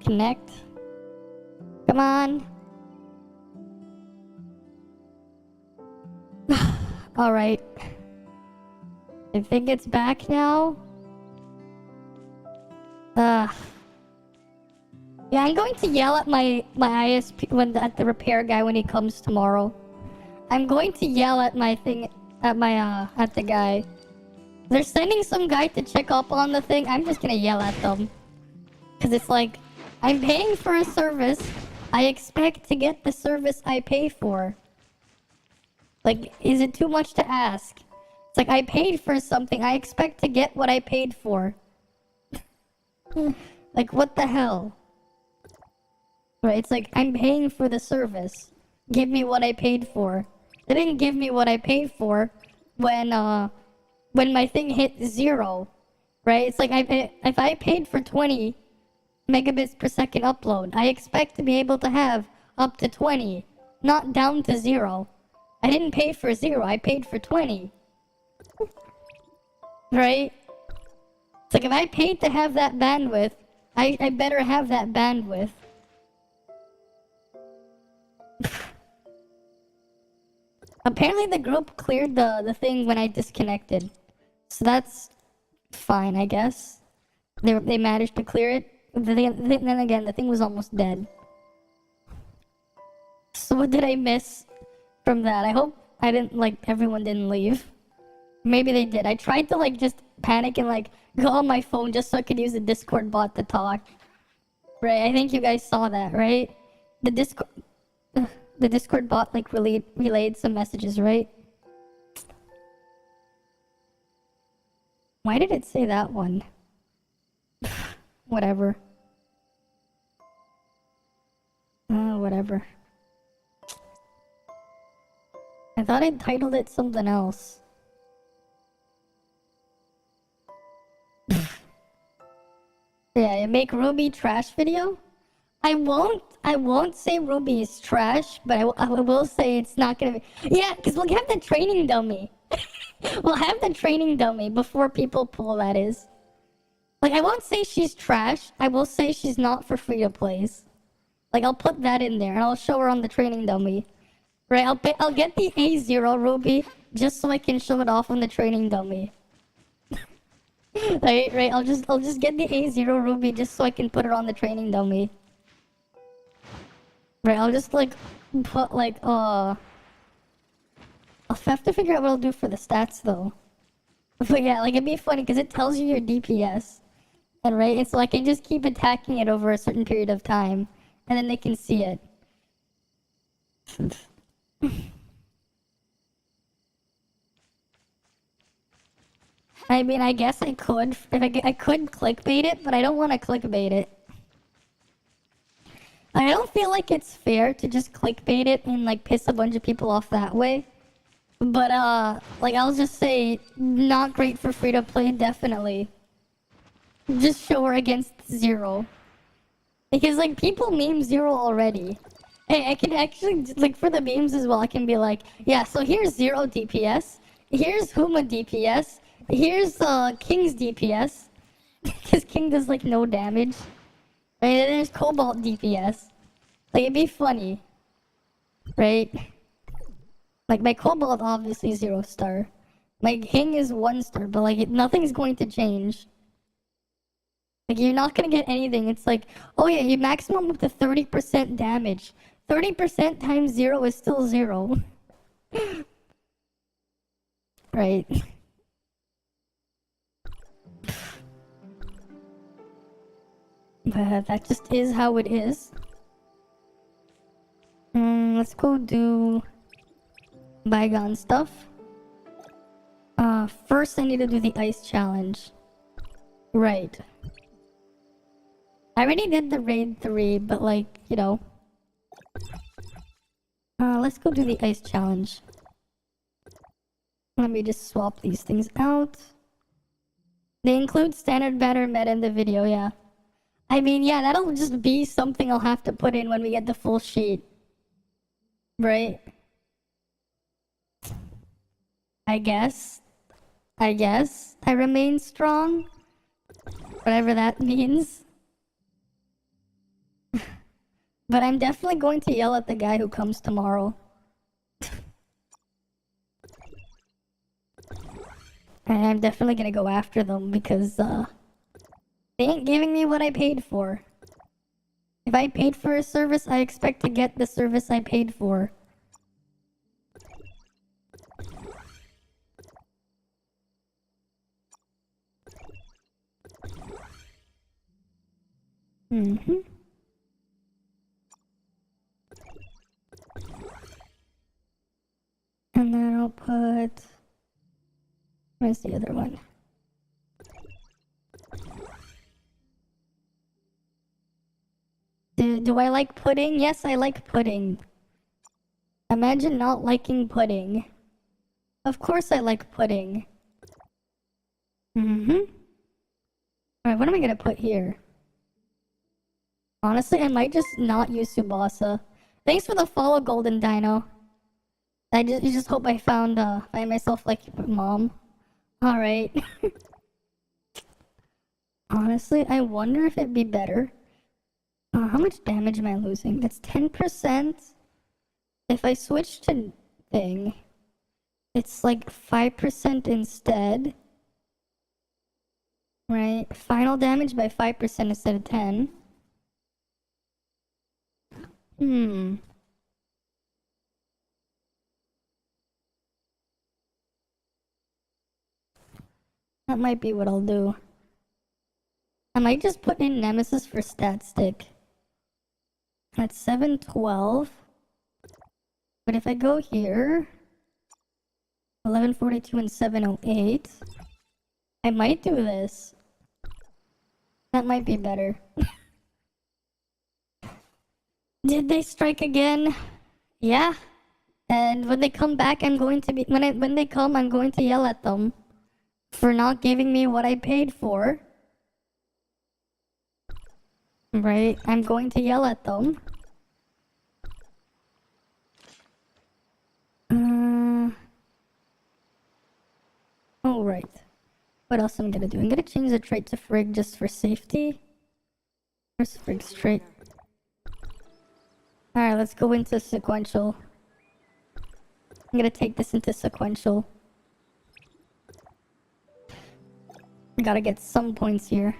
Connect. Come on. Alright. I think it's back now. Yeah, I'm going to yell at my ISP at the repair guy when he comes tomorrow. I'm going to yell at my thing at the guy. They're sending some guy to check up on the thing. I'm just gonna yell at them. Cause it's like, I'm paying for a service. I expect to get the service I pay for. Like, is it too much to ask? It's like, I paid for something. I expect to get what I paid for. Like, what the hell? Right, it's like, I'm paying for the service. Give me what I paid for. They didn't give me what I paid for when my thing hit 0. Right? It's like, if I paid for 20 megabits per second upload, I expect to be able to have up to 20, not down to 0. I didn't pay for 0, I paid for 20. Right? It's like, if I paid to have that bandwidth, I better have that bandwidth. Apparently the group cleared the thing when I disconnected. So that's fine, I guess. They managed to clear it. Then again, the thing was almost dead. So what did I miss from that? I hope everyone didn't leave. Maybe they did. I tried to just panic and go on my phone just so I could use the Discord bot to talk. Right, I think you guys saw that, right? The Discord bot relayed some messages, right? Why did it say that one? Whatever. Whatever. I thought I titled it something else. Yeah, make Ruby trash video? I won't say Ruby is trash, but I will say it's not gonna be... Yeah, because we'll have the training dummy. We'll have the training dummy before people pull, that is. I won't say she's trash. I will say she's not for free-to-plays. I'll put that in there, and I'll show her on the training dummy. Right, I'll get the A0 Ruby, just so I can show it off on the training dummy. Right, I'll just get the A0 Ruby, just so I can put her on the training dummy. Right, I'll just put I'll have to figure out what I'll do for the stats though. But yeah, it'd be funny because it tells you your DPS. And right, and so I can just keep attacking it over a certain period of time. And then they can see it. I mean, I guess I could. I could clickbait it, but I don't want to clickbait it. I don't feel like it's fair to just clickbait it and piss a bunch of people off that way. But I'll just say, not great for free to play, definitely. Just show her against 0. Because people meme 0 already. Hey, I can actually, for the memes as well, I can be yeah, so here's 0 DPS. Here's Huma DPS. Here's King's DPS. Because King does no damage. Right, and there's Cobalt DPS. It'd be funny. Right? My Cobalt obviously 0 star. My King is 1 star, but nothing's going to change. You're not gonna get anything. It's oh yeah, you maximum up to 30% damage. 30% times 0 is still 0. Right. But that just is how it is. Let's go do bygone stuff. First I need to do the ice challenge. Right. I already did the raid 3, but you know. Let's go do the ice challenge. Let me just swap these things out. They include standard banner meta in the video, yeah. I mean, yeah, that'll just be something I'll have to put in when we get the full sheet. Right? I guess. I remain strong. Whatever that means. But I'm definitely going to yell at the guy who comes tomorrow. And I'm definitely gonna go after them because, they ain't giving me what I paid for. If I paid for a service, I expect to get the service I paid for. Mm-hmm. And then I'll put... Where's the other one? Do I like pudding? Yes, I like pudding. Imagine not liking pudding. Of course I like pudding. Mm-hmm. Alright, what am I gonna put here? Honestly, I might just not use Subasa. Thanks for the follow, Golden Dino. You just hope I find myself like mom. Alright. Honestly, I wonder if it'd be better. How much damage am I losing? That's 10%. If I switch to thing, it's like 5% instead. Right? Final damage by 5% instead of 10. That might be what I'll do. I might just put in Nemesis for stat stick. That's 712. But if I go here, 1142 and 708, I might do this. That might be better. Did they strike again? Yeah. And when they come back, I'm going to be when they come, I'm going to yell at them for not giving me what I paid for. Right? I'm going to yell at them. Oh, right. What else I'm gonna do? I'm gonna change the trait to Frig just for safety. Where's Frig's trait? Alright, let's go into sequential. I'm gonna take this into sequential. I gotta get some points here.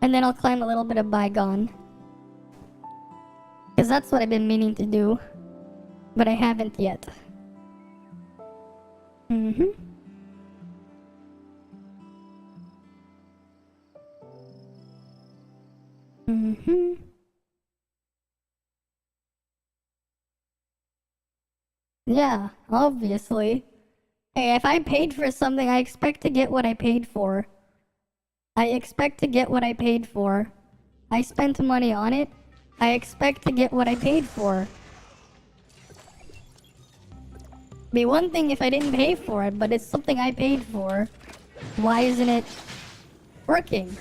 And then I'll climb a little bit of Bygone. Because that's what I've been meaning to do. But I haven't yet. Mm-hmm. Mm-hmm. Yeah, obviously. Hey, if I paid for something, I expect to get what I paid for. I expect to get what I paid for. I spent money on it. I expect to get what I paid for. Be one thing if I didn't pay for it, but it's something I paid for. Why isn't it working?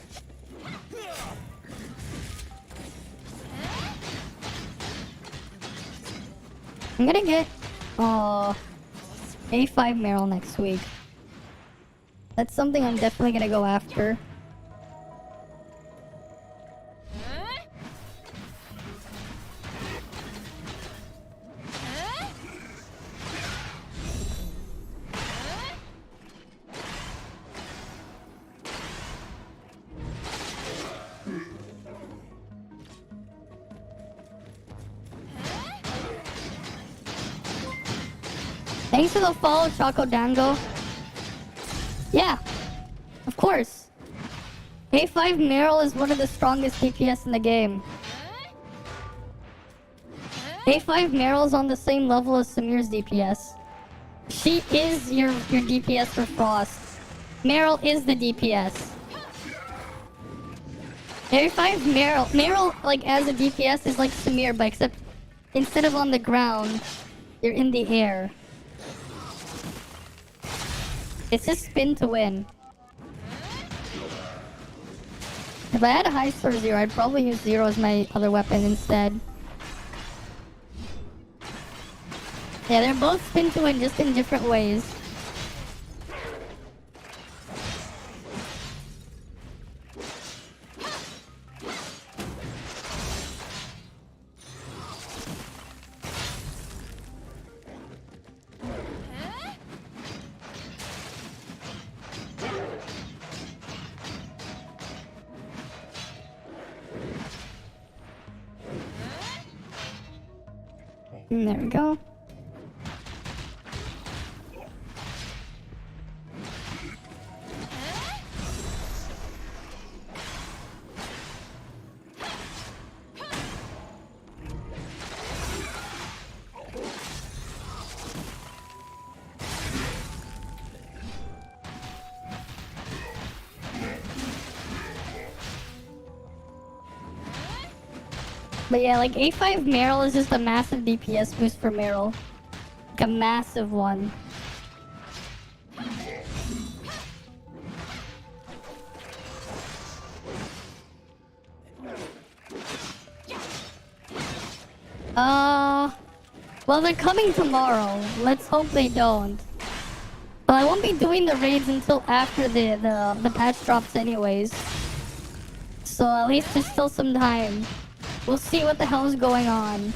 I'm gonna get A5 Meryl next week. That's something I'm definitely gonna go after. Thanks for the follow, Choco Dango. Yeah, of course. A5 Meryl is one of the strongest DPS in the game. A5 Meryl is on the same level as Samir's DPS. She is your DPS for Frost. Meryl is the DPS. A5 Meryl, like, as a DPS is like Samir, but except instead of on the ground, you're in the air. It's just spin to win. If I had a high score 0, I'd probably use 0 as my other weapon instead. Yeah, they're both spin to win, just in different ways. And there we go. But yeah, like A5 Meryl is just a massive DPS boost for Meryl. Like a massive one. Well, they're coming tomorrow. Let's hope they don't. But I won't be doing the raids until after the patch drops anyways. So at least there's still some time. We'll see what the hell is going on.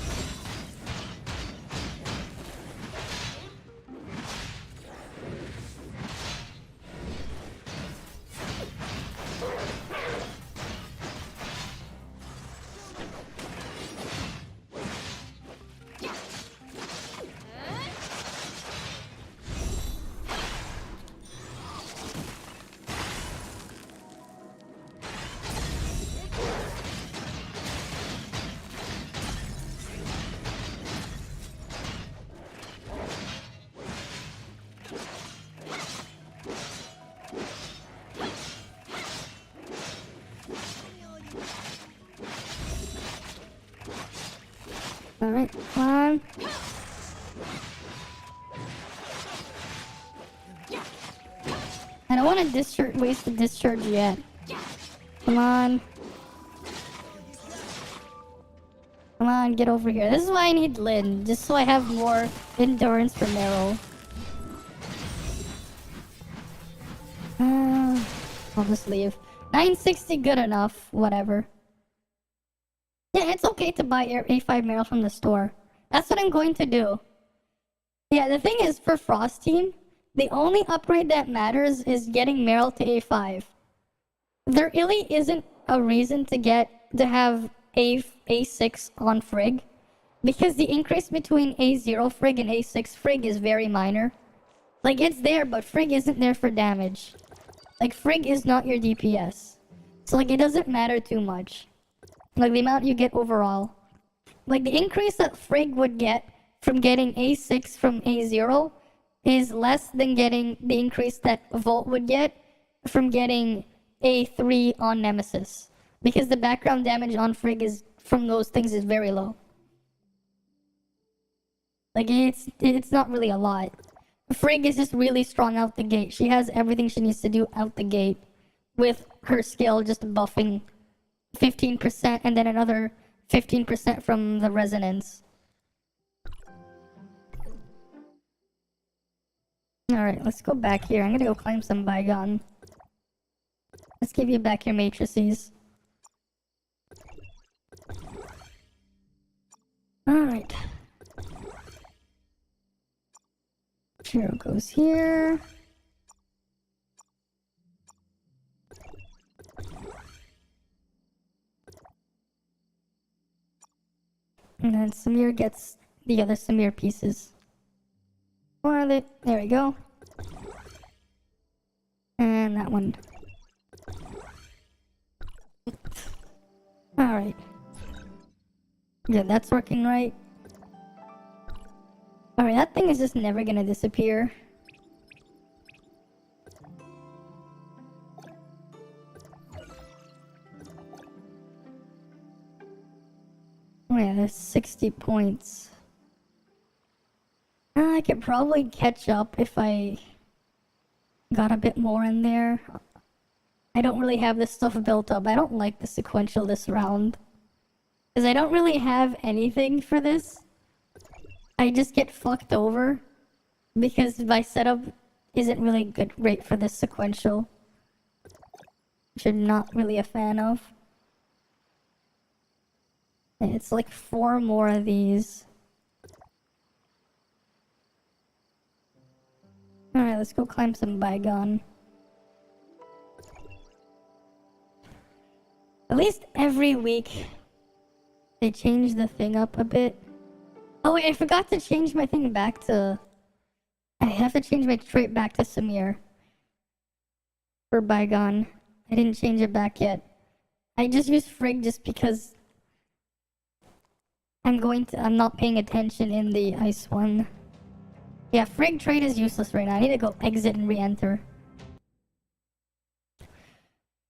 Alright, come on. I don't want to waste the discharge yet. Come on. Come on, get over here. This is why I need Lynn, just so I have more endurance for Meryl. I'll just leave. 960 good enough, whatever. Yeah, it's okay to buy A5 Meryl from the store. That's what I'm going to do. Yeah, the thing is, for Frost Team, the only upgrade that matters is getting Meryl to A5. There really isn't a reason to have A6 on Frigg, because the increase between A0 Frigg and A6 Frigg is very minor. Like, it's there, but Frigg isn't there for damage. Like, Frigg is not your DPS. So, like, it doesn't matter too much. Like, the amount you get overall. Like, the increase that Frigg would get from getting A6 from A0 is less than getting the increase that Volt would get from getting A3 on Nemesis. Because the background damage on Frigg is, from those things, is very low. Like, it's not really a lot. Frigg is just really strong out the gate. She has everything she needs to do out the gate, with her skill just buffing 15% and then another 15% from the resonance. Alright, let's go back here. I'm gonna go climb some Bygone. Let's give you back your matrices. Alright. Shiro goes here. And then Samir gets the other Samir pieces. Where are they? There we go. And that one. Alright. Yeah, that's working right. Alright, that thing is just never gonna disappear. Oh yeah, there's 60 points. I could probably catch up if I got a bit more in there. I don't really have this stuff built up. I don't like the sequential this round, because I don't really have anything for this. I just get fucked over because my setup isn't really great for this sequential, which I'm not really a fan of. It's like 4 more of these. Alright, let's go climb some Bygone. At least every week they change the thing up a bit. Oh wait, I forgot to change my thing back to... I have to change my trait back to Samir. For Bygone. I didn't change it back yet. I just used Frig just because... I'm not paying attention in the ice one. Yeah, Frig trait is useless right now. I need to go exit and re-enter.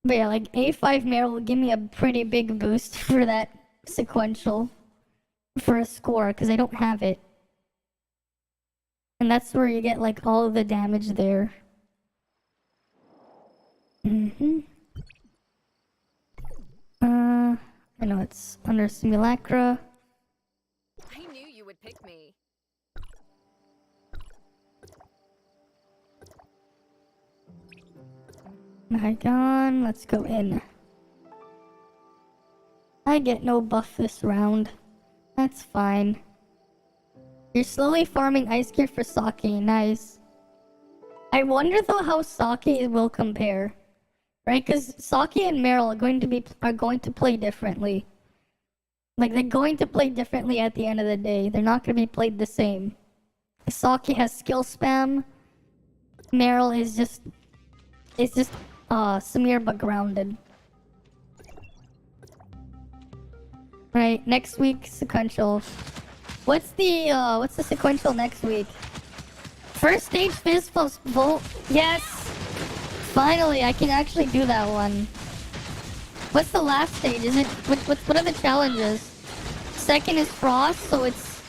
But yeah, like A5 Meryl will give me a pretty big boost for that sequential. For a score, because I don't have it. And that's where you get like all of the damage there. I know it's under Simulacra. I knew you would pick me. Bygone, let's go in. I get no buff this round. That's fine. You're slowly farming ice gear for Sake, nice. I wonder though how Sake will compare. Right, because Sake and Meryl are going to play differently. Like they're going to play differently at the end of the day. They're not going to be played the same. Sake has skill spam. Meryl is just Samir but grounded. Right, next week sequential. What's the sequential next week? First stage Fizz plus Volt. Yes! Finally, I can actually do that one. What's the last stage? Is it what are the challenges? Second is Frost, so it's...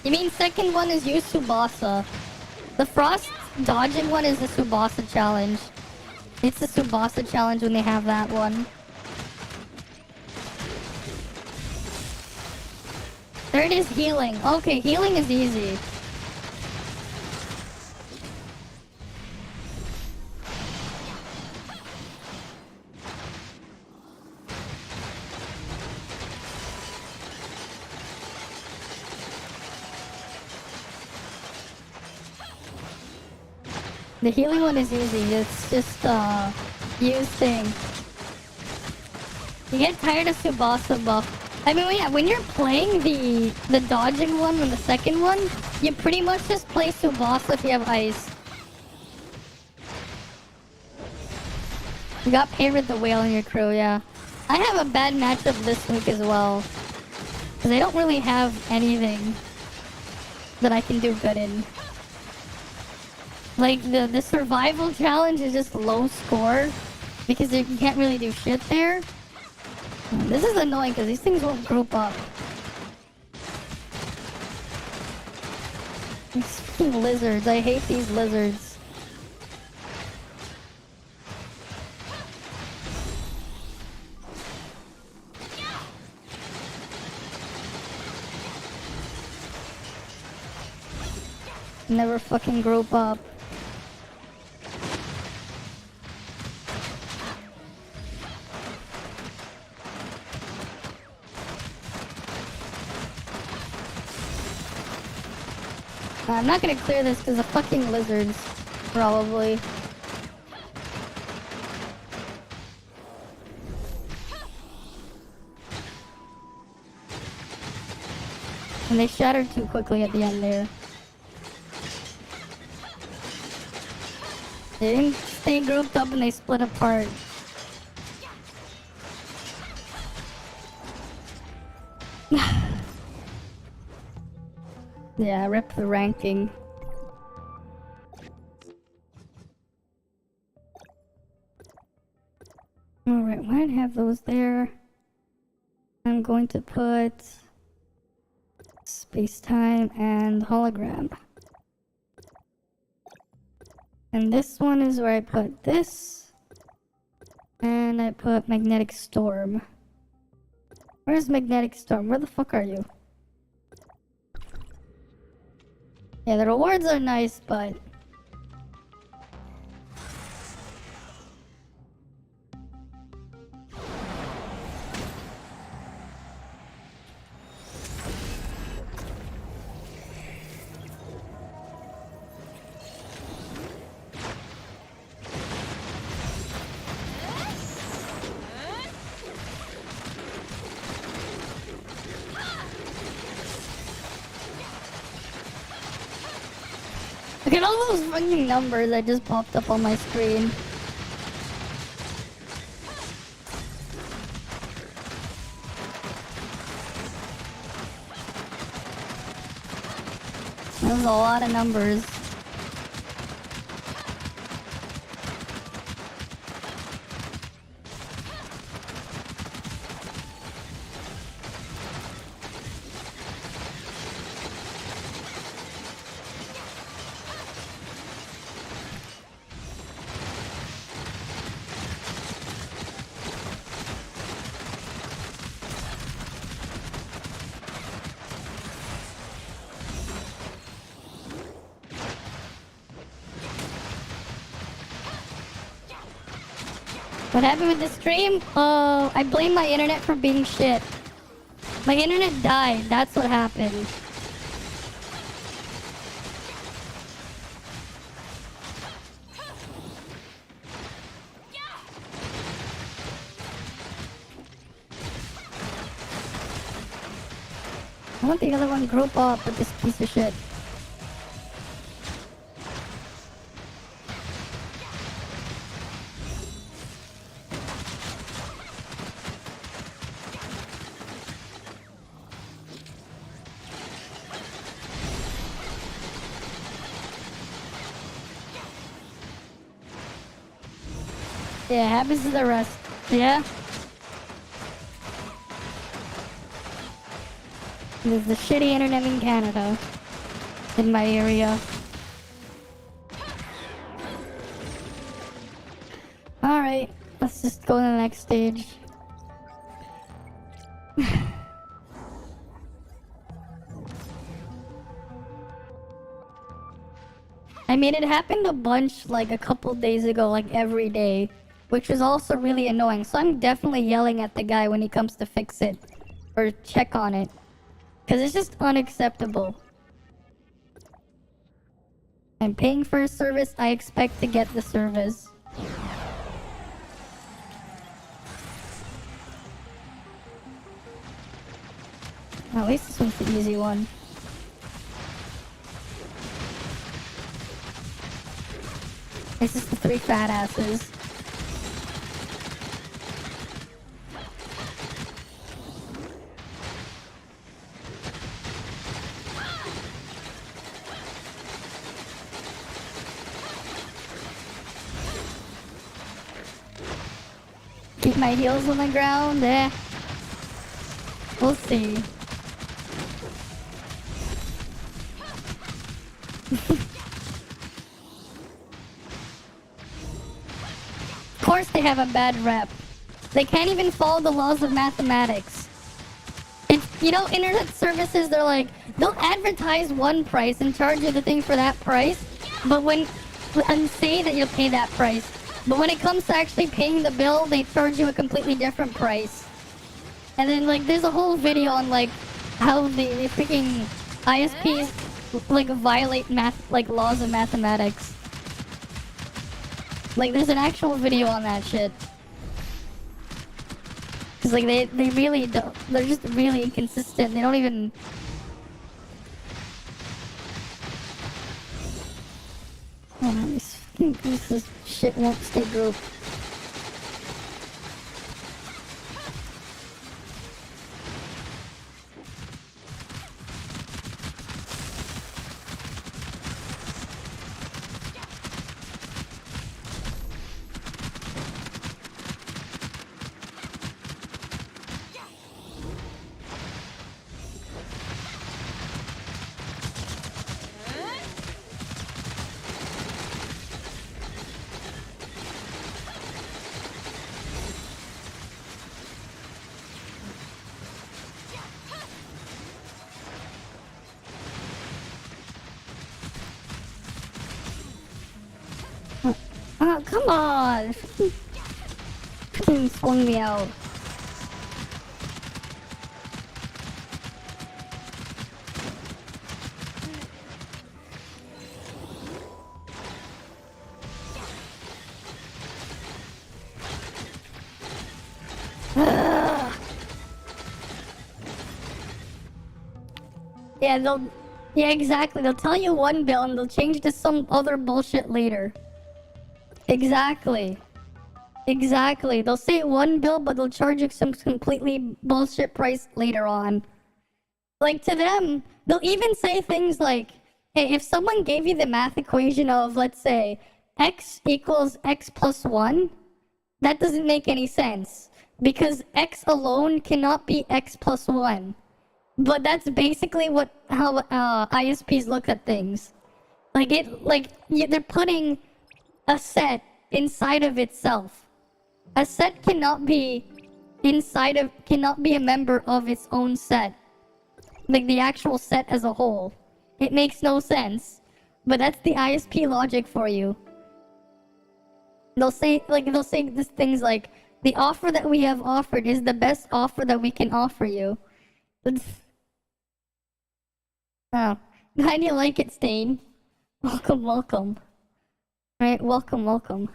You mean second one is use Tsubasa. The Frost dodging one is the Tsubasa challenge. It's the Tsubasa challenge when they have that one. Third is healing. Okay, healing is easy. The healing one is easy. It's just use thing. You get tired of Tsubasa buff. I mean, yeah, when you're playing the dodging one and the second one, you pretty much just play Tsubasa if you have ice. You got Parrot the Whale in your crew, yeah. I have a bad matchup this week as well. Because I don't really have anything that I can do good in. Like, the survival challenge is just low score. Because you can't really do shit there. This is annoying because these things won't group up. These fucking lizards. I hate these lizards. Never fucking group up. I'm not gonna clear this because of fucking lizards, probably. And they shattered too quickly at the end there. They didn't stay grouped up and they split apart. Yeah, rip the ranking. Alright, why did I have those there? I'm going to put space-time and hologram. And this one is where I put this. And I put magnetic storm. Where's magnetic storm? Where the fuck are you? Yeah, the rewards are nice, but... Look at all those fucking numbers that just popped up on my screen. That was a lot of numbers. What happened with the stream? I blame my internet for being shit. My internet died, that's what happened. I want the other one group up with this piece of shit. Yeah, it happens to the rest. Yeah? There's the shitty internet in Canada. In my area. Alright, let's just go to the next stage. I mean, it happened a bunch, like, a couple days ago, like, every day. Which was also really annoying, so I'm definitely yelling at the guy when he comes to fix it. Or check on it. Because it's just unacceptable. I'm paying for a service, I expect to get the service. Oh, at least this one's the easy one. This is the 3 fat asses. Keep my heels on the ground, eh? We'll see. Of course they have a bad rep. They can't even follow the laws of mathematics. And, you know, internet services, they're like, they'll advertise one price and charge you the thing for that price, but and say that you'll pay that price. But when it comes to actually paying the bill, they charge you a completely different price. And then, like, there's a whole video on, like, how the freaking ISPs, like, violate laws of mathematics. Like, there's an actual video on that shit. Cause, like, they really don't, they're just really inconsistent. They don't even... Oh man, these fucking pieces of shit won't stay grouped. Oh, come on! Freaking swung me out. Yeah, Yeah, exactly. They'll tell you one bill and they'll change to some other bullshit later. Exactly. Exactly. They'll say one bill, but they'll charge you some completely bullshit price later on. Like, to them, they'll even say things like, hey, if someone gave you the math equation of, let's say, x equals x plus 1, that doesn't make any sense. Because x alone cannot be x plus 1. But that's basically how ISPs look at things. They're putting a set inside of itself. A set cannot be a member of its own set. Like the actual set as a whole. It makes no sense. But that's the ISP logic for you. They'll say these things like, the offer that we have offered is the best offer that we can offer you. Oh. How do you like it, Stain? Welcome, welcome. Alright, welcome.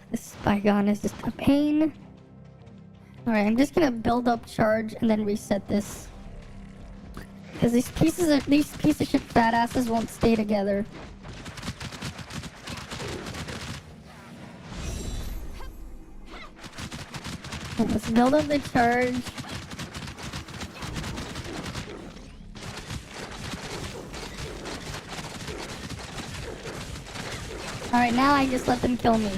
This bygone is just a pain. Alright, I'm just gonna build up charge and then reset this. Because these piece of shit fat asses won't stay together. Let's build up the charge. Alright, now I just let them kill me.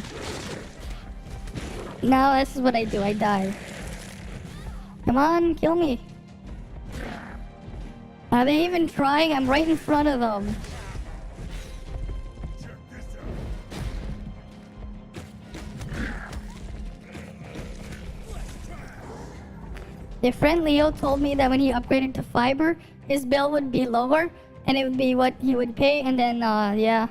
Now this is what I do, I die. Come on, kill me. Are they even trying? I'm right in front of them. Your friend Leo told me that when he upgraded to fiber, his bill would be lower, and it would be what he would pay, and then, yeah.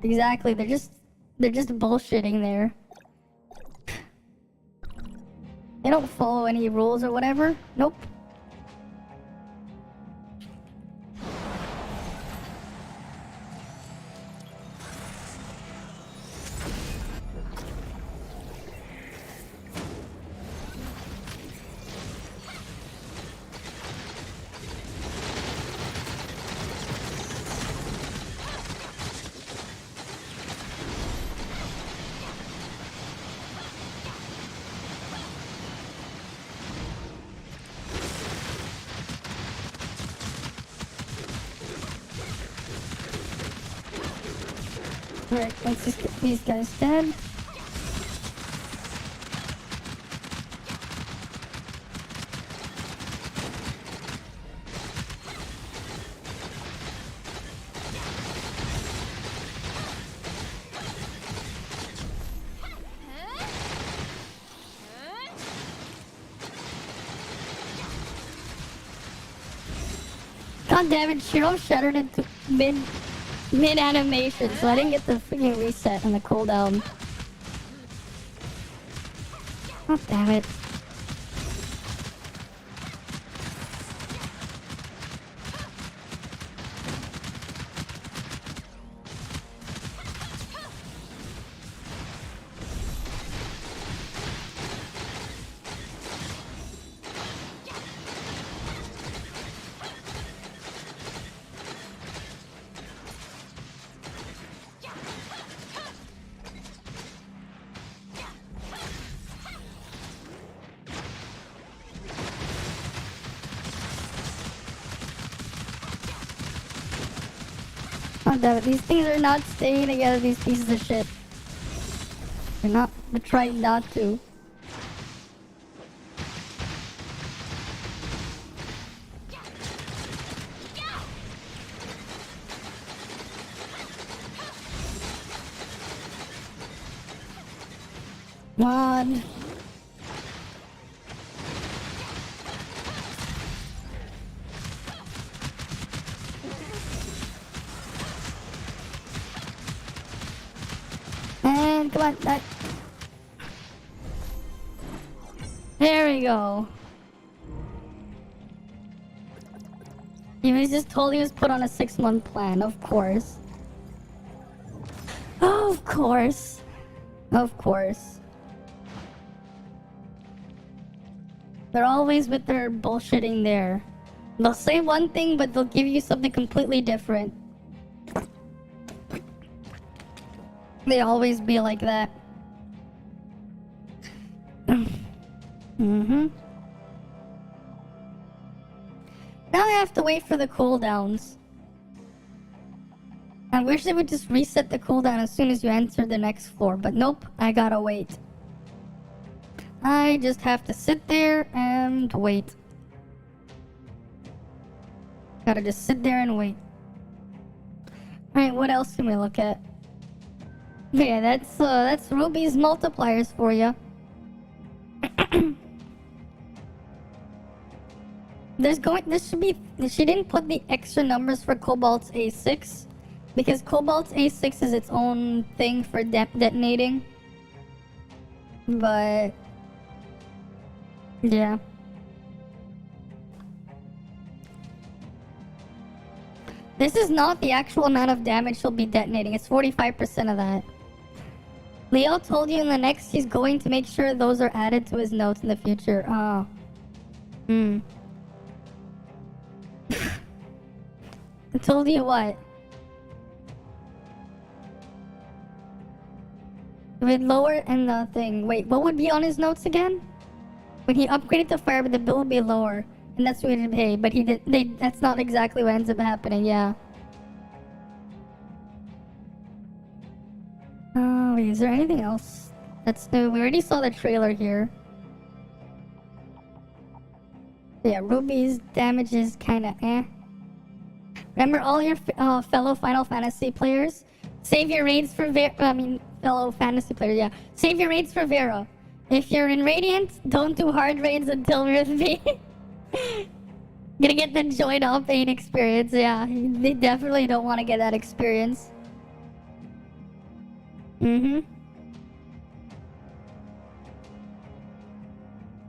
Exactly, they're just bullshitting there. They don't follow any rules or whatever. Nope. Alright, let's just get these guys dead. God damn it, Shiro shuddered into mid animation, so I didn't get the freaking reset and the cooldown. God damn it. God damn it, these things are not staying together, these pieces of shit. They're trying not to. Come on. And come on, there we go. He was just told he was put on a 6-month plan, of course. Of course. Of course. They're always with their bullshitting there. They'll say one thing, but they'll give you something completely different. They always be like that. Mm-hmm. Now I have to wait for the cooldowns. I wish they would just reset the cooldown as soon as you enter the next floor, but nope, I gotta wait. I just have to sit there and wait. Gotta just sit there and wait. Alright, what else can we look at? Yeah, that's Ruby's multipliers for you. She didn't put the extra numbers for Cobalt's A6 because Cobalt's A6 is its own thing for detonating. But yeah. This is not the actual amount of damage she'll be detonating. It's 45% of that. Leo told you in the next he's going to make sure those are added to his notes in the future. Oh. I told you what? With lower and the thing. Wait, what would be on his notes again? When he upgraded to fire, but the bill would be lower. And that's what he did pay. But that's not exactly what ends up happening, yeah. Wait, is there anything else that's new? We already saw the trailer here. Yeah, Ruby's damage is kinda eh. Remember all your fellow Final Fantasy players? Save your raids for fellow fantasy players, yeah. Save your raids for Vera. If you're in Radiant, don't do hard raids until with me. Gonna get the join all pain experience, yeah. They definitely don't want to get that experience.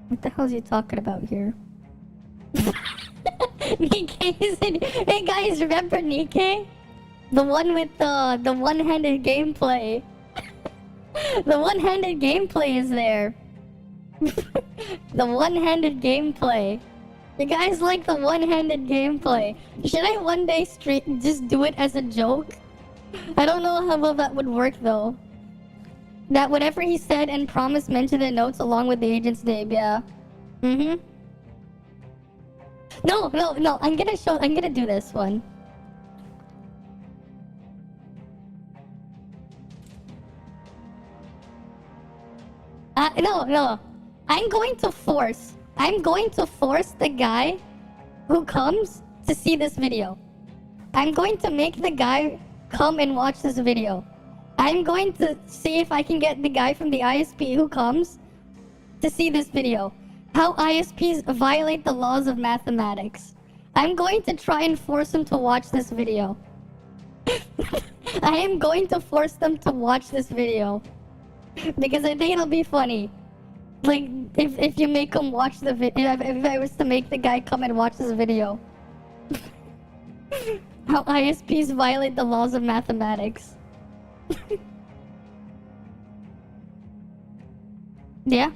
What the hell is he talking about here? Nikkei, hey guys, remember Nikkei? The one with the one-handed gameplay. The one-handed gameplay is there. The one-handed gameplay. You guys like the one-handed gameplay. Should I one day just do it as a joke? I don't know how well that would work though. That whatever he said and promised mentioned in notes along with the agent's name, yeah. No, I'm gonna do this one. No. I'm going to force the guy who comes to see this video. I'm going to make the guy come and watch this video. I'm going to see if I can get the guy from the ISP who comes to see this video. How ISPs violate the laws of mathematics. I'm going to try and force him to watch this video. I am going to force them to watch this video. Because I think it'll be funny. Like, if you make him watch the video, if I was to make the guy come and watch this video. How ISPs violate the laws of mathematics. Yeah?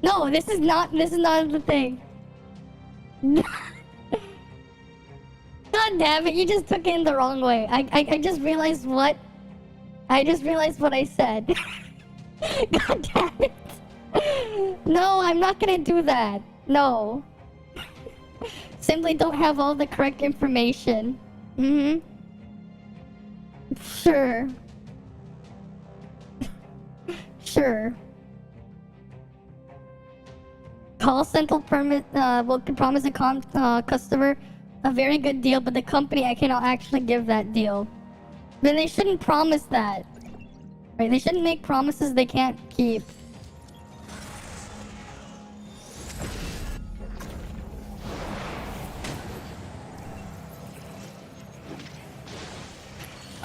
No, this is not the thing. God damn it, you just took it in the wrong way. I just realized what I said. God damn it. No, I'm not gonna do that. No. Simply don't have all the correct information. Sure. Sure. Call center permit will promise a customer a very good deal, but the company I cannot actually give that deal. Then they shouldn't promise that. Right? They shouldn't make promises they can't keep.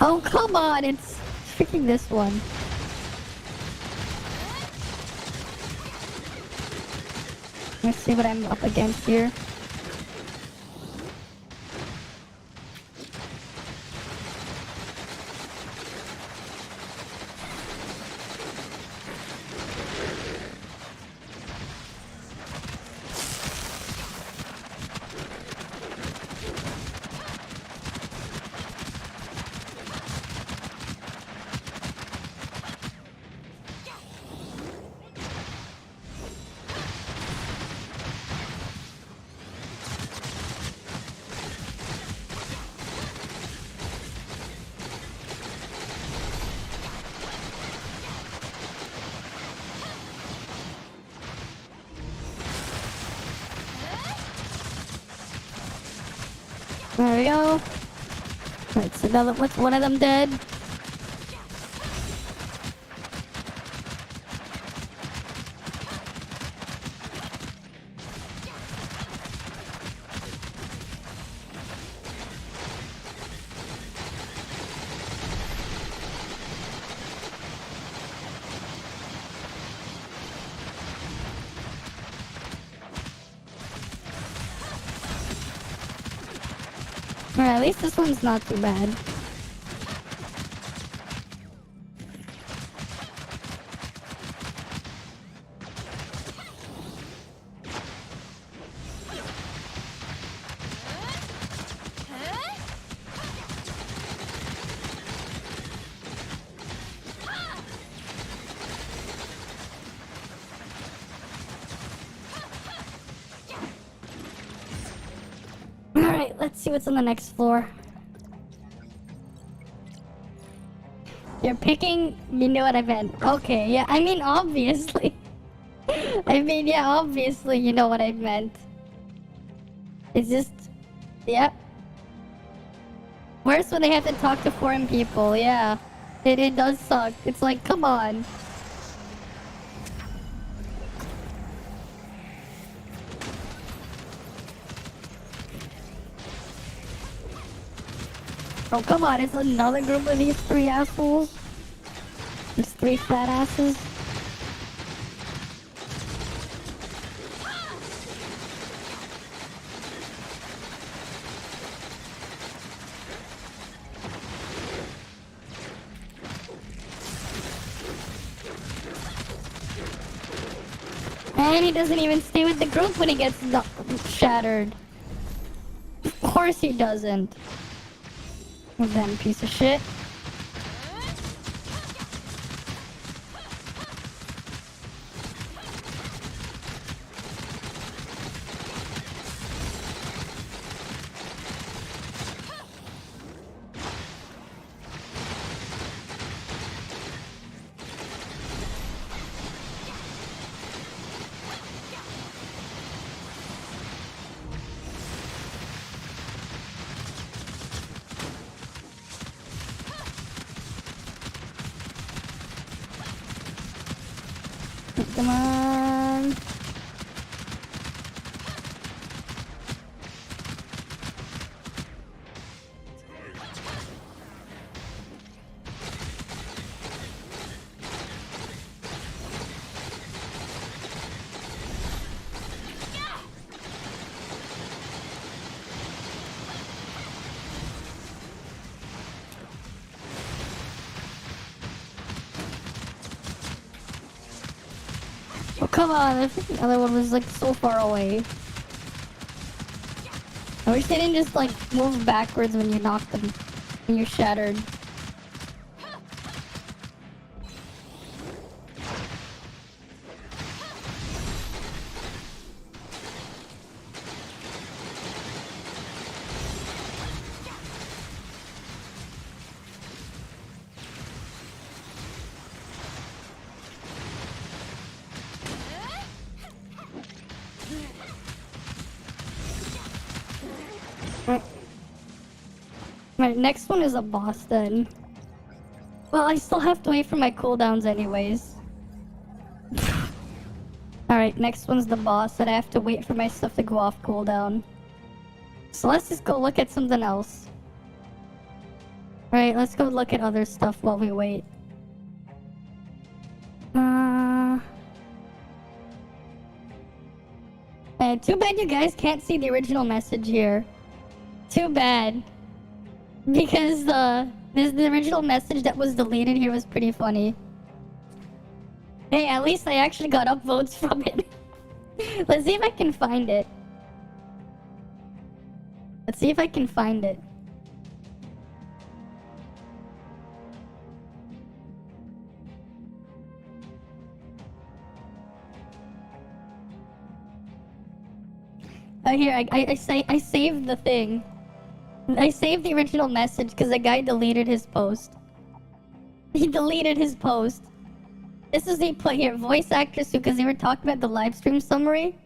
Oh, come on! It's freaking this one. Let's see what I'm up against here. There we go. Right, so now what's one of them dead? Alright, at least this one's not too bad. Alright, let's see what's on the next floor. You're picking... You know what I meant. Okay, yeah, I mean, obviously. I mean, yeah, obviously you know what I meant. It's just... Yep. Worse when they have to talk to foreign people, yeah. It does suck. It's like, come on. Oh, come on, it's another group of these three assholes. These three fat asses. And he doesn't even stay with the group when he gets shattered. Of course he doesn't. Then piece of shit. Come on. Oh, come on, I think the other one was like so far away. I wish they didn't just like move backwards when you knock them, when you're shattered. My next one is a boss then. Well, I still have to wait for my cooldowns anyways. Alright, next one's the boss and I have to wait for my stuff to go off cooldown. So let's just go look at something else. Alright, let's go look at other stuff while we wait. Too bad you guys can't see the original message here. Too bad. Because the original message that was deleted here was pretty funny. Hey, at least I actually got upvotes from it. Let's see if I can find it. Let's see if I can find it. Oh, here, I saved the thing. I saved the original message because the guy deleted his post. He deleted his post. This is he put here, voice actress who, because they were talking about the live stream summary.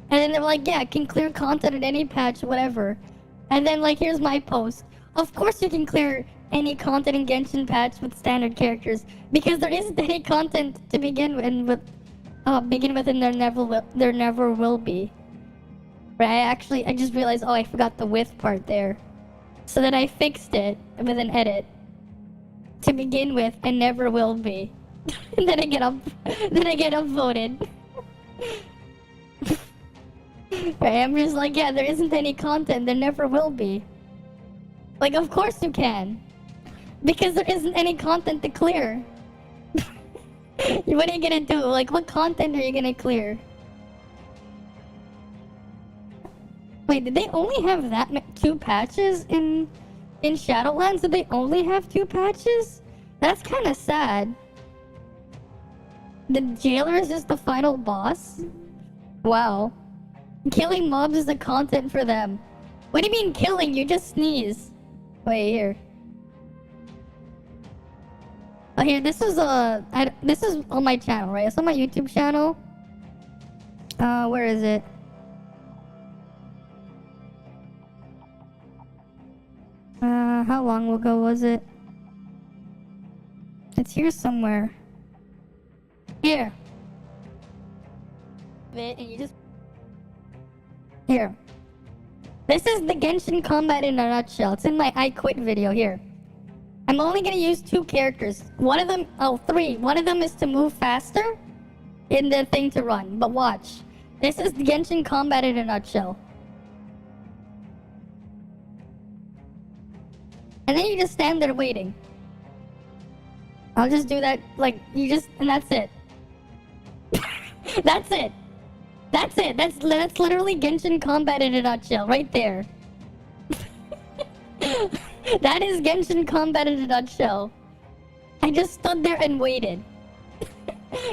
And then they were like, yeah, can clear content at any patch, whatever. And then, like, here's my post. Of course you can clear any content in Genshin patch with standard characters, because there isn't any content to begin with, and there never will be. Right? I just realized, oh, I forgot the with part there. So then I fixed it with an edit. To begin with, and never will be. And then I get upvoted. Right, I'm just like, yeah, there isn't any content, there never will be. Like, of course you can. Because there isn't any content to clear. What are you gonna do? Like, what content are you gonna clear? Wait, did they only have that 2 patches in Shadowlands? Did they only have 2 patches? That's kind of sad. The jailer is just the final boss? Wow. Killing mobs is the content for them. What do you mean killing? You just sneeze. Wait, here. Oh, here, this is on my channel, right? It's on my YouTube channel. Where is it? How long ago was it? It's here somewhere. Here. And you just... Here. This is the Genshin combat in a nutshell. It's in my I quit video here. I'm only gonna use 2 characters. 3. One of them is to move faster in the thing to run. But watch. This is the Genshin combat in a nutshell. And then you just stand there waiting. I'll just do that, like, and that's it. That's it. That's it. That's literally Genshin combat in a nutshell, right there. That is Genshin combat in a nutshell. I just stood there and waited.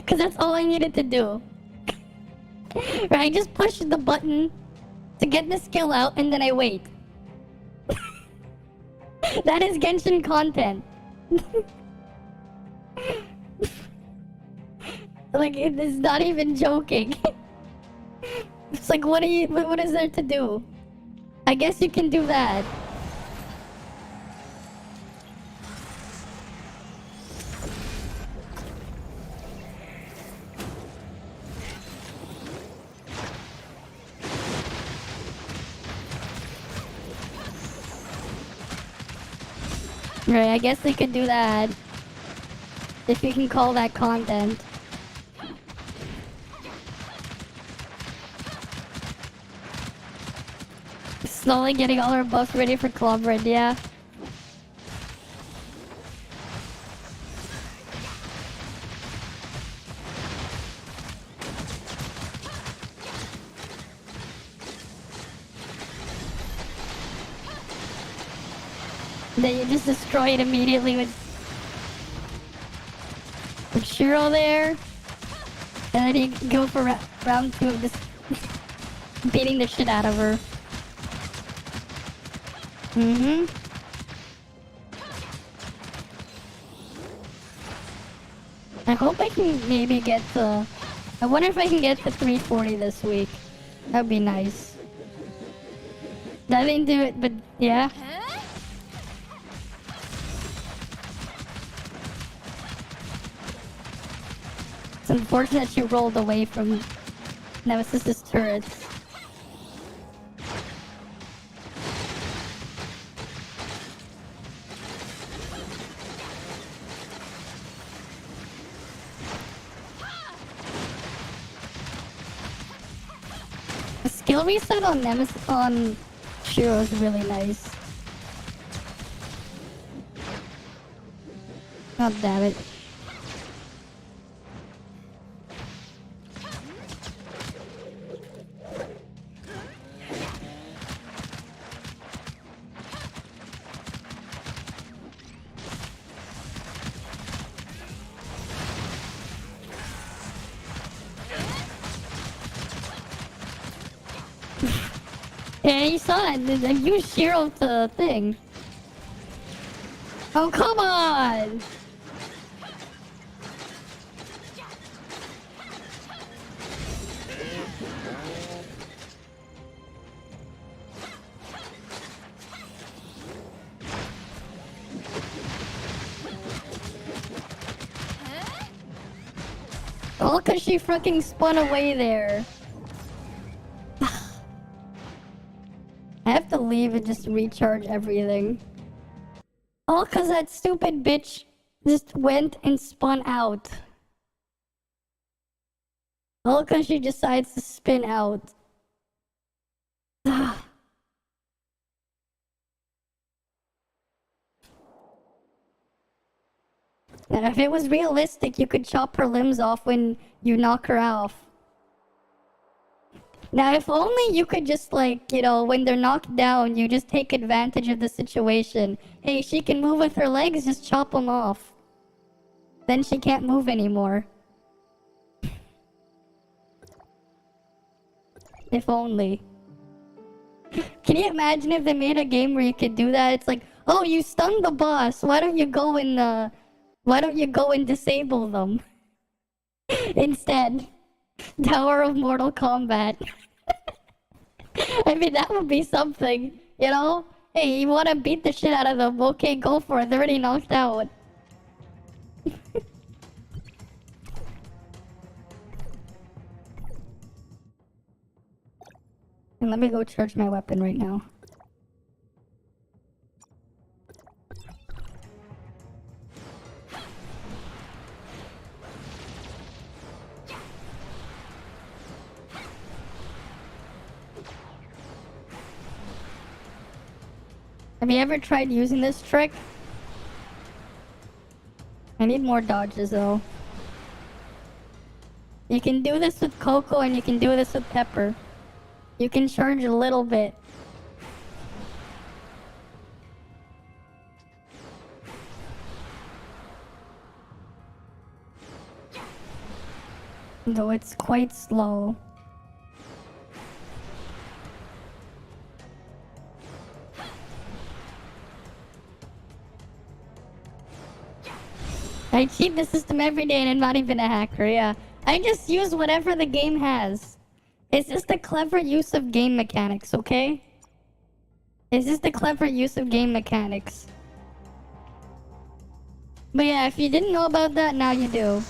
Cause that's all I needed to do. Right, I just push the button to get the skill out and then I wait. That is Genshin content. Like, it is not even joking. It's like, what is there to do? I guess you can do that. Right, I guess they could do that. If you can call that content. Slowly getting all our buffs ready for Club Red, yeah. Then you just destroy it immediately with Shiro there. And then you go for round 2 of just beating the shit out of her. I hope I can maybe get to... I wonder if I can get to 340 this week. That'd be nice. I didn't do it, but yeah. It's unfortunate she rolled away from Nemesis's turrets. The skill reset on Shiro is really nice. God damn it. Yeah, you saw it. I used Shiro to thing. Oh, come on! All cause she fucking spun away there. I have to leave and just recharge everything. All cause that stupid bitch just went and spun out. All cause she decides to spin out. Now, if it was realistic, you could chop her limbs off when you knock her off. Now, if only you could just, like, you know, when they're knocked down, you just take advantage of the situation. Hey, she can move with her legs, just chop them off. Then she can't move anymore. If only. Can you imagine if they made a game where you could do that? It's like, oh, you stunned the boss. Why don't you go and disable them? Instead. Tower of Mortal Kombat. I mean, that would be something, you know? Hey, you wanna beat the shit out of them? Okay, go for it. They're already knocked out. And let me go charge my weapon right now. Have you ever tried using this trick? I need more dodges though. You can do this with Coco and you can do this with Pepper. You can charge a little bit. Though it's quite slow. I cheat the system every day and I'm not even a hacker, yeah. I just use whatever the game has. It's just a clever use of game mechanics, okay? It's just a clever use of game mechanics. But yeah, if you didn't know about that, now you do.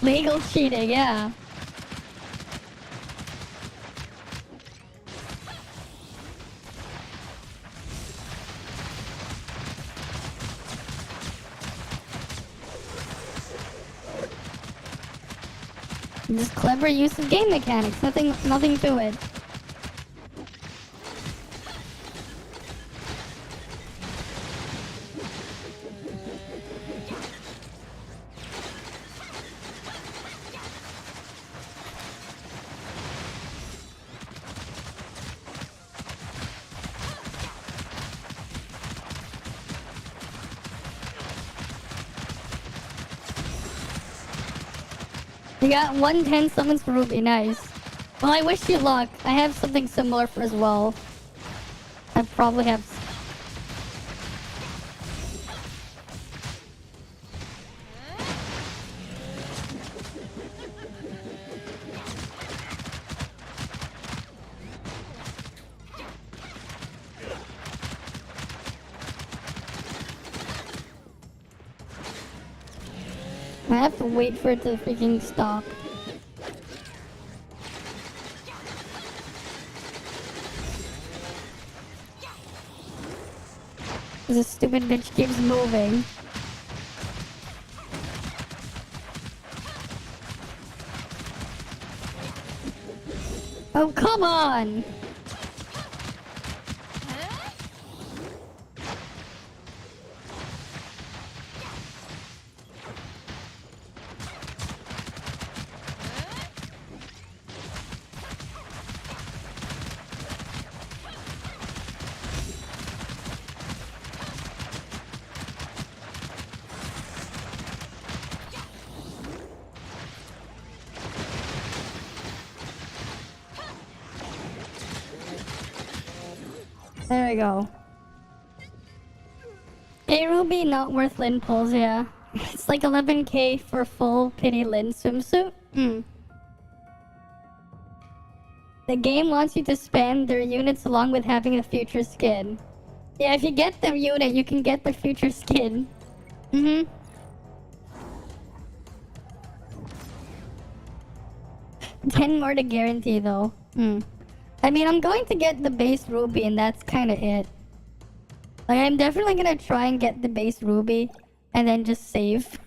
Legal cheating, yeah. Just clever use of game mechanics. Nothing to it. You got 110 summons for Ruby, nice. Well, I wish you luck. I have something similar for as well. I probably have... I have to wait for it to freaking stop. This stupid bitch keeps moving. Oh, come on! There we go. Hey, Ruby, not worth Lin pulls, yeah. It's like 11k for full Pity Lin swimsuit. The game wants you to spend their units along with having a future skin. Yeah, if you get the unit, you can get the future skin. 10 more to guarantee though. I mean, I'm going to get the base ruby and that's kind of it. Like, I'm definitely gonna try and get the base ruby and then just save.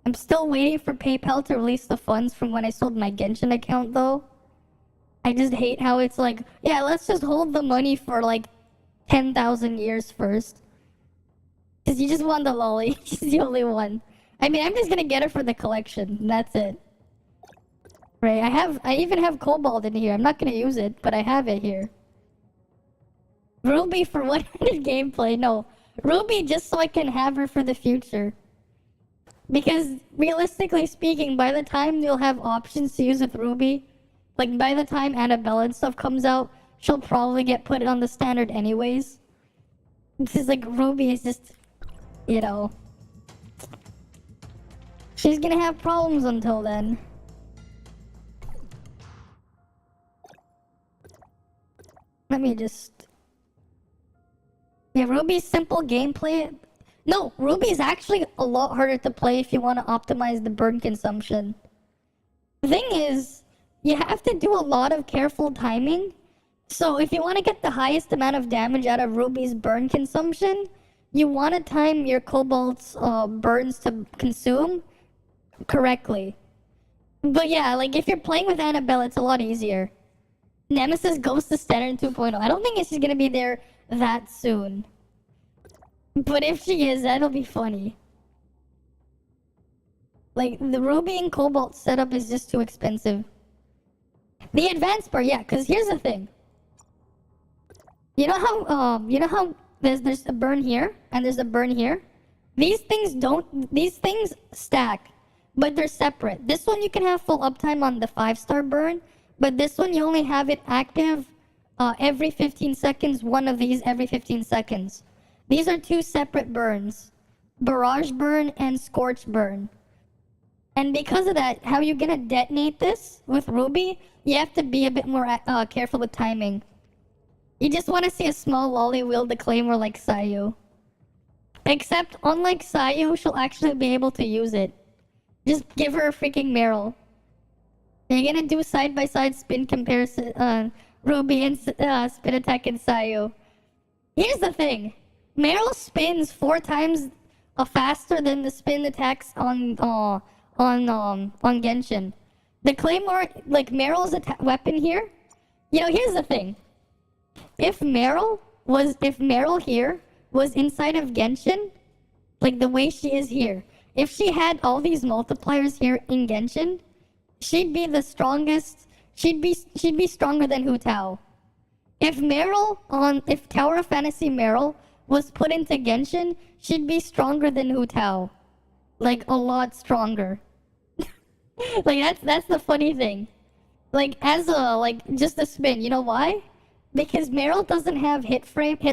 I'm still waiting for PayPal to release the funds from when I sold my Genshin account though. I just hate how it's like, yeah, let's just hold the money for like 10,000 years first. Cause you just want the lolly. She's the only one. I mean, I'm just gonna get it for the collection. And that's it. Right, I even have Cobalt in here. I'm not gonna use it, but I have it here. Ruby for 100 gameplay. No, Ruby just so I can have her for the future. Because realistically speaking, by the time you'll have options to use with Ruby, like by the time Annabelle and stuff comes out, she'll probably get put on the standard anyways. Because like Ruby is just, you know, she's gonna have problems until then. Let me just... Yeah, Ruby's simple gameplay. No, Ruby's actually a lot harder to play if you want to optimize the burn consumption. The thing is, you have to do a lot of careful timing. So if you want to get the highest amount of damage out of Ruby's burn consumption, you want to time your Cobalt's burns to consume correctly. But yeah, like if you're playing with Annabelle, it's a lot easier. Nemesis goes to standard 2.0. I don't think she's gonna be there that soon. But if she is, that'll be funny. Like, the Ruby and Cobalt setup is just too expensive. The advanced part, yeah, because here's the thing. You know how there's a burn here, and there's a burn here? These things stack, but they're separate. This one you can have full uptime on the 5-star burn, but this one you only have it active every 15 seconds, one of these every 15 seconds. These are two separate burns. Barrage burn and scorch burn. And because of that, how you're gonna detonate this with Ruby, you have to be a bit more careful with timing. You just want to see a small lolly wield the claymore like Sayu. Except, unlike Sayu, she'll actually be able to use it. Just give her a freaking Meryl. You're gonna do side-by-side spin comparison, Ruby and spin attack and Sayu. Here's the thing. Meryl spins 4 times faster than the spin attacks on Genshin. The Claymore, like Meryl's weapon here, you know, here's the thing. If Meryl here was inside of Genshin, like the way she is here, if she had all these multipliers here in Genshin, she'd be the strongest. She'd be stronger than Hu Tao. If Tower of Fantasy Meryl was put into Genshin, she'd be stronger than Hu Tao. Like, a lot stronger. Like, that's the funny thing. Like, just a spin, you know why? Because Meryl doesn't have hit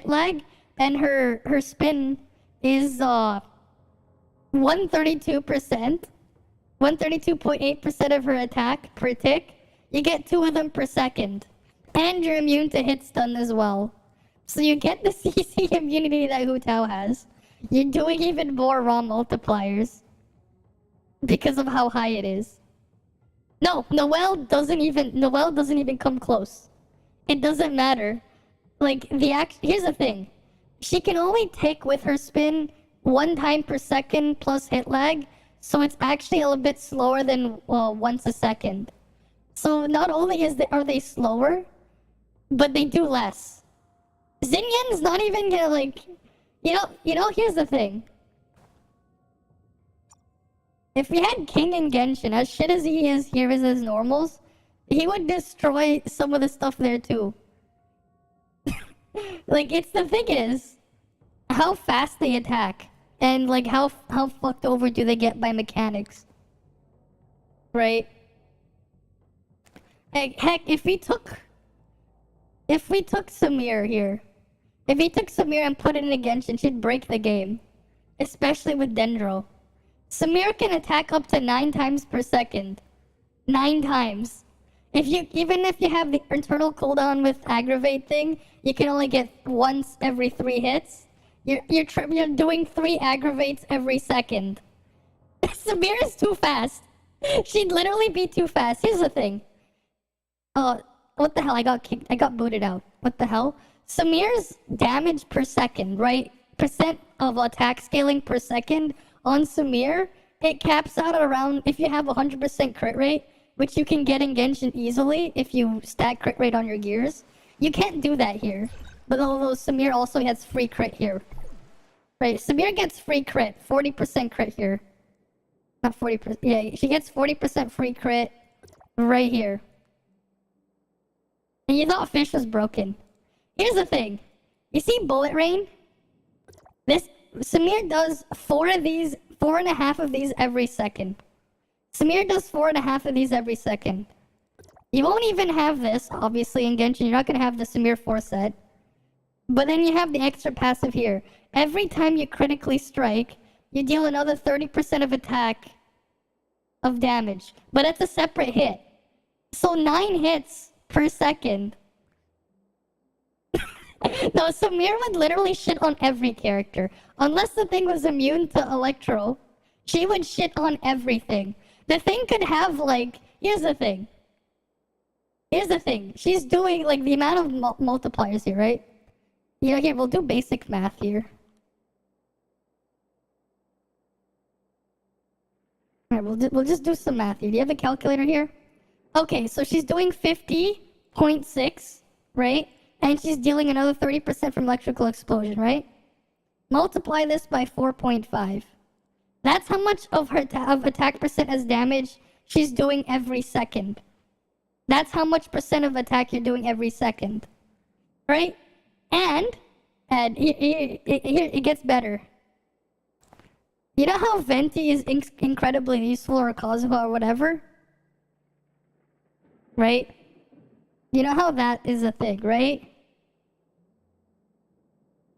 lag, and her spin is 132%. 132.8% of her attack per tick. You get 2 of them per second. And you're immune to hit stun as well. So you get the CC immunity that Hu Tao has. You're doing even more raw multipliers. Because of how high it is. No, Noelle doesn't even come close. It doesn't matter. Like, here's the thing. She can only tick with her spin 1 time per second plus hit lag. So it's actually a little bit slower than once a second. So not only are they slower, but they do less. Xinyan's not even gonna like, you know. Here's the thing. If we had King in Genshin, as shit as he is here as his normals, he would destroy some of the stuff there too. Like, the thing is, how fast they attack. And like how fucked over do they get by mechanics? Right? Heck, if we took Samir here, if he took Samir and put it in a Genshin, she'd break the game. especially with Dendro. Samir can attack up to 9 times per second. 9 times. Even if you have the internal cooldown with aggravate thing, you can only get once every 3 hits. You're doing 3 aggravates every second. Samir is too fast. She'd literally be too fast. Here's the thing. What the hell? I got kicked. I got booted out. What the hell? Samir's damage per second, right? Percent of attack scaling per second on Samir, it caps out at around, if you have 100% crit rate, which you can get in Genshin easily if you stack crit rate on your gears. You can't do that here. But although Samir also has free crit here. Right, Samir gets free crit, 40% crit here. Not 40%, yeah, she gets 40% free crit right here. And you thought Fish was broken. Here's the thing. You see Bullet Rain? Samir does 4.5 of these every second. Samir does 4.5 of these every second. You won't even have this, obviously, in Genshin. You're not going to have the Samir 4 set. But then you have the extra passive here. Every time you critically strike, you deal another 30% of attack of damage. But it's a separate hit. So 9 hits per second. No, Samir would literally shit on every character. Unless the thing was immune to Electro, she would shit on everything. The thing could have, like, here's the thing. She's doing, like, the amount of multipliers here, right? Yeah, here, we'll do basic math here. Alright, we'll just do some math here. Do you have the calculator here? Okay, so she's doing 50.6, right? And she's dealing another 30% from electrical explosion, right? Multiply this by 4.5. That's how much of her attack percent as damage she's doing every second. That's how much percent of attack you're doing every second. Right? And here it gets better. You know how Venti is incredibly useful, or Kazuha or whatever? Right? You know how that is a thing, right?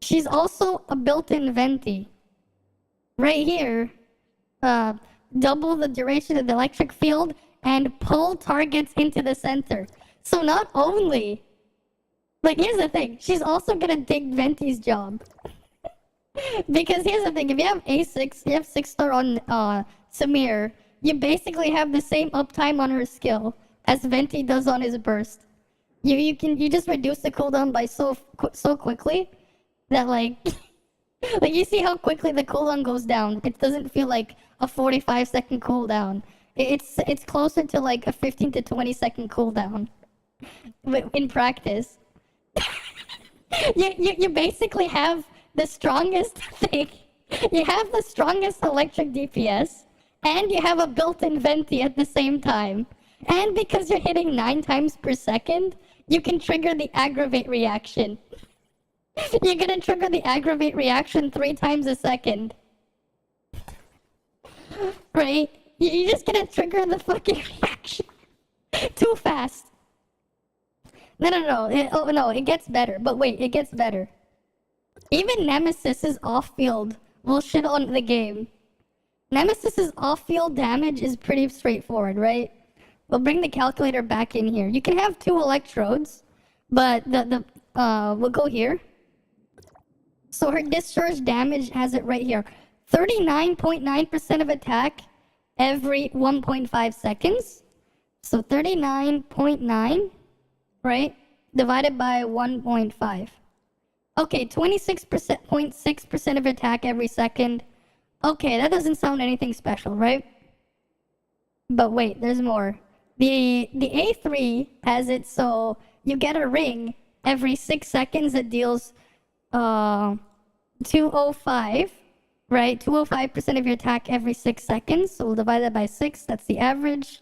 She's also a built-in Venti. Right here, double the duration of the electric field and pull targets into the center. So not only, like, here's the thing, she's also gonna take Venti's job. Because here's the thing, if you have A6, you have 6-star on Samir, you basically have the same uptime on her skill as Venti does on his burst. You just reduce the cooldown by so quickly that, like, like, you see how quickly the cooldown goes down. It doesn't feel like a 45-second cooldown. It's closer to like a 15 to 20-second cooldown in practice. You basically have the strongest thing. You have the strongest electric DPS, and you have a built-in Venti at the same time. And because you're hitting 9 times per second, you can trigger the aggravate reaction. You're gonna trigger the aggravate reaction 3 times a second. Right? You're just gonna trigger the fucking reaction too fast. No. It gets better. But wait, it gets better. Even Nemesis's off-field will shit on the game. Nemesis's off-field damage is pretty straightforward, right? We'll bring the calculator back in here. You can have 2 electrodes, but we'll go here. So her discharge damage has it right here. 39.9% of attack every 1.5 seconds. So 39.9, right? Divided by 1.5. Okay, 26.6% of attack every second. Okay, that doesn't sound anything special, right? But wait, there's more. The A3 has it so you get a ring every 6 seconds that deals 205, right? 205% of your attack every 6 seconds. So we'll divide that by 6. That's the average.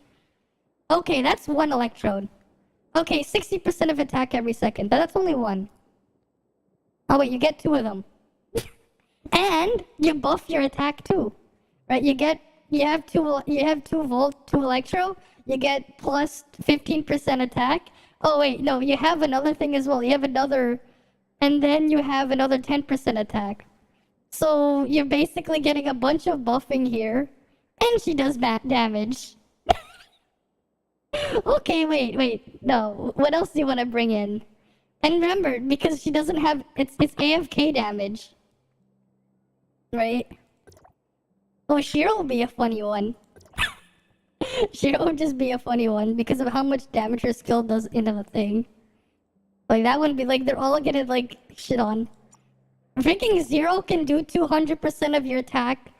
Okay, that's 1 electrode. Okay, 60% of attack every second. But that's only 1. Oh wait, you get 2 of them. And you buff your attack too. Right? You have 2 volt, 2 electro. You get plus 15% attack. Oh wait, no, you have another thing as well. You have another, and then you have another 10% attack. So you're basically getting a bunch of buffing here, and she does damage. Okay, wait. No, what else do you want to bring in? And remember, because she doesn't have, it's AFK damage. Right? Oh, Shiro will be a funny one. Shiro would just be a funny one because of how much damage her skill does into the thing. Like, that wouldn't be like, they're all gonna, like, shit on. Freaking Zero can do 200% of your attack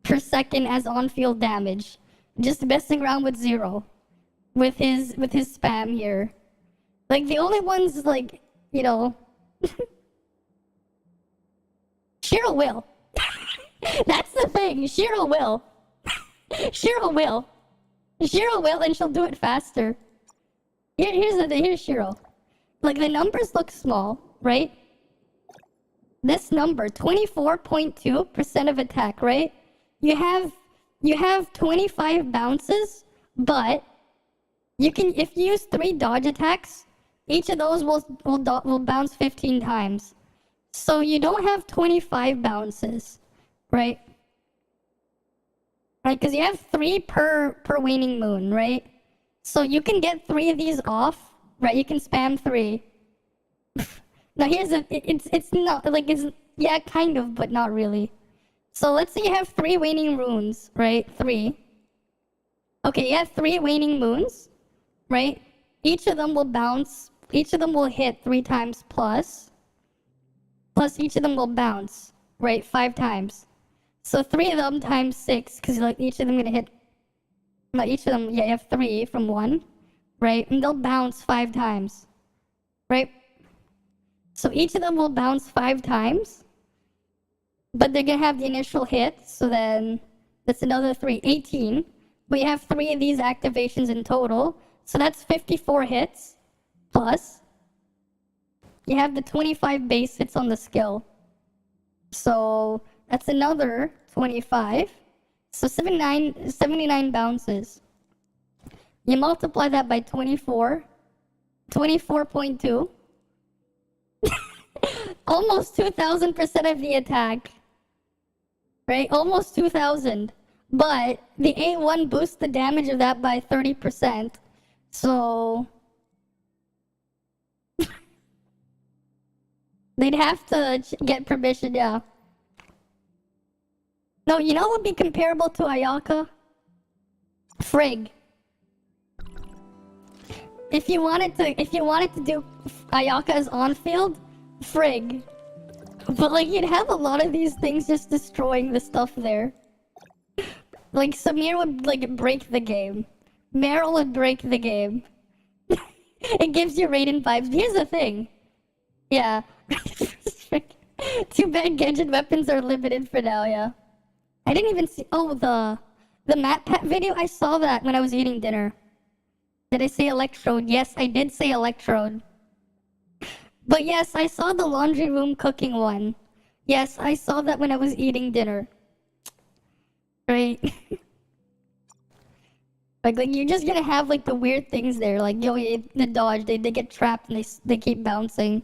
per second as on-field damage. Just messing around with Zero. With his spam here. Like, the only ones, like, you know... Shiro will. That's the thing. Shiro will. Shiro will. Shiro will, and she'll do it faster. Here's Shiro. Like, the numbers look small, right? This number, 24.2% of attack, right? You have 25 bounces, but you can, if you use 3 dodge attacks, each of those will bounce 15 times. So you don't have 25 bounces, right? Right, because you have 3 per waning moon, right? So you can get 3 of these off, right? You can spam 3. Now here's it's not like yeah, kind of, but not really. So let's say you have 3 waning runes, right? 3. Okay, you have 3 waning moons, right? Each of them will bounce. Each of them will hit 3 times plus. Plus each of them will bounce, right? 5 times. So 3 of them times 6, because like each of them gonna hit. Not each of them. Yeah, you have 3 from 1, right? And they'll bounce 5 times, right? So each of them will bounce 5 times, but they're gonna have the initial hit. So then that's another 3, 18. But you have 3 of these activations in total, so that's 54 hits. Plus, you have the 25 base hits on the skill. So that's another 25. So 79 bounces. You multiply that by 24. 24.2. Almost 2,000% of the attack. Right? Almost 2,000. But the A1 boosts the damage of that by 30%. So they'd have to get permission, yeah. No, you know what would be comparable to Ayaka? Frigg. If you wanted to do Ayaka as on-field, Frigg. But like you'd have a lot of these things just destroying the stuff there. Like Samir would like break the game. Meryl would break the game. It gives you Raiden vibes. Here's the thing. Yeah. Too bad Genjin weapons are limited for now, yeah. I didn't even see the Matt Pat video, I saw that when I was eating dinner. Did I say electrode? Yes, I did say electrode. But yes, I saw the laundry room cooking one. Yes, I saw that when I was eating dinner. Right? like you're just gonna have like the weird things there, like yo, the dodge, they get trapped and they keep bouncing.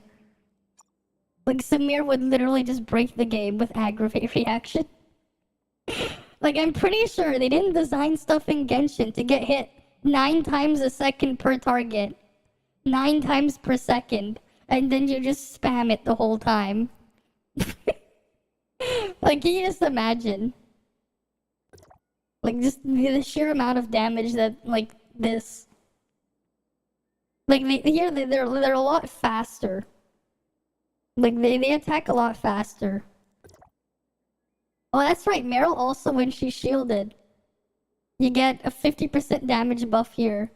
Like Samir would literally just break the game with aggravate reaction. Like I'm pretty sure they didn't design stuff in Genshin to get hit 9 times a second per target. 9 times per second. And then you just spam it the whole time. Like can you just imagine? Like just the sheer amount of damage that like this. Like they're a lot faster. Like they attack a lot faster. Oh, that's right. Meryl also, when she's shielded, you get a 50% damage buff here.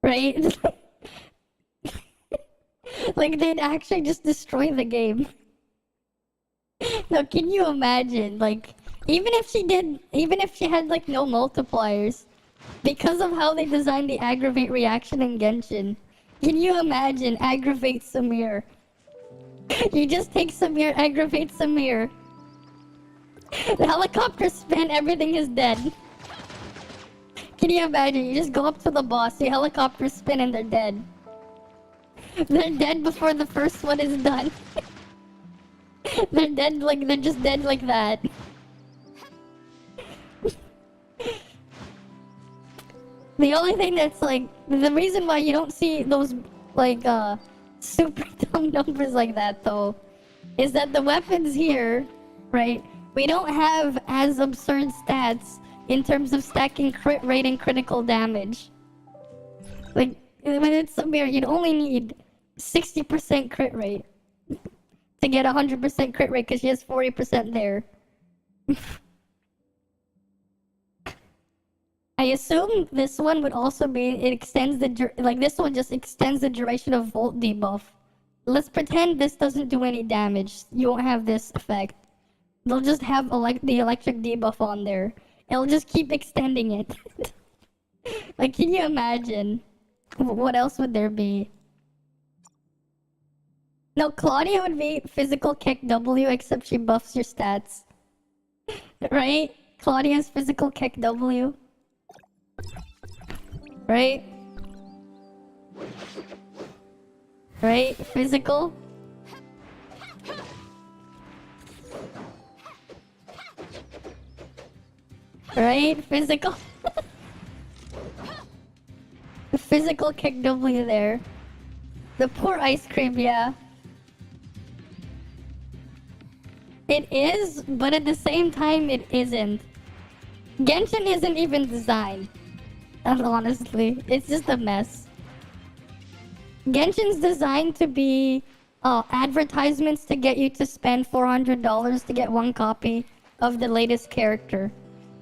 Right? Like they'd actually just destroy the game. Now, can you imagine? Like, even if she had like no multipliers, because of how they designed the aggravate reaction in Genshin, can you imagine aggravate Samir? You just take Samir, aggravate Samir. The helicopter spin, everything is dead. Can you imagine? You just go up to the boss, you helicopter spin, and they're dead. They're dead before the first one is done. They're dead like they're just dead like that. The only thing that's like the reason why you don't see those like super dumb numbers like that though is that the weapons here, right? We don't have as absurd stats in terms of stacking crit rate and critical damage. Like when it's somewhere you'd only need 60% crit rate to get 100% crit rate because she has 40% there. I assume this one would also be, it extends the, like this one just extends the duration of Volt debuff. Let's pretend this doesn't do any damage. You won't have this effect. They'll just have the electric debuff on there. It'll just keep extending it. Like, can you imagine? What else would there be? No, Claudia would be physical kick W, except she buffs your stats. Right? Claudia's physical kick W. Right? Right? Physical? Right? Physical? The physical kick W there. The poor ice cream, yeah. It is, but at the same time, it isn't. Genshin isn't even designed. Honestly, it's just a mess. Genshin's designed to be advertisements to get you to spend $400 to get one copy of the latest character.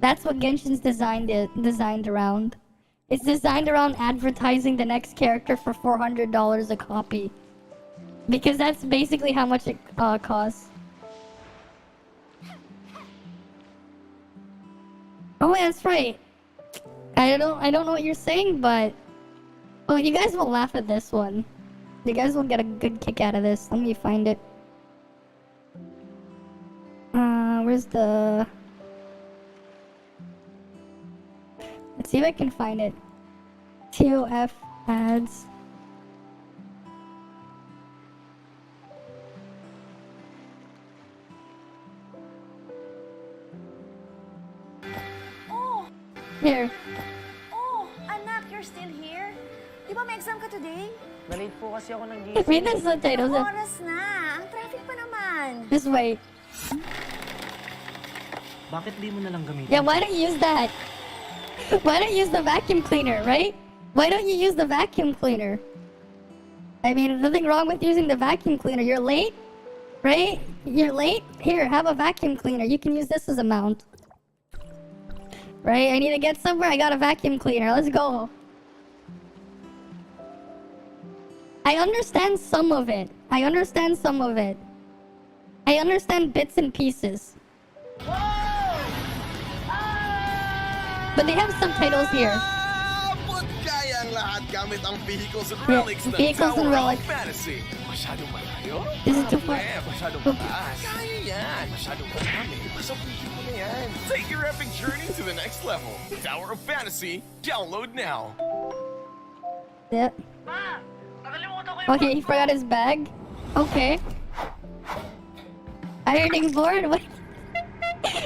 That's what Genshin's designed around. It's designed around advertising the next character for $400 a copy. Because that's basically how much it costs. Oh, that's right. I don't know what you're saying, but well, you guys will laugh at this one. You guys will get a good kick out of this. Let me find it. Where's the? Let's see if I can find it. TOF ads. Oh! Here. Oh! Anak, you're still here? Di ba may exam ka today? Nalate po kasi ako ng Read the subtitles. Oras na! Ang traffic pa naman! Just wait. Bakit di mo na lang gamitin? Yeah, why don't you use that? Why don't you use the vacuum cleaner, right? Why don't you use the vacuum cleaner? I mean, nothing wrong with using the vacuum cleaner. You're late, right? You're late? Here, have a vacuum cleaner. You can use this as a mount. Right? I need to get somewhere. I got a vacuum cleaner. Let's go. I understand some of it. I understand some of it. I understand bits and pieces. But they have subtitles here. Abot kaya ang lahat gamit ang vehicles and Yeah, relics ng vehicles and Tower of relics. Fantasy. Masyadong malayo? This is too far. Masyadong mataas. Kaya yan. Masyadong marami. Masabihin mo na yan. Take your epic journey to the next level. Tower of Fantasy. Download now. Yeah. Ma! Nakalimutan ko yung Okay, he forgot his bag. Okay. Ironing board? What?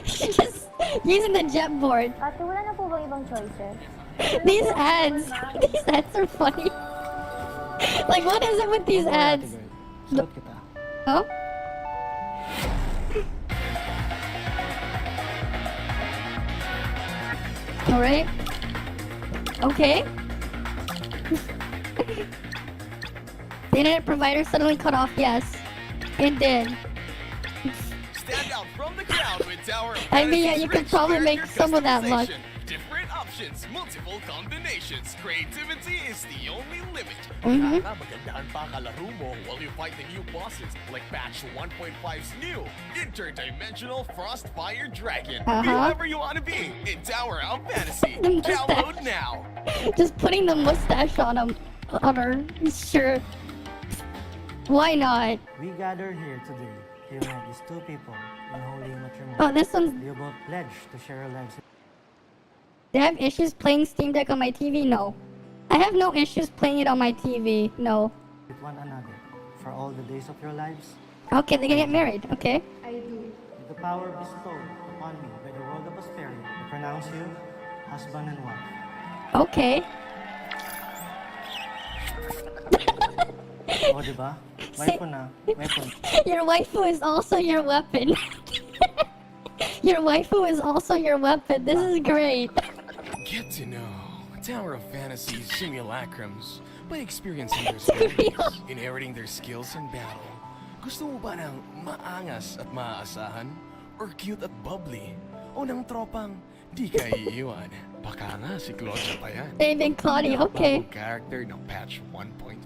She's just using the jet board. Ate, wala na po bang ibang choices? These ads are funny. Like, what is it with these ads? Suot kita. Oh? Alright. Okay. The internet provider suddenly cut off, yes. It did. Stand out from the crowd with Tower of I mean, yeah, Fantasy's you could rich probably make character some of that luck. customization. Different options, multiple combinations. Creativity is the only limit. Mhm. Kaya magandahan pa kalaro mo while you fight the new bosses like Patch 1.5's new interdimensional Frostfire Dragon. Be Uh-huh. whoever you want to be in Tower of Fantasy. The mustache. Download now. Just putting the mustache on him. On her. Sure. Why not? We gather here today to unite these two people in holy matrimony. Oh, this one's. We both pledge to share our lives Do I have issues playing Steam Deck on my TV? No. I have no issues playing it on my TV. No. with one another for all the days of your lives. Okay, they're gonna get married. Okay. With the power bestowed upon me by the world of prosperity, I pronounce you husband and wife. Okay. O, di ba? Waifu na. Waifu. Your waifu is also your weapon. Your waifu is also your weapon. This is great. Get to know Tower of Fantasy's simulacrums by experiencing their Real. stories, inheriting their skills in battle. Gusto mo ba ng maangas at maaasahan? Or cute at bubbly? O ng tropang di ka iiwan? Baka nga si Claudia pa yan. Hey, Big Claudia, okay. Bagong character ng patch 1.5.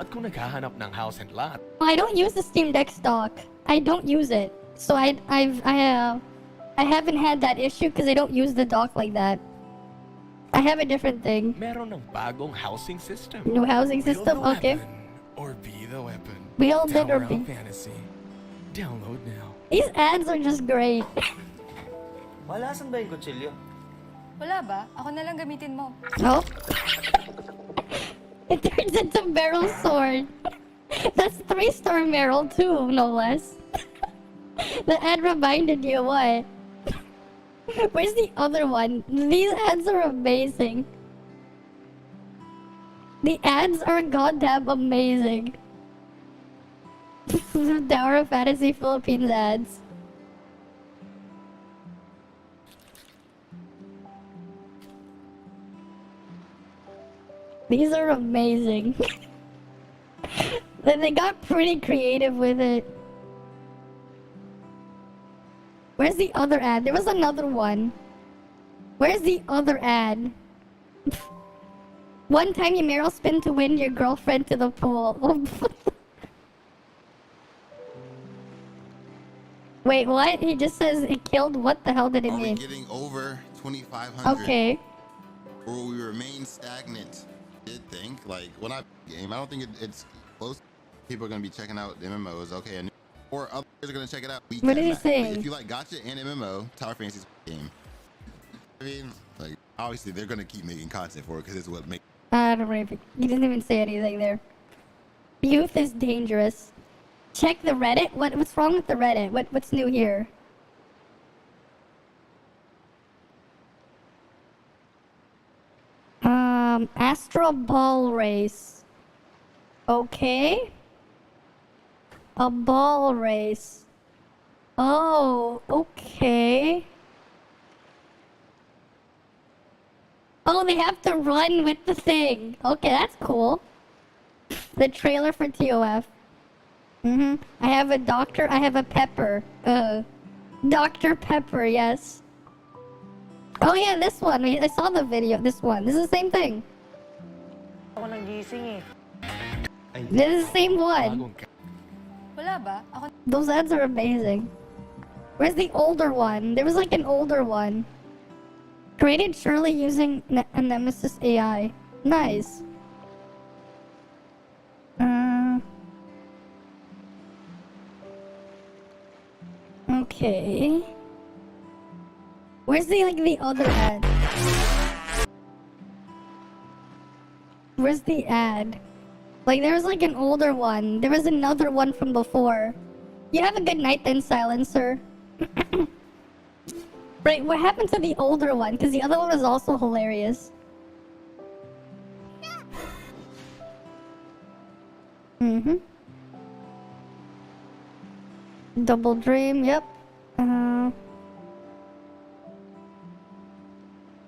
At kung naghahanap ng house and lot, I don't use the Steam Deck stock. I don't use it. So I haven't had that issue because I don't use the dock like that. I have a different thing. meron ng bagong housing system. New housing Wield system, the okay. weapon, or be the weapon. Wield it or Tower be. of Fantasy. Download now. These ads are just great. Wala, saan ba yung kutsilyo? Wala ba? Ako na lang gamitin mo. Oh. It turns into Meryl sword. That's 3-star Meryl too, no less. The ad reminded you what? Where's the other one? These ads are amazing. The ads are goddamn amazing. Tower of Fantasy Philippines ads. These are amazing. They got pretty creative with it. Where's the other ad? There was another one. Where's the other ad? One time you Meryl spin to win your girlfriend to the pool. Wait, what? He just says it killed? What the hell did it Are we mean? getting over 2,500? Okay. Or will we remain stagnant? Did think like when I game, I don't think it's close. People are gonna be checking out the MMOs. Okay, and or others are gonna check it out. What is he Like, saying? if you like gotcha and MMO, Tower Fantasy's game. I mean, like obviously they're gonna keep making content for it because it's what makes. I don't know if he didn't even say anything there. Youth is dangerous. Check the Reddit. What's wrong with the Reddit? What's new here? Astro Ball Race. Okay. A ball race. Oh, okay. Oh, they have to run with the thing. Okay, that's cool. The trailer for TOF. I have a doctor, I have a pepper. Dr. Pepper, yes. Oh yeah, this one. I saw the video. This one. This is the same thing. Ako nang gising eh. This is the same one. Bagong Wala ba? Ako Those ads are amazing. Where's the older one? There was like an older one. Created surely using a Nemesis AI. Nice. Okay. Where's the other ad? Where's the ad? Like there was like an older one. There was another one from before. You have a good night then, Silencer. Right, what happened to the older one? Because the other one was also hilarious. Double Dream, yep.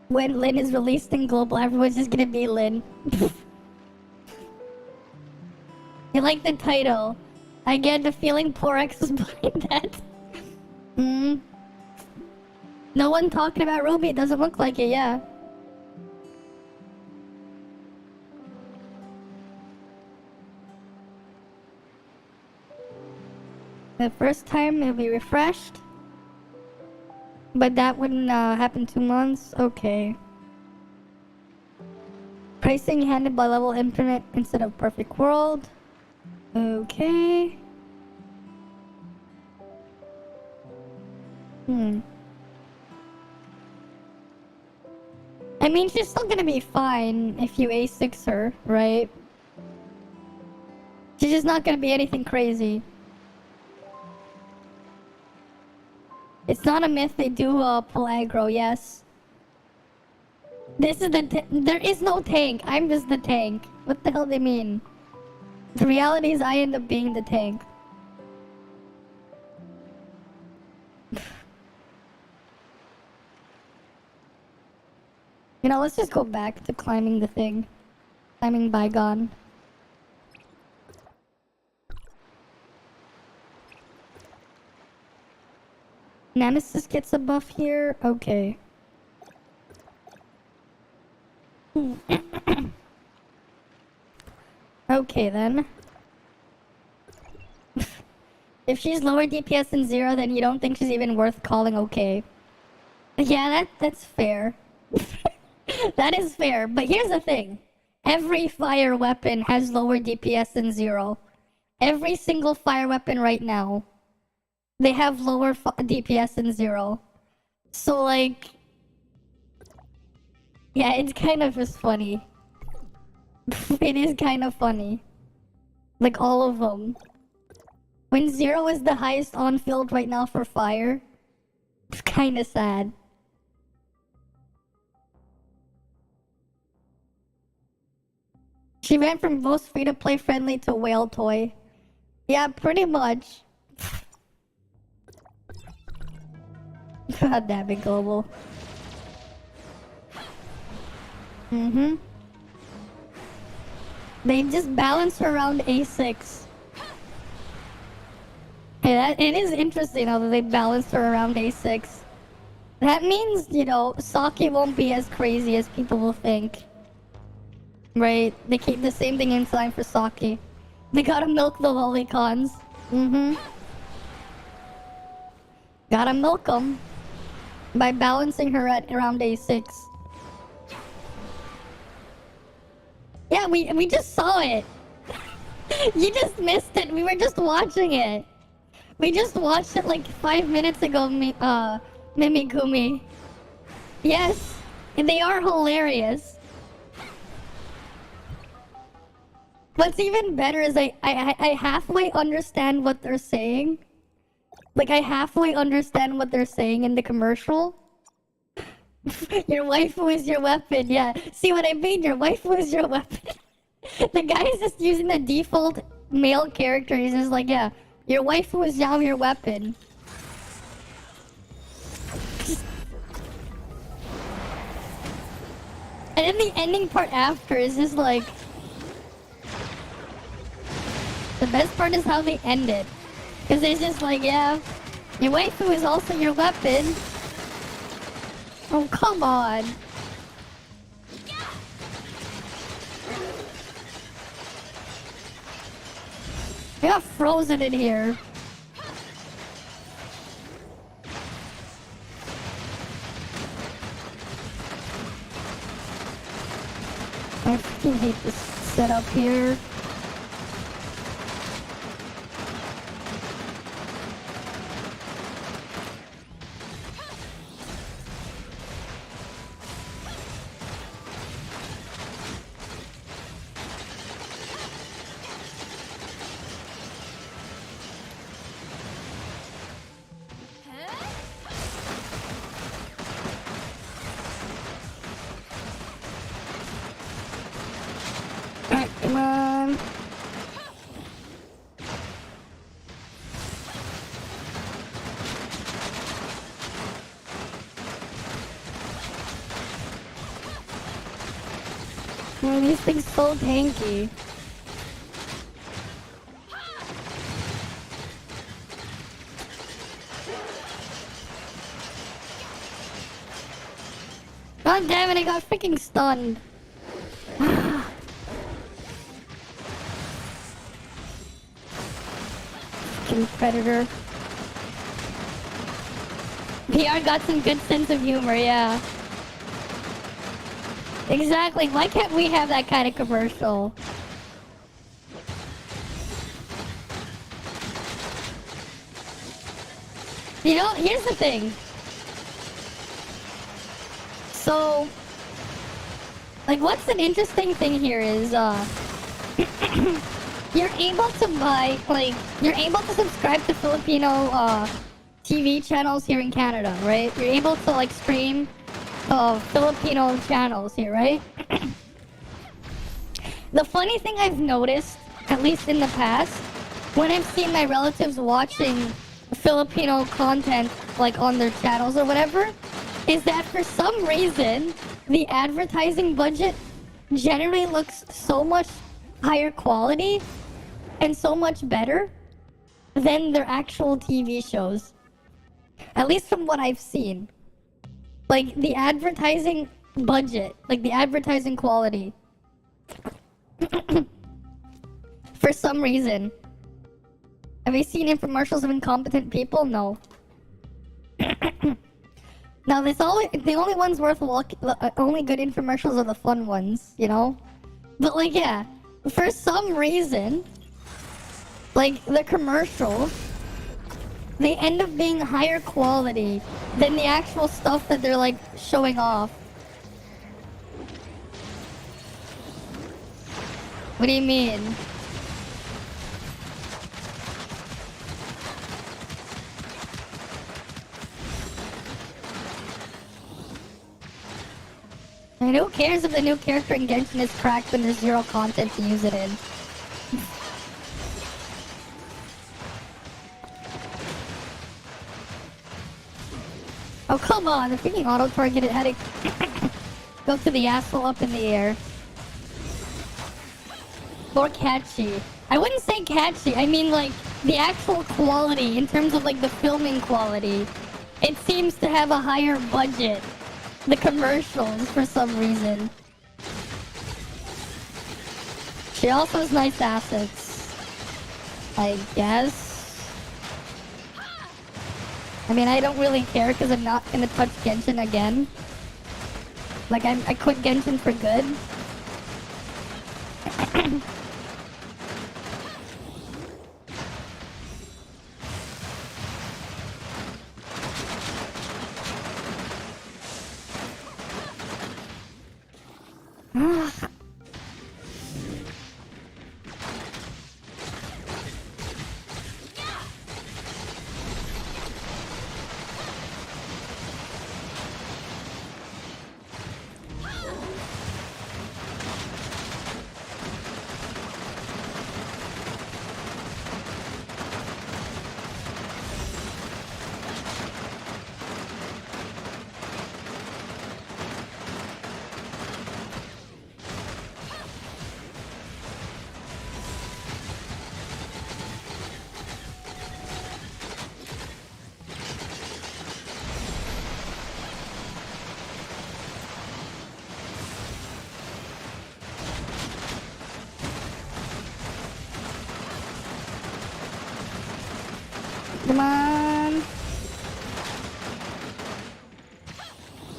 When Lin is released in Global, everyone's just gonna be Lin. You like the title. I get the feeling Porex was behind that. No one talking about Ruby. It doesn't look like it, yeah. The first time it'll be refreshed. But that wouldn't happen 2 months? Okay. Pricing handled by level infinite instead of perfect world. Okay. I mean, she's still gonna be fine if you A6 her, right? She's just not gonna be anything crazy. It's not a myth. They do pull aggro. Yes. This is there is no tank. I'm just the tank. What the hell do they mean? The reality is I end up being the tank. You know, let's just go back to climbing the thing. Climbing bygone. Nemesis gets a buff here? Okay. Okay then. If she's lower DPS than 0, then you don't think she's even worth calling okay. Yeah, that's fair. That is fair, but here's the thing. Every fire weapon has lower DPS than 0. Every single fire weapon right now, they have lower DPS than 0. So like, yeah, it's kind of just funny. It is kind of funny. Like all of them. When 0 is the highest on field right now for fire, it's kind of sad. She went from most free-to-play friendly to whale toy. Yeah, pretty much. God damn it, Global. Mm-hmm. They just balance her around A6. Yeah, it is interesting how they balance her around A6. That means, you know, Saki won't be as crazy as people will think. Right? They keep the same thing in time for Saki. They gotta milk the lolicons. Mm-hmm. Gotta milk them. By balancing her at around A6. Yeah, we just saw it. You just missed it. We were just watching it. We just watched it like 5 minutes ago, Mimigumi. Yes, and they are hilarious. What's even better is I halfway understand what they're saying. Like, I halfway understand what they're saying in the commercial. Your waifu is your weapon, yeah. See what I mean? Your waifu is your weapon. The guy is just using the default male character. He's just like, yeah, your waifu is now your weapon. And then the ending part after is just like... The best part is how they end it. Because it's just like, yeah, your waifu is also your weapon. Oh, come on. I got frozen in here. I freaking hate this setup here. Alright, come on. Man, these things so tanky. God damn it, I got freaking stunned. Fucking predator. PR got some good sense of humor, yeah. Exactly, why can't we have that kind of commercial? You know, here's the thing. So, like, what's an interesting thing here is, you're able to buy, like, you're able to subscribe to Filipino TV channels here in Canada, right? You're able to like stream Filipino channels here, right? The funny thing I've noticed, at least in the past, when I've seen my relatives watching Filipino content like on their channels or whatever, is that for some reason the advertising budget generally looks so much higher quality and so much better than their actual TV shows. At least from what I've seen. Like the advertising budget, like the advertising quality. For some reason. Have you seen infomercials of incompetent people? No. Now, the only ones only good infomercials are the fun ones, you know? But like, yeah, for some reason, like the commercials, they end up being higher quality than the actual stuff that they're like showing off. What do you mean? And who cares if the new character in Genshin is cracked when there's zero content to use it in? Oh, come on, the freaking auto-targeted headache. Go to the asshole up in the air. More catchy. I wouldn't say catchy, I mean like the actual quality in terms of like the filming quality. It seems to have a higher budget. The commercials for some reason. She also has nice assets. I guess. I mean, I don't really care because I'm not gonna touch Genshin again. Like, I quit Genshin for good. Come on.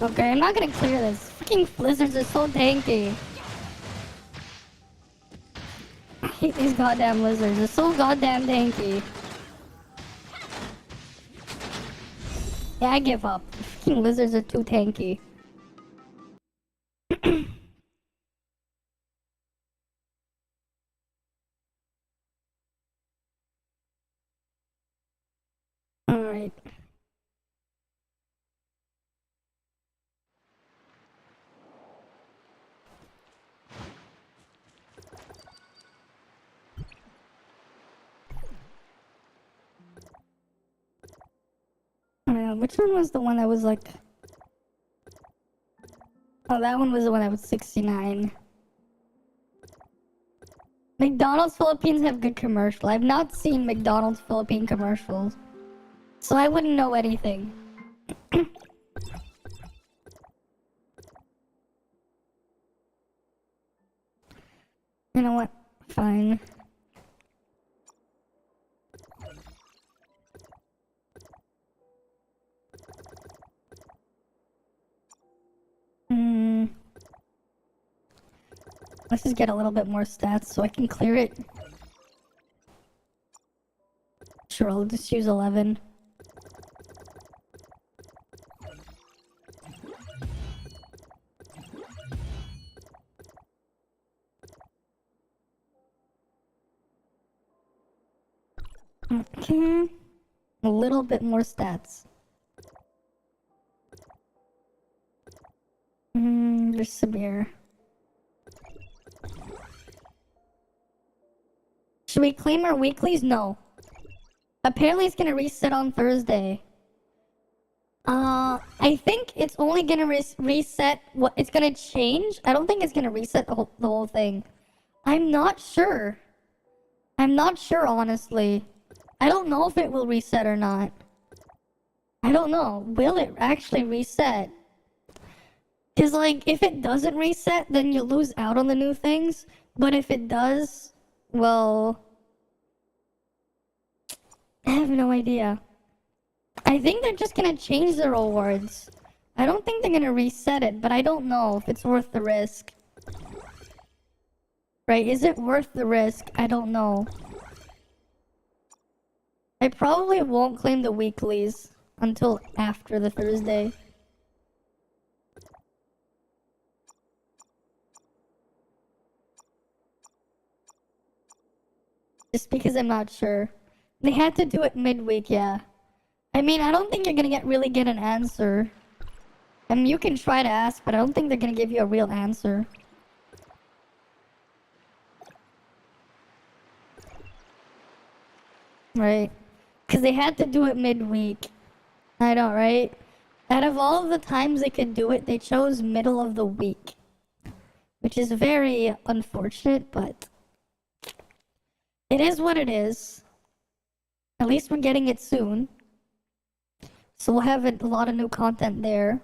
Okay, I'm not gonna clear this. Freaking blizzards are so tanky. I hate these goddamn lizards. They're so goddamn tanky. Yeah, I give up. Freaking lizards are too tanky. Alright. Which one was the one that was like... Oh, that one was the one that was 69. McDonald's Philippines have good commercial. I've not seen McDonald's Philippine commercials. So I wouldn't know anything. You know what? Fine. Let's just get a little bit more stats so I can clear it. Sure, I'll just use 11. Okay. A little bit more stats. There's severe. Should we claim our weeklies? No. Apparently it's gonna reset on Thursday. I think it's only gonna reset what it's gonna change. I don't think it's gonna reset the whole thing. I'm not sure. I'm not sure, honestly. I don't know if it will reset or not. I don't know. Will it actually reset? Because, like, if it doesn't reset, then you lose out on the new things. But if it does, well, I have no idea. I think they're just gonna change the rewards. I don't think they're gonna reset it, but I don't know if it's worth the risk. Right, is it worth the risk? I don't know. I probably won't claim the weeklies until after the Thursday. Just because I'm not sure. They had to do it midweek, yeah. I mean, I don't think you're gonna really get an answer. I mean, you can try to ask, but I don't think they're gonna give you a real answer. Right. Because they had to do it midweek. I know, right? Out of all of the times they could do it, they chose middle of the week. Which is very unfortunate, but it is what it is. At least we're getting it soon. So we'll have a lot of new content there.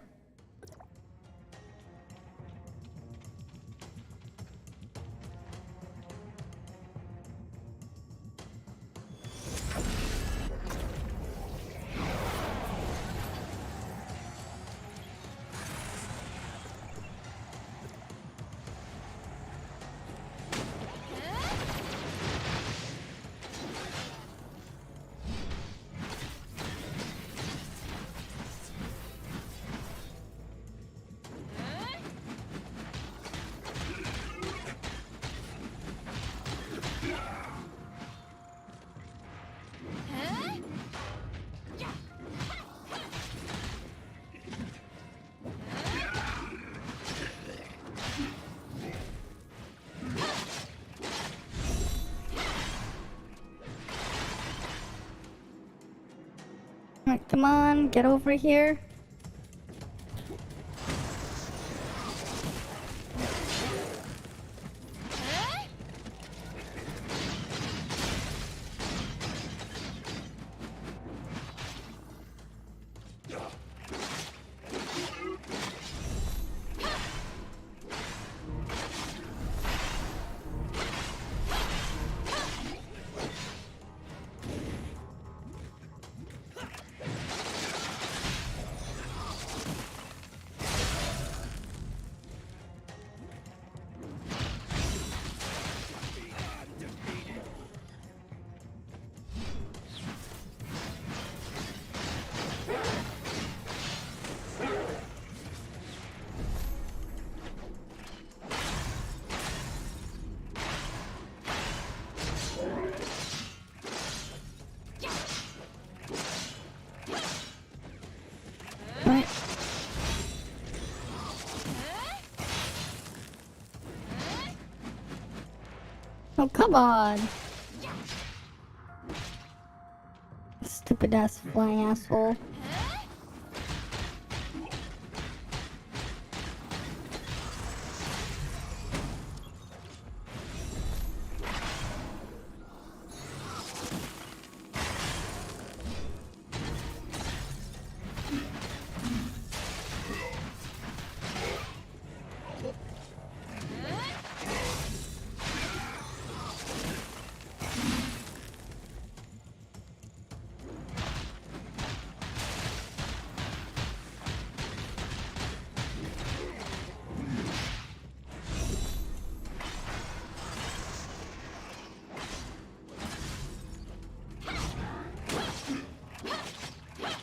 Alright, come on, get over here. Alright. Oh, come on. Stupid ass flying asshole.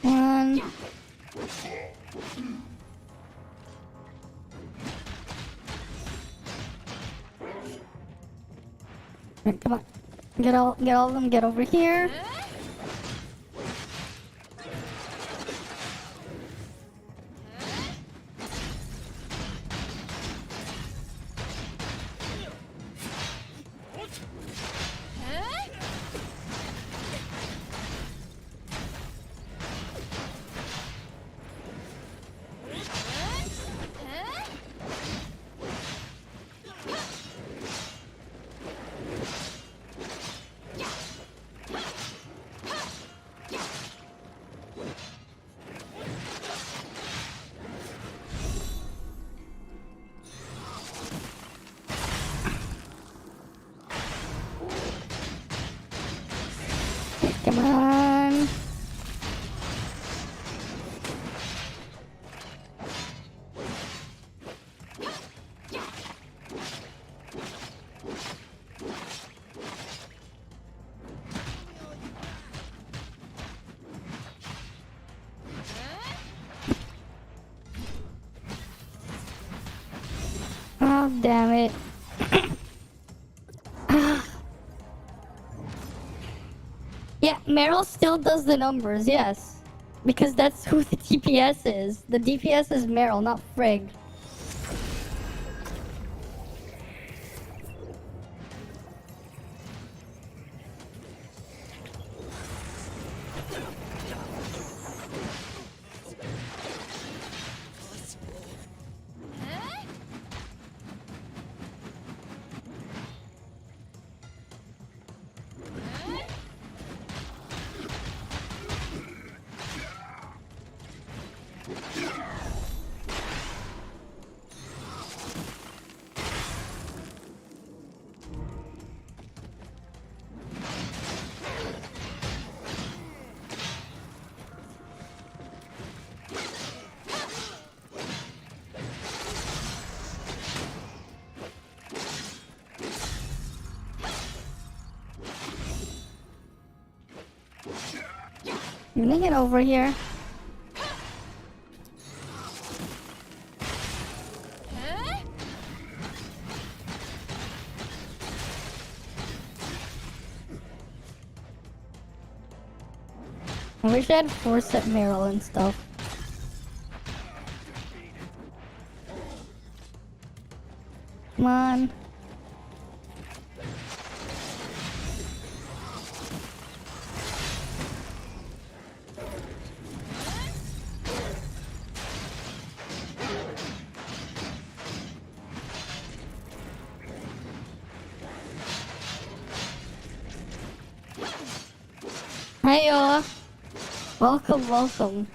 One. Right, come on. Get all of them, get over here. Come on. Oh, damn it. Yeah, Meryl still does the numbers, yes. Because that's who the DPS is. The DPS is Meryl, not Frigg. Let me get over here. I wish I had 4-set Meryl and stuff. Come on. Hiya. Welcome, welcome.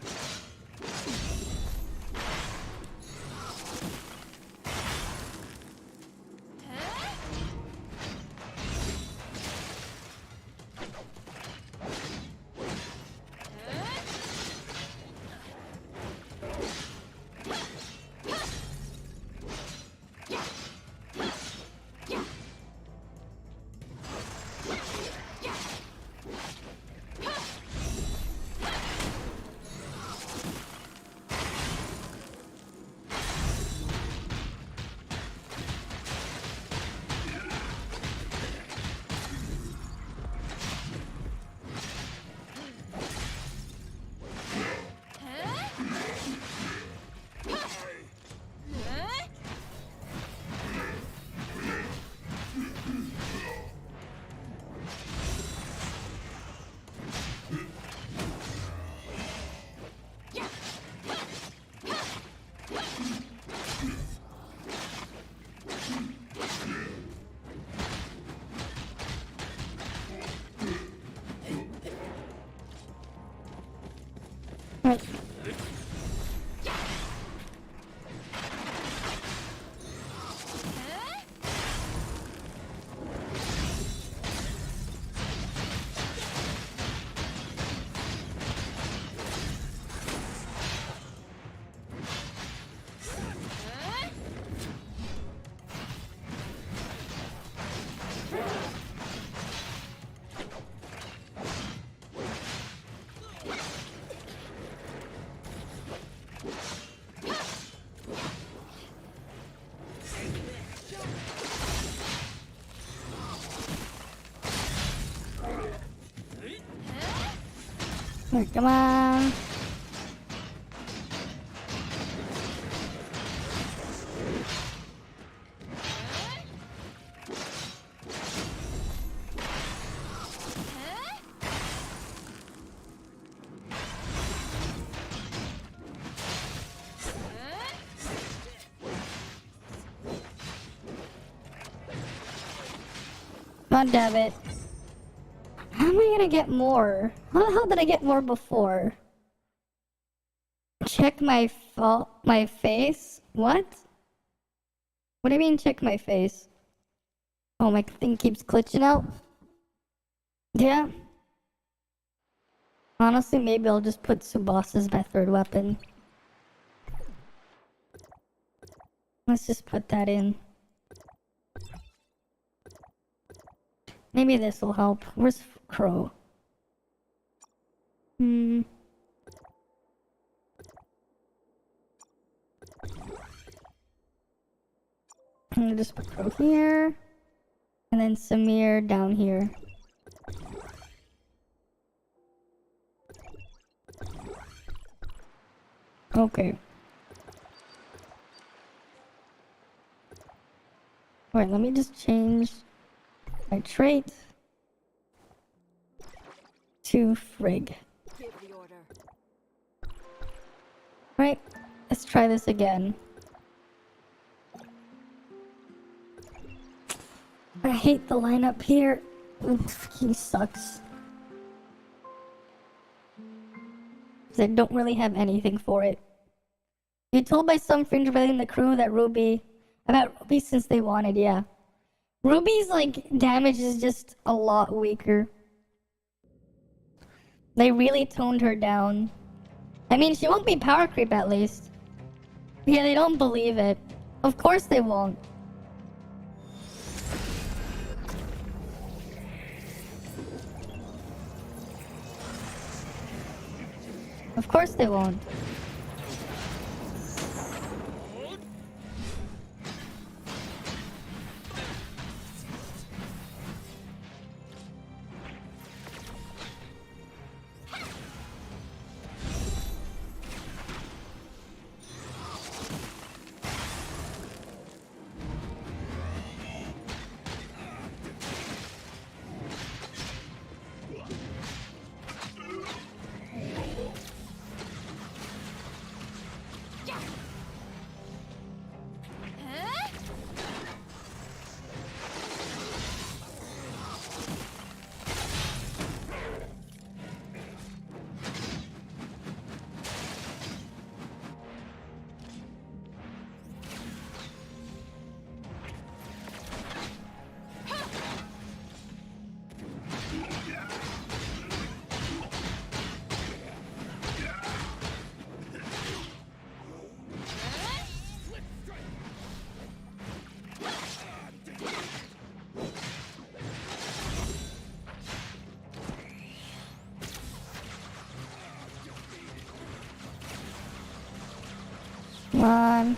Right. Come on. God damn it. How am I gonna get more? How the hell did I get more before? Check my face? What? What do you mean check my face? Oh, my thing keeps glitching out? Yeah. Honestly, maybe I'll just put Subasa as my third weapon. Let's just put that in. Maybe this will help. Where's Crow? I'm gonna just put Crow here. And then Samir down here. Okay. Alright, let me just change my trait to Frig. Give the order. Right, let's try this again. I hate the lineup here. He sucks. 'Cause I don't really have anything for it. You told by some fringe within the crew that about Ruby since they wanted, yeah. Ruby's like damage is just a lot weaker. They really toned her down. I mean, she won't be power creep at least. Yeah, they don't believe it. Of course they won't. Of course they won't. Come on.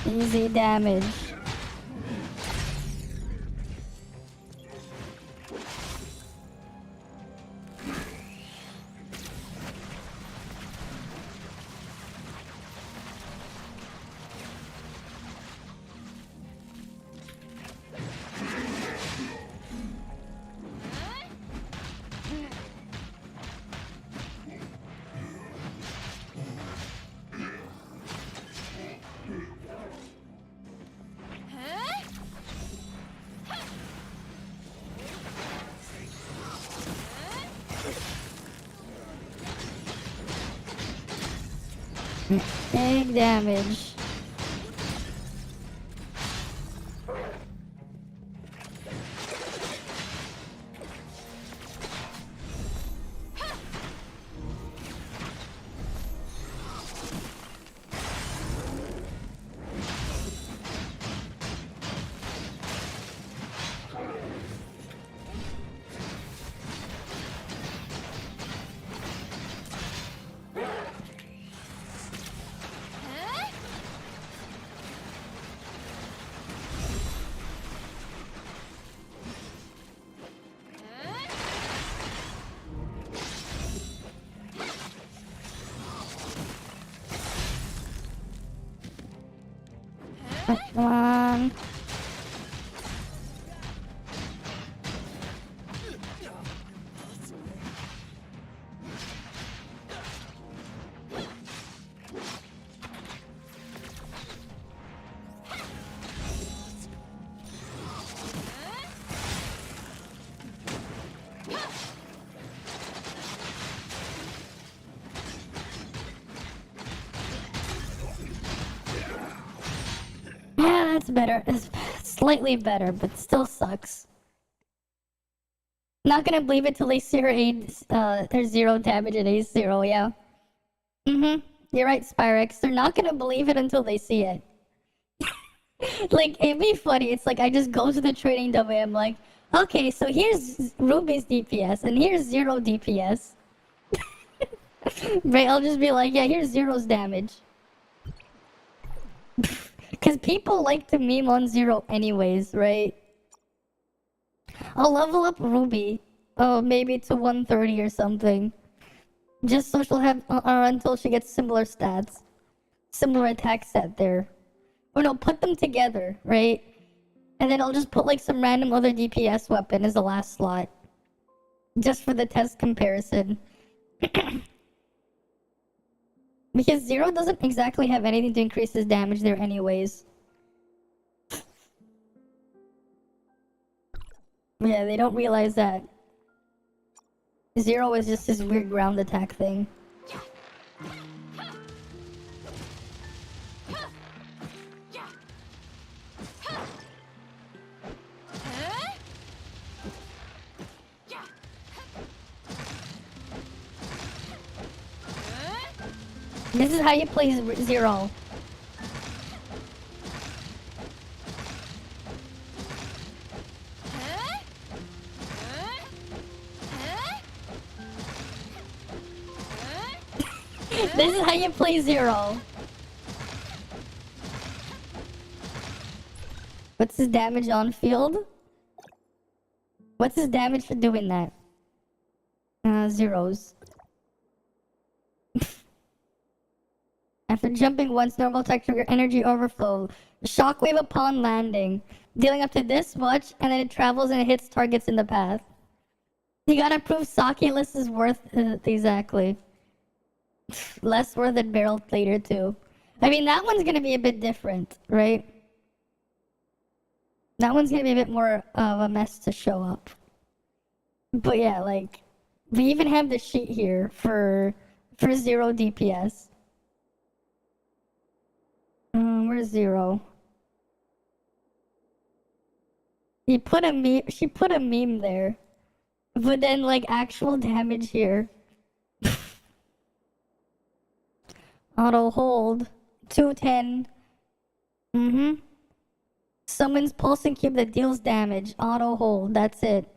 Easy damage. Big damage. Come on. Yeah, that's better. It's slightly better, but still sucks. Not gonna believe it till they see her aid, there's 0 damage at A0, yeah. You're right, Spyrex. They're not gonna believe it until they see it. Like, it'd be funny. It's like I just go to the training dummy. I'm like, okay, so here's Ruby's DPS, and here's 0 DPS. Right, I'll just be like, yeah, here's 0's damage. Because people like to meme on 0 anyways, right? I'll level up Ruby. Oh, maybe to 130 or something. Just so she'll have, until she gets similar stats. Similar attack set there. Or no, put them together, right? And then I'll just put like some random other DPS weapon as the last slot. Just for the test comparison. Because 0 doesn't exactly have anything to increase his damage there anyways. Yeah, they don't realize that. 0 is just this weird ground attack thing. This is how you play 0. This is how you play 0. What's his damage on field? What's his damage for doing that? 0s. After jumping once, normal attack trigger energy overflow. Shockwave upon landing. Dealing up to this much, and then it travels and it hits targets in the path. You gotta prove Saki-less is worth it, exactly. Less worth than Barrel Plater too. I mean, that one's gonna be a bit different, right? That one's gonna be a bit more of a mess to show up. But yeah, like, we even have the sheet here for 0 DPS. Where's 0? She put a meme there. But then, like, actual damage here. Auto hold. 210. Summons pulsing cube that deals damage. Auto hold. That's it.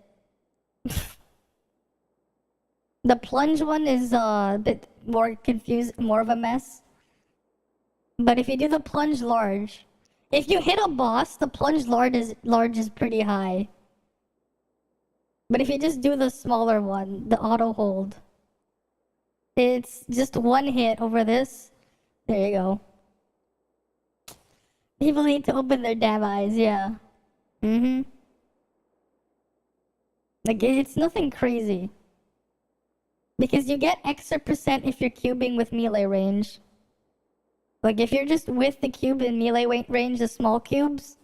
The plunge one is a bit more confused, more of a mess. But if you do the plunge large, if you hit a boss, the plunge large is pretty high. But if you just do the smaller one, the auto hold, it's just one hit over this. There you go. People need to open their damn eyes, yeah. Like, it's nothing crazy. Because you get extra % if you're cubing with melee range. Like, if you're just with the cube in melee range, the small cubes,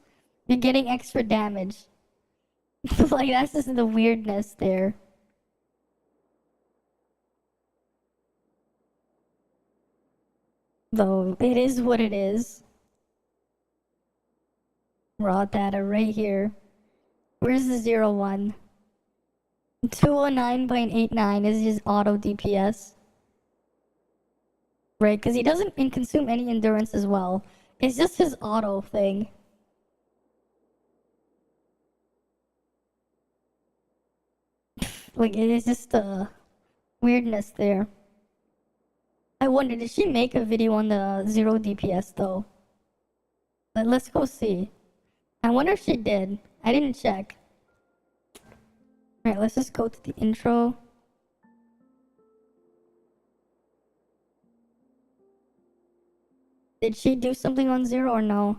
you're getting extra damage. Like, that's just the weirdness there. Though, it is what it is. Raw data right here. Where's the 01? 209.89 is his auto DPS. Right, because he doesn't consume any endurance as well. It's just his auto thing. Like, it is just a weirdness there. I wonder, did she make a video on the 0 DPS though? Let's go see. I wonder if she did. I didn't check. Alright, let's just go to the intro. Did she do something on 0 or no?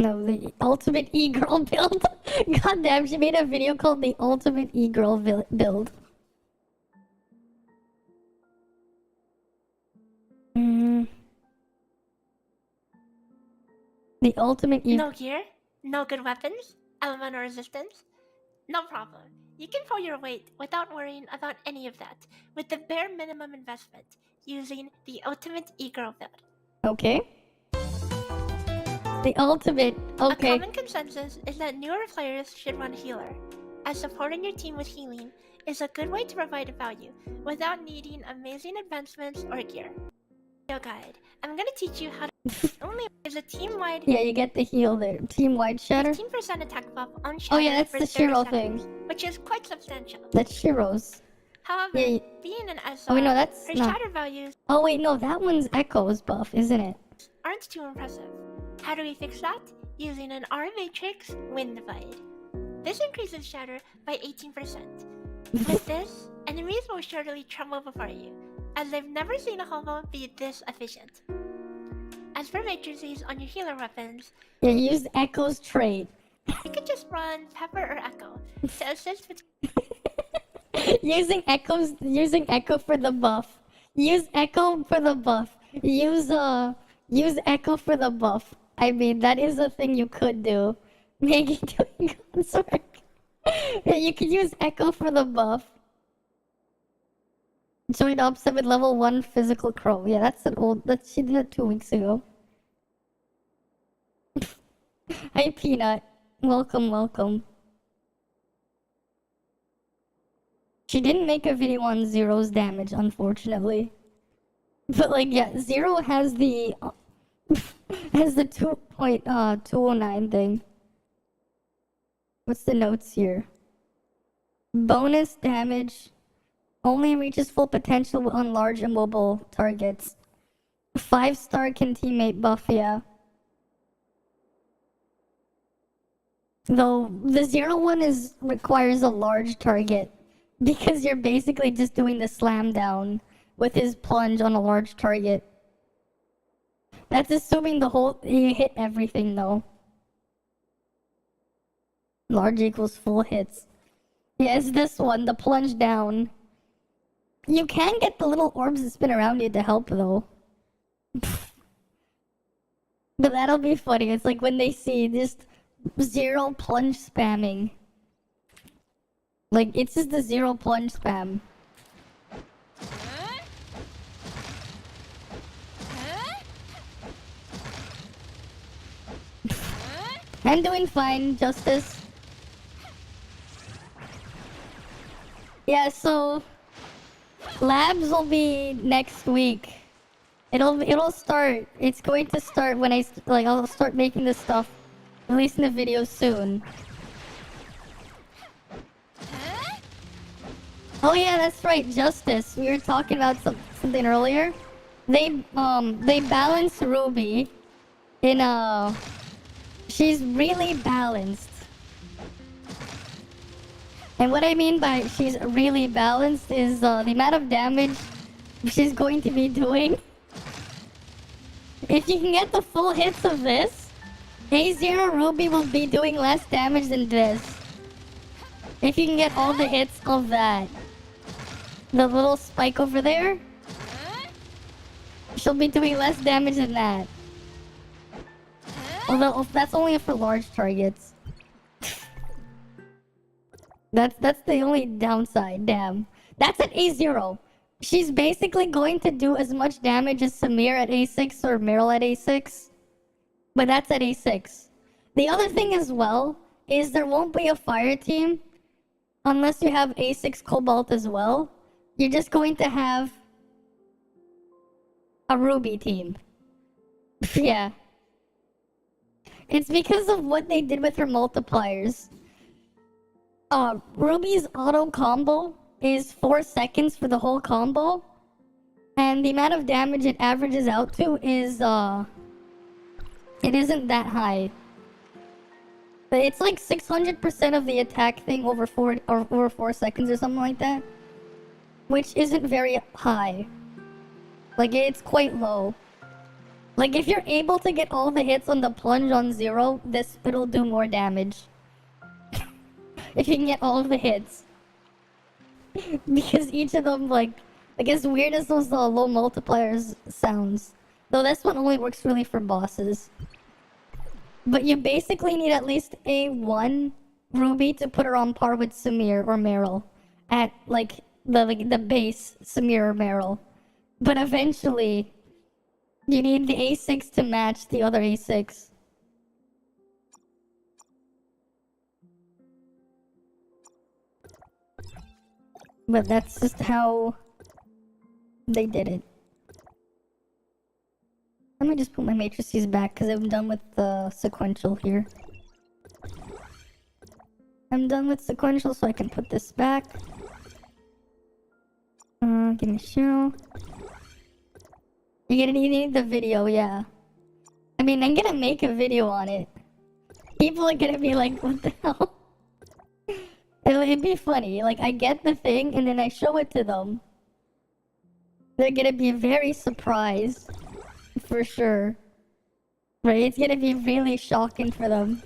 No, the ultimate e-girl build. Goddamn, she made a video called the ultimate e-girl build. The ultimate e- No gear, no good weapons, elemental resistance? No problem. You can pull your weight without worrying about any of that with the bare minimum investment using the ultimate e-girl build. Okay. The ultimate. Okay. A common consensus is that newer players should run healer, as supporting your team with healing is a good way to provide value without needing amazing advancements or gear. Video guide. I'm gonna teach you how to only is a team-wide Yeah, you get the heal there. Team-wide shatter. 15% attack buff on shatter Oh yeah, that's for the 30 Shiro seconds, thing. which is quite substantial. That's Shiro's. However, Yeah, being an SR, oh wait, no, that's her not. shatter values Oh wait, no, that one's Echo's buff, isn't it? aren't too impressive. How do we fix that? Using an R matrix wind divide. This increases shatter by 18%. With this, enemies will surely tremble before you, as they've never seen a hobo be this efficient. As for matrices on your healer weapons, Yeah, use Echo's trait. you could just run Pepper or Echo to assist with using Echo for the buff. Use Echo for the buff. Use Echo for the buff. I mean, that is a thing you could do. Maggie doing God's work. Yeah, you could use Echo for the buff. Join opposite with level 1 physical crow. Yeah, that's an old. She did that 2 weeks ago. Hi, Peanut. Welcome, welcome. She didn't make a video on Zero's damage, unfortunately. But like, yeah, Zero has the has the 2.209 thing. What's the notes here? Bonus damage only reaches full potential on large immobile targets. 5-star can teammate buff, yeah. Though the Zero one requires a large target because you're basically just doing the slam down with his plunge on a large target. That's assuming you hit everything though. Large equals full hits. Yeah, it's this one, the plunge down. You can get the little orbs that spin around you to help though. But that'll be funny. It's like when they see just Zero plunge spamming. Like, it's just the Zero plunge spam. I'm doing fine, Justice. Yeah, so labs will be next week. It'll start. It's going to start when I'll start making this stuff, releasing the videos soon. Oh yeah, that's right, Justice. We were talking about something earlier. They balance Ruby in she's really balanced. And what I mean by she's really balanced is the amount of damage she's going to be doing. If you can get the full hits of this, A0 Ruby will be doing less damage than this. If you can get all the hits of that. The little spike over there, she'll be doing less damage than that. Although that's only for large targets. That's the only downside. Damn, that's at A0. She's basically going to do as much damage as Samir at A6 or Meryl at A6, but that's at A6. The other thing as well is there won't be a fire team unless you have A6 Cobalt as well. You're just going to have a Ruby team. Yeah. It's because of what they did with her multipliers. Ruby's auto combo is 4 seconds for the whole combo. And the amount of damage it averages out to is, it isn't that high. But it's like 600% of the attack thing over 4 seconds or something like that. Which isn't very high. Like, it's quite low. Like, if you're able to get all the hits on the plunge on 0, it'll do more damage. If you can get all the hits. Because each of them, like as weird as those low multipliers sounds. Though this one only works really for bosses. But you basically need at least a1 Ruby to put her on par with Samir or Meryl. At, like, the base Samir or Meryl. But eventually, you need the A6 to match the other A6. But that's just how they did it. Let me just put my matrices back because I'm done with the sequential here. I'm done with sequential, so I can put this back. Give me a show. You need the video, yeah. I mean, I'm gonna make a video on it. People are gonna be like, what the hell? It'd be funny. Like, I get the thing, and then I show it to them. They're gonna be very surprised. For sure. Right? It's gonna be really shocking for them.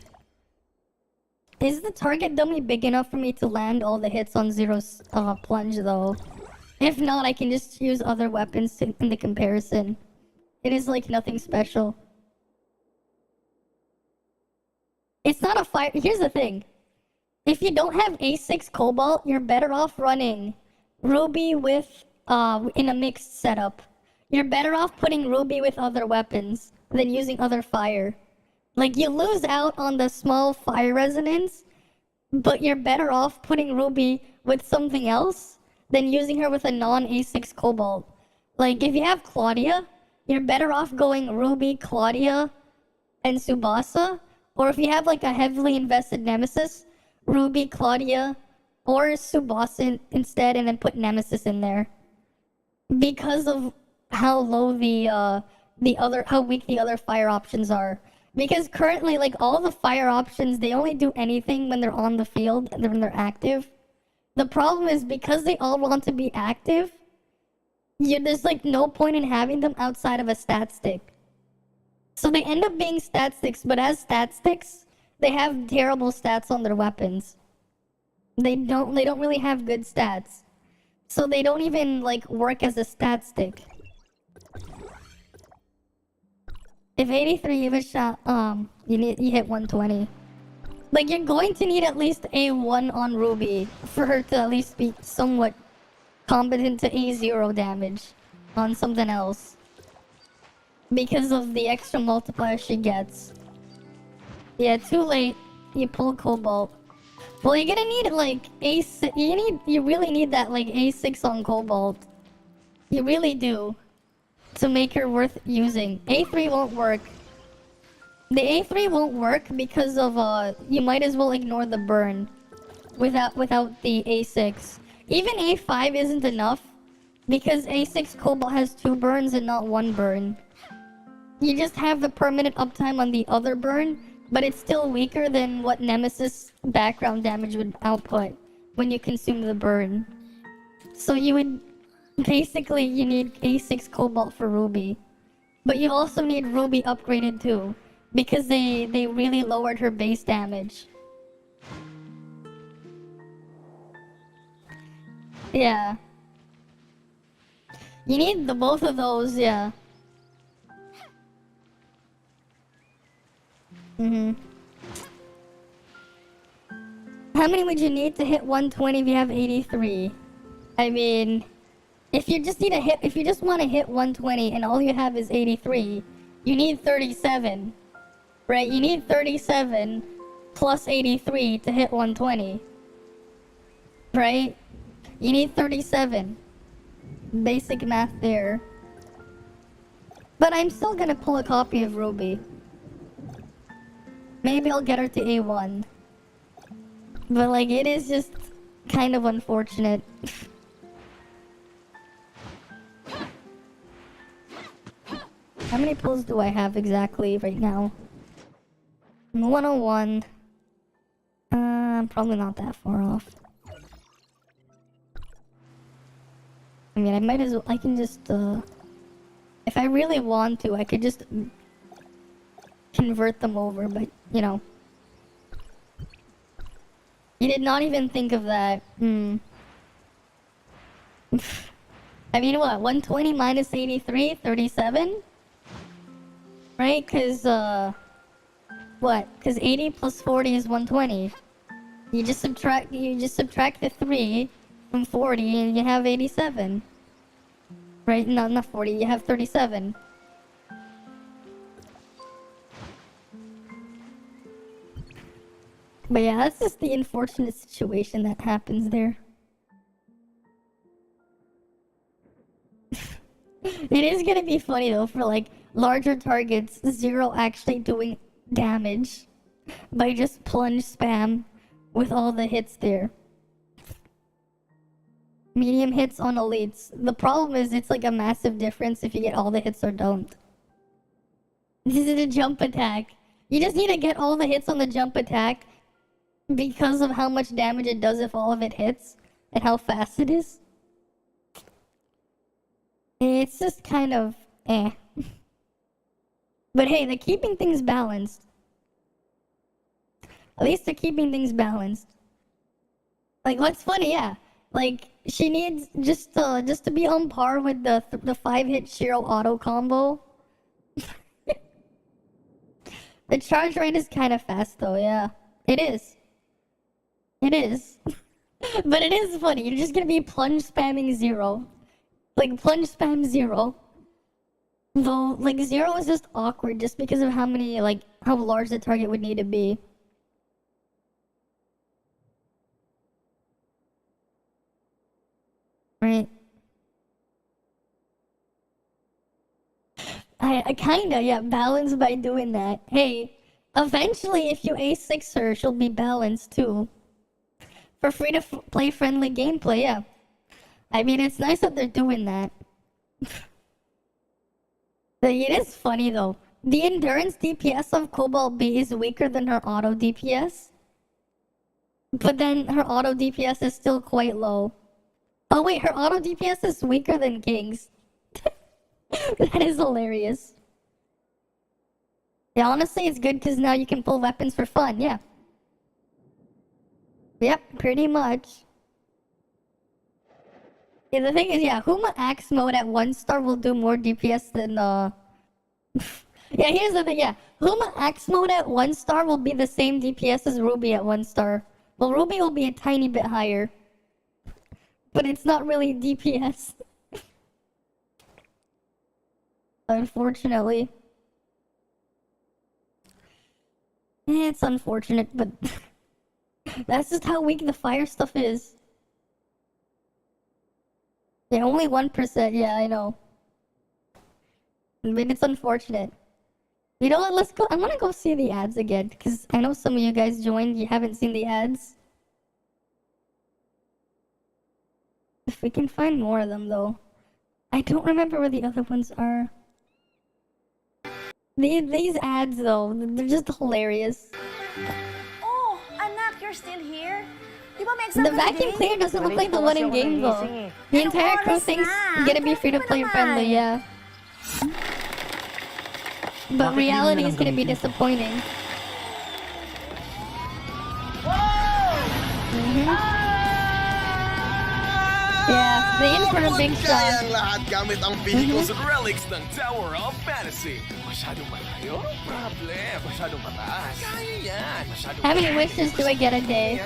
Is the target dummy big enough for me to land all the hits on Zero's plunge, though? If not, I can just use other weapons in the comparison. It is like nothing special. It's not a fire. Here's the thing. If you don't have A6 Cobalt, you're better off running Ruby with, in a mixed setup. You're better off putting Ruby with other weapons than using other fire. Like, you lose out on the small fire resonance, but you're better off putting Ruby with something else than using her with a non-A6 Cobalt. Like, if you have Claudia, you're better off going Ruby, Claudia, and Tsubasa. Or if you have, like, a heavily invested Nemesis, Ruby, Claudia, or Tsubasa instead, and then put Nemesis in there. Because of how low how weak the other fire options are. Because currently, like, all the fire options, they only do anything when they're on the field and when they're active. The problem is because they all want to be active, there's, like, no point in having them outside of a stat stick. So they end up being stat sticks, but as stat sticks, they have terrible stats on their weapons. They don't really have good stats. So they don't even, like, work as a stat stick. If 83 you have a shot, you hit 120. Like, you're going to need at least A1 on Ruby for her to at least be somewhat competent to A0 damage on something else. Because of the extra multiplier she gets. Yeah, too late. You pull Cobalt. Well, you're gonna need, like, A6. You really need that, like, A6 on Cobalt. You really do. To make her worth using. A3 won't work. The A3 won't work because of, you might as well ignore the burn. Without the A6. Even A5 isn't enough. Because A6 Cobalt has 2 burns and not 1 burn. You just have the permanent uptime on the other burn, but it's still weaker than what Nemesis background damage would output when you consume the burn. So you would... Basically, you need A6 Cobalt for Ruby. But you also need Ruby upgraded too. Because they really lowered her base damage. Yeah. You need both of those, yeah. How many would you need to hit 120 if you have 83? I mean, if you just want to hit 120 and all you have is 83, you need 37. Right? You need 37 plus 83 to hit 120. Right? You need 37. Basic math there. But I'm still gonna pull a copy of Ruby. Maybe I'll get her to A1. But, like, it is just kind of unfortunate. How many pulls do I have exactly right now? 101. I'm probably not that far off. I mean, I might as well... I can just, If I really want to, I could just convert them over, but, you know. You did not even think of that. I mean, what? 120 minus 83? 37? Right? Because, what? Because 80 plus 40 is 120. You just subtract the 3 from 40 and you have 87. Right? No, not 40. You have 37. But yeah, that's just the unfortunate situation that happens there. It is gonna be funny though for like larger targets, Zero actually doing damage by just plunge spam with all the hits there. Medium hits on elites. The problem is it's like a massive difference if you get all the hits or don't. This is a jump attack. You just need to get all the hits on the jump attack because of how much damage it does if all of it hits and how fast it is. It's just kind of eh. But hey, they're keeping things balanced. At least they're keeping things balanced. Like, what's funny, yeah. Like, she needs just to be on par with the 5-hit Shiro auto combo. The charge rate is kind of fast though, yeah. It is. It is. But it is funny. You're just gonna be plunge spamming Zero. Like, plunge spam Zero. Though, like, Zero is just awkward just because of how many, like, how large the target would need to be. Right. I kinda, yeah, balance by doing that. Hey, eventually if you A6 her, she'll be balanced too. For free to play friendly gameplay, yeah. I mean, it's nice that they're doing that. It is funny though. The endurance DPS of Cobalt B is weaker than her auto DPS. But then her auto DPS is still quite low. Oh wait, her auto DPS is weaker than King's. That is hilarious. Yeah, honestly, it's good because now you can pull weapons for fun, yeah. Yep, pretty much. Yeah, the thing is, yeah, Huma Axe mode at 1-star will do more DPS than, Yeah, here's the thing, yeah. Huma Axe mode at 1-star will be the same DPS as Ruby at 1-star. Well, Ruby will be a tiny bit higher. But it's not really DPS. Unfortunately. It's unfortunate, but that's just how weak the fire stuff is. Yeah, only 1%, yeah, I know. I mean, it's unfortunate. You know what, let's go. I want to go see the ads again, because I know some of you guys joined, you haven't seen the ads. If we can find more of them, though. I don't remember where the other ones are. These ads, though, they're just hilarious. Oh, anak, you're still here? Di ba may exam The ka vacuum today? cleaner doesn't look like the Nalate one po in kasi ako game, though. nagising eh. The entire crew oras thinks na? you're gonna be free to Ano play naman? friendly, yeah. But Bakit di mo reality na is gonna be gamitin? disappointing. Yeah, the in for a big Kaya shot. ang lahat gamit ang vehicles at relics ng Tower of Fantasy. Masyadong malayo? Problem. Masyadong mataas. Kaya yan. Masyadong How many wishes do I get a day?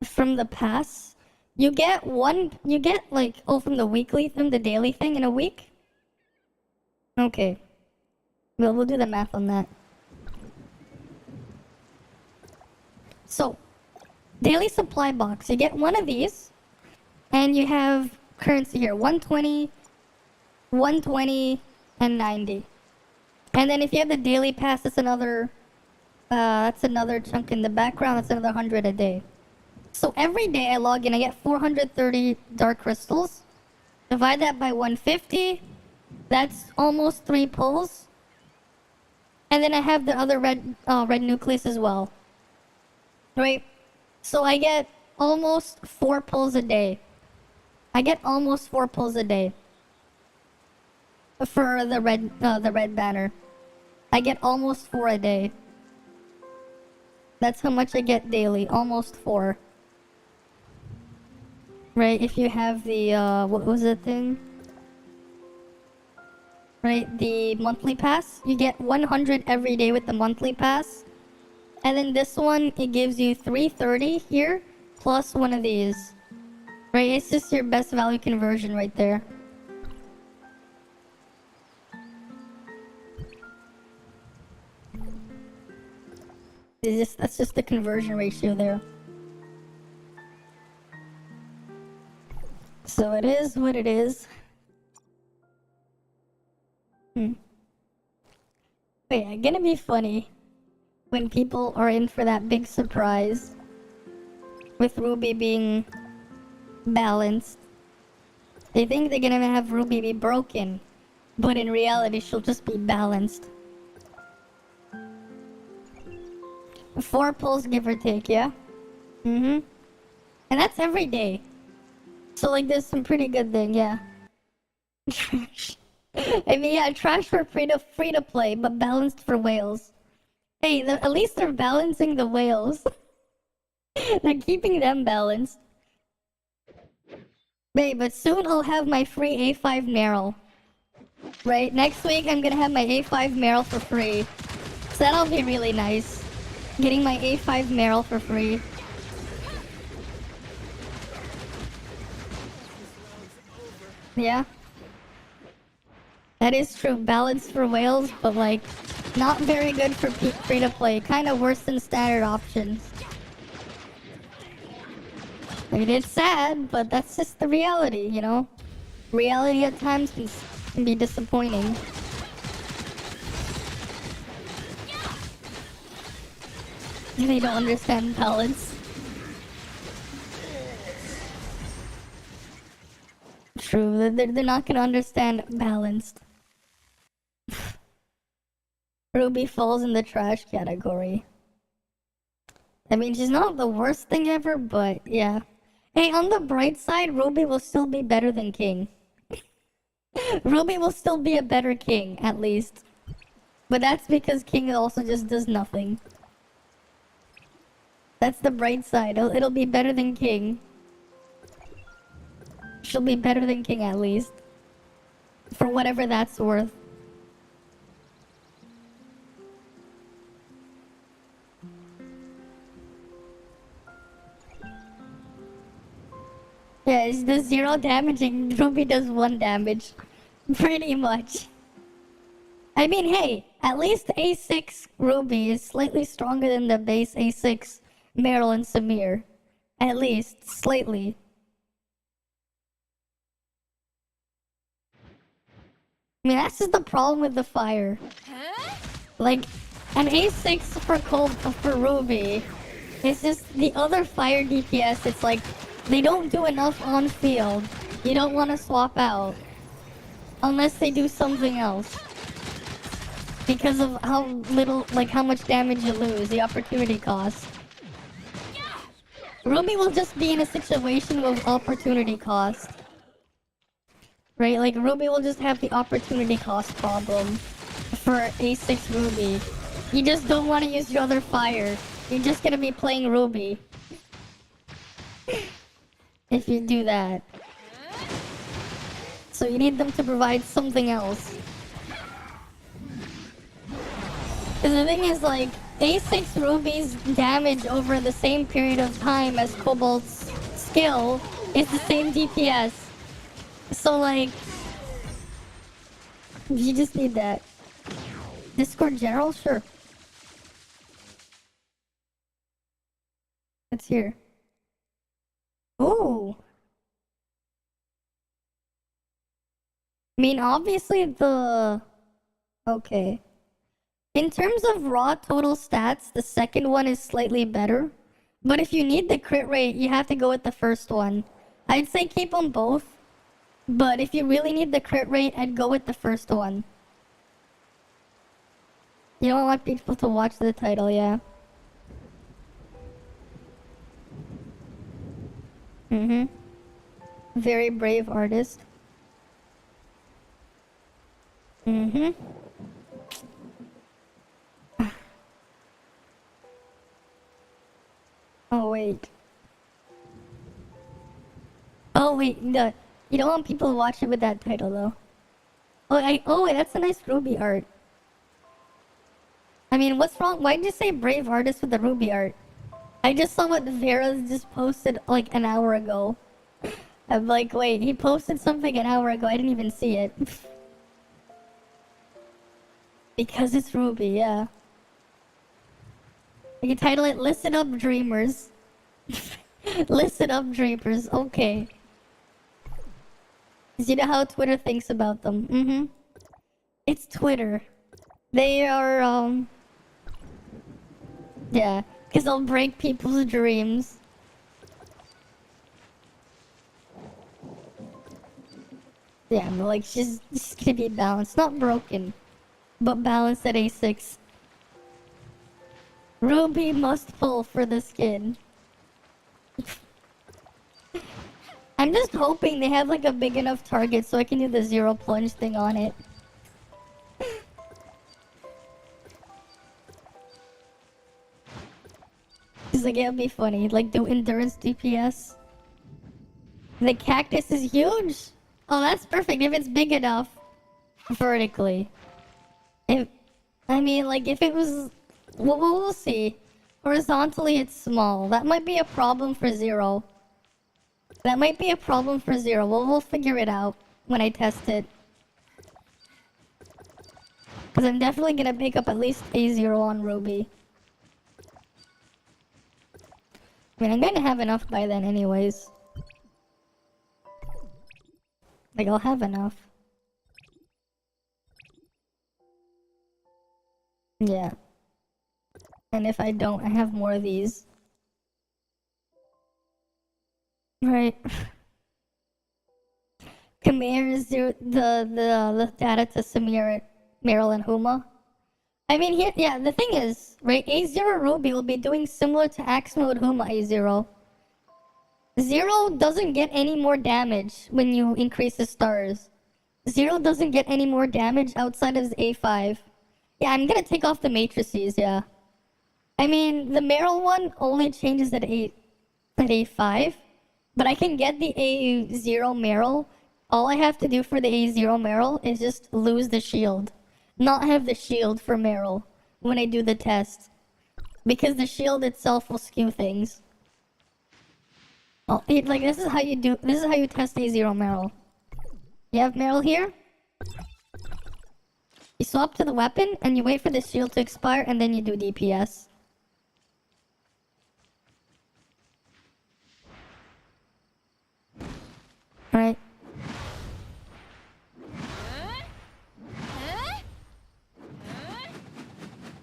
From the pass? You get like, oh, from the weekly, from the daily thing in a week? Okay. Well, we'll do the math on that. So, daily supply box. You get one of these, and you have currency here, 120, 120, and 90. And then if you have the daily pass, that's another chunk in the background, that's another 100 a day. So every day I log in, I get 430 dark crystals. Divide that by 150, that's almost 3 pulls. And then I have the other red nucleus as well. Right? So I get almost 4 pulls a day. I get almost 4 pulls a day. for the red banner. I get almost 4 a day. That's how much I get daily, almost 4. Right, if you have the, what was the thing? Right, the monthly pass, you get 100 every day with the monthly pass. And then this one, it gives you 330 here, plus one of these. Right, it's just your best value conversion right there. That's just the conversion ratio there. So it is what it is. But yeah, gonna be funny when people are in for that big surprise with Ruby being balanced. They think they're gonna have Ruby be broken, but in reality she'll just be balanced. 4 pulls give or take, yeah? And that's every day. So like there's some pretty good thing, yeah. Trash. I mean, yeah, trash for free to play, but balanced for whales. Hey, at least they're balancing the whales. They're keeping them balanced. Hey, but soon I'll have my free A5 Meryl. Right, next week I'm gonna have my A5 Meryl for free. So that'll be really nice. Getting my A5 Meryl for free. Yeah. That is true. Balance for whales, but like, not very good for free to play. Kind of worse than standard options. I mean, it's sad, but that's just the reality, you know? Reality at times can be disappointing. They don't understand balance. True, they're not gonna understand balanced. Ruby falls in the trash category. I mean, she's not the worst thing ever, but yeah. Hey, on the bright side, Ruby will still be better than King. Ruby will still be a better King, at least. But that's because King also just does nothing. That's the bright side. It'll be better than King. She'll be better than King, at least. For whatever that's worth. Yeah, it's the 0 damaging. Ruby does 1 damage. Pretty much. I mean, hey, at least A6 Ruby is slightly stronger than the base A6 Meryl and Samir. At least, slightly. I mean, that's just the problem with the fire. Like, an A6 for Ruby, it's just the other fire DPS, it's like, they don't do enough on field. You don't want to swap out. Unless they do something else. Because of how little, like how much damage you lose, the opportunity cost. Ruby will just be in a situation with opportunity cost. Right, like Ruby will just have the opportunity cost problem for A6 Ruby. You just don't want to use your other fire. You're just gonna be playing Ruby. If you do that. So you need them to provide something else. Because the thing is, like, A6 Ruby's damage over the same period of time as Cobalt's skill is the same DPS. So, like, you just need that. Discord General? Sure. It's here. Ooh. I mean, obviously the... Okay. In terms of raw total stats, the second one is slightly better. But if you need the crit rate, you have to go with the first one. I'd say keep them both. But if you really need the crit rate, I'd go with the first one. You don't want people to watch the title, yeah. Very brave artist. Mm-hmm. Oh wait. Oh wait, no. You don't want people to watch it with that title though. Oh wait, that's a nice Ruby art. I mean, what's wrong? Why'd you say brave artist with the Ruby art? I just saw what Vera's just posted like an hour ago. I'm like, wait, he posted something an hour ago. I didn't even see it. Because it's Ruby, yeah. You can title it Listen Up Dreamers. Listen up Dreamers, okay. 'Cause you know how Twitter thinks about them. Mm-hmm. It's Twitter. They are, yeah. 'Cause they'll break people's dreams. Yeah, but like, she's just gonna be balanced. Not broken, but balanced at A6. Ruby must pull for the skin. I'm just hoping they have like a big enough target so I can do the zero plunge thing on it. Cause like it'll be funny, like do endurance DPS. The cactus is huge. Oh, that's perfect if it's big enough vertically. If I mean, like if it was, we'll see. Horizontally, it's small. That might be a problem for Zero. That might be a problem for Zero. We'll figure it out when I test it. Because I'm definitely gonna pick up at least A0 on Ruby. I mean, I'm gonna have enough by then anyways. Like, I'll have enough. Yeah. And if I don't, I have more of these. Right. Compare the data to Samir, Meryl, and Huma. I mean, here, yeah, the thing is, right, A0 Ruby will be doing similar to Axe Mode Huma A0. Zero doesn't get any more damage when you increase the stars. Zero doesn't get any more damage outside of his A5. Yeah, I'm gonna take off the matrices, yeah. I mean, the Meryl one only changes at A5, but I can get the A0 Meryl. All I have to do for the A0 Meryl is just lose the shield. Not have the shield for Meryl when I do the test. Because the shield itself will skew things. Oh, like this is how you test A0 Meryl. You have Meryl here. You swap to the weapon and you wait for the shield to expire and then you do DPS. Right.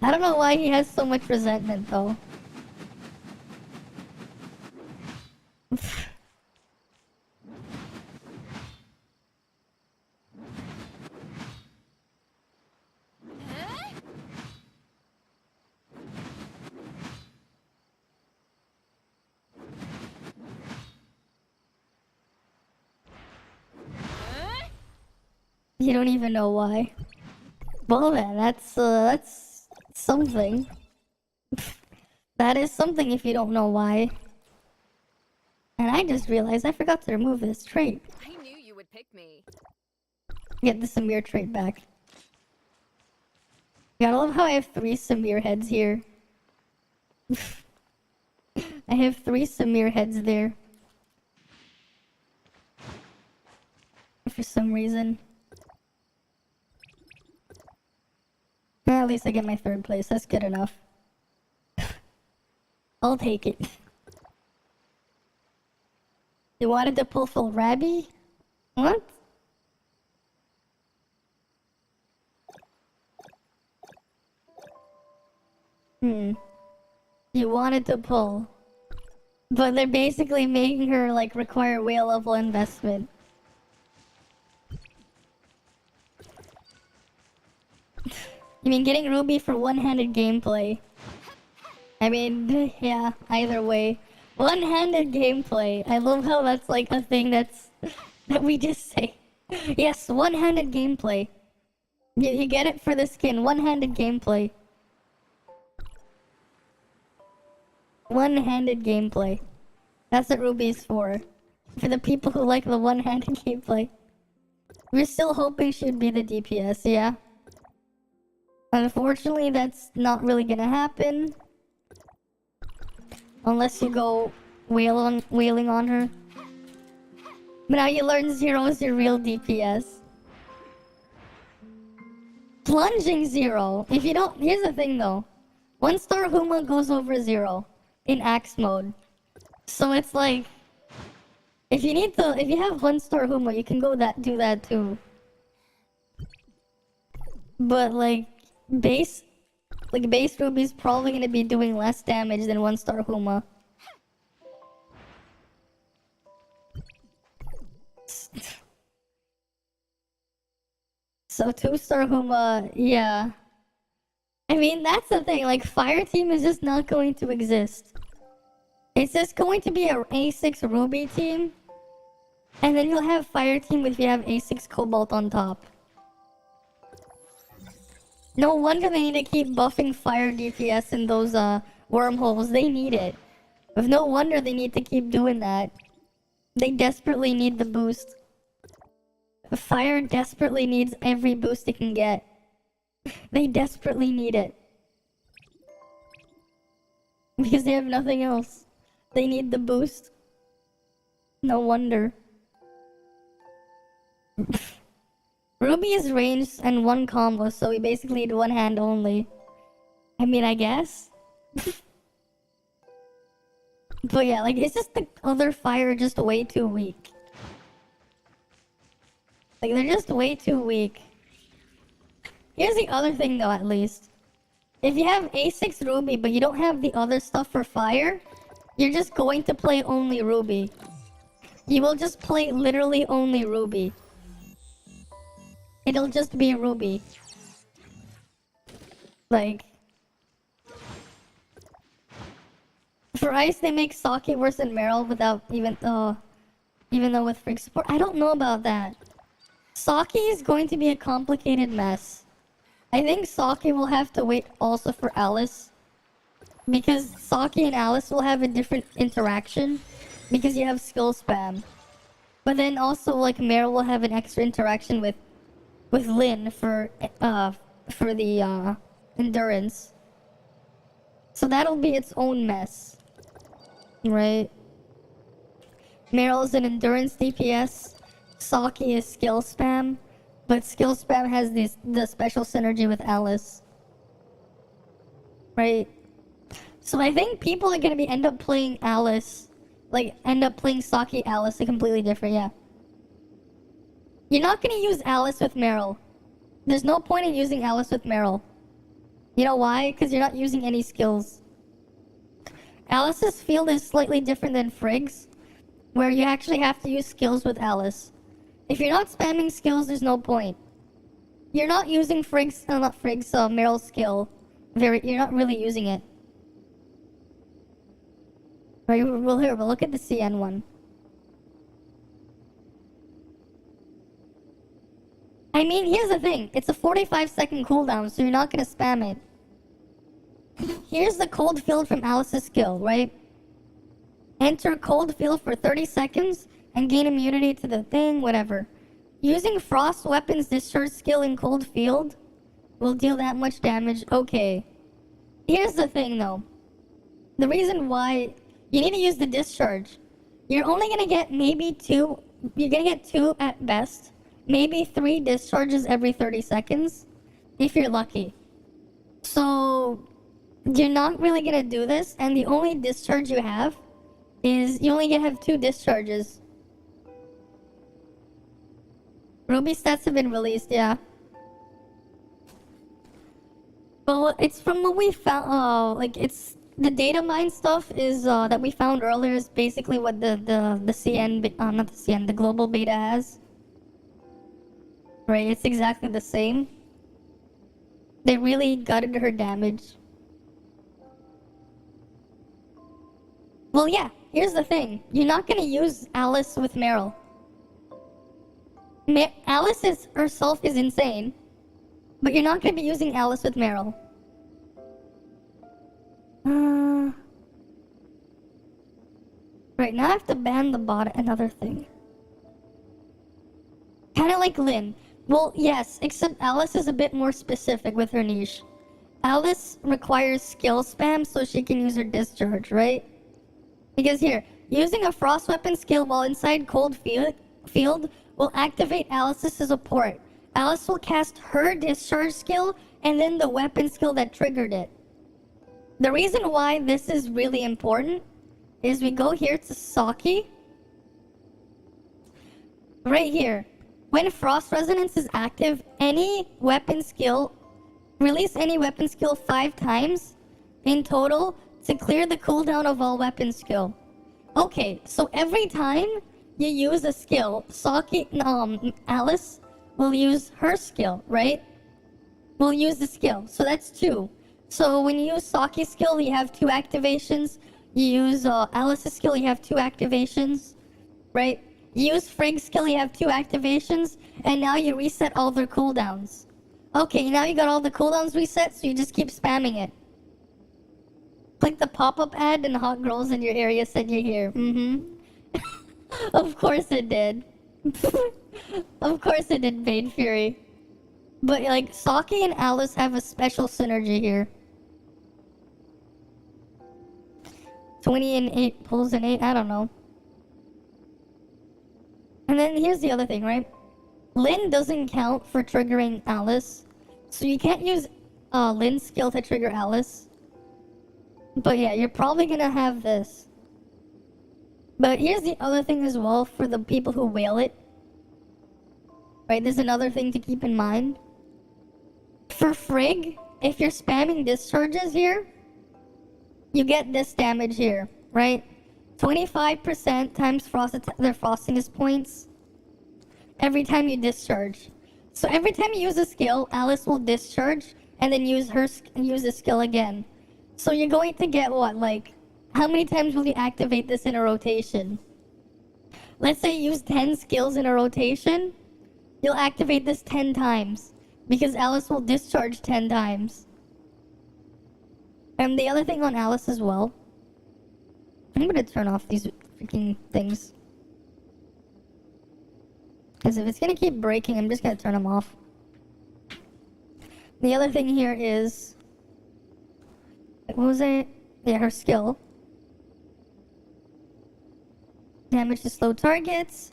I don't know why he has so much resentment though. You don't even know why. Well then, that's something. That is something if you don't know why. And I just realized I forgot to remove this trait. I knew you would pick me. Get the Samir trait back. Gotta love how I have 3 Samir heads here. I have 3 Samir heads there. For some reason. Well, at least I get my 3rd place. That's good enough. I'll take it. You wanted to pull full Rabby? What? You wanted to pull. But they're basically making her, like, require whale level investment. You mean getting Ruby for one-handed gameplay? I mean, yeah, either way. One-handed gameplay. I love how that's like a thing that we just say. Yes, one-handed gameplay. You get it for the skin. One-handed gameplay. One-handed gameplay. That's what Ruby's for. For the people who like the one-handed gameplay. We're still hoping she'd be the DPS, yeah? Unfortunately, that's not really gonna happen. Unless you go wailing on her. But now you learn Zero is your real DPS. Plunging Zero. If you don't... Here's the thing though. 1-star Huma goes over 0 in Axe mode. So it's like... If you have 1-star Huma, you can do that too. But like... Base Ruby's probably gonna be doing less damage than 1-star Huma. So 2-star Huma, yeah. I mean, that's the thing, like, Fire Team is just not going to exist. It's just going to be a A6 Ruby team, and then you'll have Fire Team if you have A6 Cobalt on top. No wonder they need to keep buffing Fire DPS in those wormholes. They need it. But no wonder they need to keep doing that. They desperately need the boost. Fire desperately needs every boost it can get. They desperately need it. Because they have nothing else. They need the boost. No wonder. Ruby is ranged and 1 combo, so we basically need 1 hand only. I mean, I guess. But yeah, like, it's just the other Fire just way too weak. Like, they're just way too weak. Here's the other thing though, at least. If you have A6 Ruby, but you don't have the other stuff for Fire, you're just going to play only Ruby. You will just play literally only Ruby. It'll just be Ruby. Like... For Ice, they make Saki worse than Meryl without even though with Frig support. I don't know about that. Saki is going to be a complicated mess. I think Saki will have to wait also for Alice. Because Saki and Alice will have a different interaction. Because you have skill spam. But then also, like, Meryl will have an extra interaction with Lynn for the endurance. So that'll be its own mess. Right? Meryl's an endurance DPS. Saki is skill spam. But skill spam has the special synergy with Alice. Right? So I think people are gonna end up playing Alice. Like, end up playing Saki Alice, a completely different, yeah. You're not gonna use Alice with Meryl. There's no point in using Alice with Meryl. You know why? Because you're not using any skills. Alice's field is slightly different than Frig's, where you actually have to use skills with Alice. If you're not spamming skills, there's no point. You're not using Meryl's skill. You're not really using it. Right, we'll look at the CN one. I mean, here's the thing. It's a 45-second cooldown, so you're not gonna spam it. Here's the cold field from Alice's skill, right? Enter cold field for 30 seconds and gain immunity to the thing, whatever. Using frost weapons discharge skill in cold field will deal that much damage. Okay. Here's the thing though. The reason why you need to use the discharge. You're only gonna get maybe 2, you're gonna get 2 at best. Maybe 3 discharges every 30 seconds, if you're lucky. So, you're not really gonna do this, and the only discharge you have is you only have 2 discharges. Ruby stats have been released, yeah. Well, it's from what we found, like, it's... The data mine stuff is, that we found earlier is basically what the CN, not the CN, the global beta has. Right, it's exactly the same. They really gutted her damage. Well, yeah, here's the thing. You're not gonna use Alice with Meryl. Alice herself is insane. But you're not going to be using Alice with Meryl. Right, now I have to ban the bot, another thing. Kinda like Lynn. Well, yes, except Alice is a bit more specific with her niche. Alice requires skill spam so she can use her discharge, right? Because here, using a frost weapon skill while inside cold field will activate Alice's support. Alice will cast her discharge skill and then the weapon skill that triggered it. The reason why this is really important is we go here to Saki. Right here. When Frost Resonance is active, any weapon skill, release any weapon skill 5 times in total to clear the cooldown of all weapon skill. Okay, so every time you use a skill, Alice will use her skill, right? Will use the skill, so that's 2. So when you use Saki's skill, you have 2 activations. You use Alice's skill, you have 2 activations, right? You use Frigg's skill, you have 2 activations, and now you reset all their cooldowns. Okay, now you got all the cooldowns reset, so you just keep spamming it. Click the pop-up ad and hot girls in your area said you're here. Of course it did. Of course it did, Bane Fury. But like, Saki and Alice have a special synergy here. 20 and 8 pulls and 8, I don't know. And then here's the other thing, right? Lynn doesn't count for triggering Alice. So you can't use Lynn's skill to trigger Alice. But yeah, you're probably gonna have this. But here's the other thing as well for the people who whale it. Right, there's another thing to keep in mind. For Frigg, if you're spamming discharges here, you get this damage here, right? 25% times their frostiness points every time you discharge. So every time you use a skill, Alice will discharge and then use the skill again. So you're going to get what, like, how many times will you activate this in a rotation? Let's say you use 10 skills in a rotation, you'll activate this 10 times because Alice will discharge 10 times. And the other thing on Alice as well, I'm gonna turn off these freaking things. Because if it's gonna keep breaking, I'm just gonna turn them off. The other thing here is, what was it? Yeah, her skill. Damage to slow targets.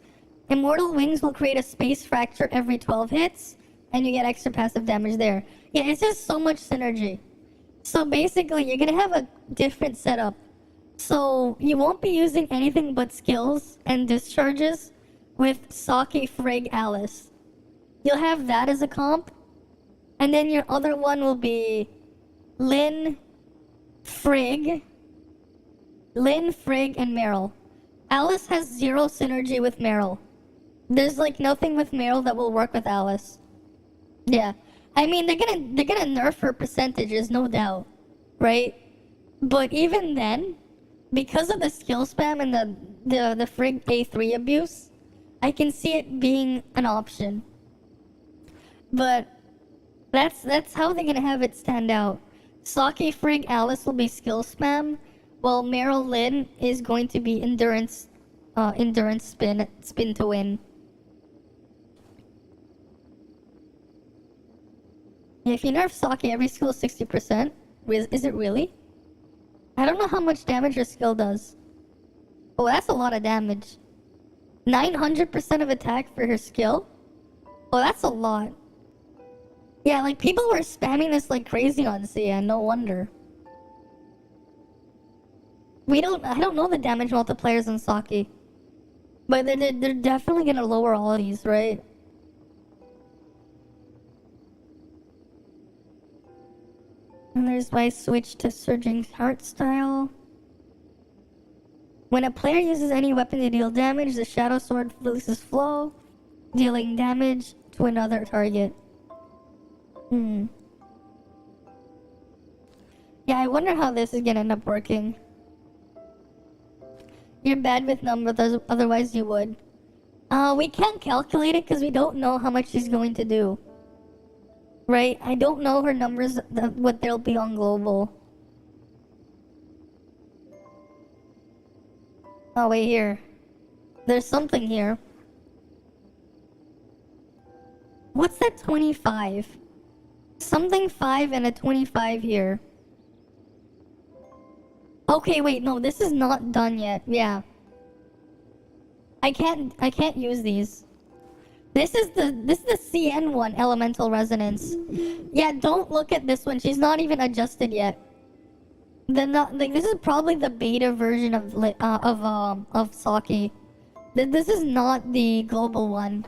Immortal Wings will create a space fracture every 12 hits, and you get extra passive damage there. Yeah, it's just so much synergy. So basically, you're gonna have a different setup. So you won't be using anything but skills and discharges with Saki, Frigg, Alice. You'll have that as a comp. And then your other one will be Lynn, Frigg, and Meryl. Alice has 0 synergy with Meryl. There's like nothing with Meryl that will work with Alice. Yeah. I mean, they're gonna nerf her percentages, no doubt. Right? But even then, because of the skill spam and the Frigg A3 abuse, I can see it being an option. But that's how they're gonna have it stand out. Saki, Frigg, Alice will be skill spam, while Meryl Lynn is going to be endurance spin to win. If you nerf Saki, every skill is 60%. Is it really? I don't know how much damage her skill does. Oh, that's a lot of damage. 900% of attack for her skill? Oh, that's a lot. Yeah, like, people were spamming this like crazy on CN, no wonder. I don't know the damage multipliers on Saki. But they're definitely gonna lower all of these, right? And there's my switch to Surging Heart style. When a player uses any weapon to deal damage, the Shadow Sword releases flow, dealing damage to another target. Yeah, I wonder how this is gonna end up working. You're bad with numbers, otherwise you would. We can't calculate it because we don't know how much she's going to do. Right? I don't know her numbers, what they'll be on global. Oh, wait, here. There's something here. What's that 25? Something 5 and a 25 here. Okay, wait, no, this is not done yet. Yeah. I can't use these. This is the CN one, Elemental Resonance. Yeah, don't look at this one. She's not even adjusted yet. This is probably the beta version of Saki. This is not the global one.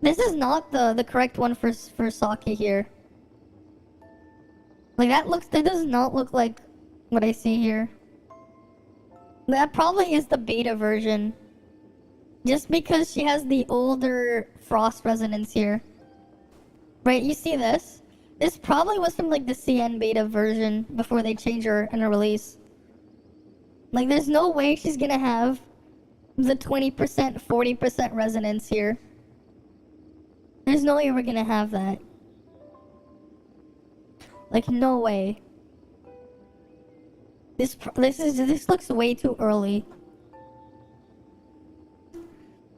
This is not the correct one for Saki here. Like that does not look like what I see here. That probably is the beta version. Just because she has the older Frost Resonance here. Right, you see this? This probably was from like the CN beta version before they changed her in a release. Like there's no way she's gonna have the 20%, 40% resonance here. There's no way we're gonna have that. Like no way. This looks way too early.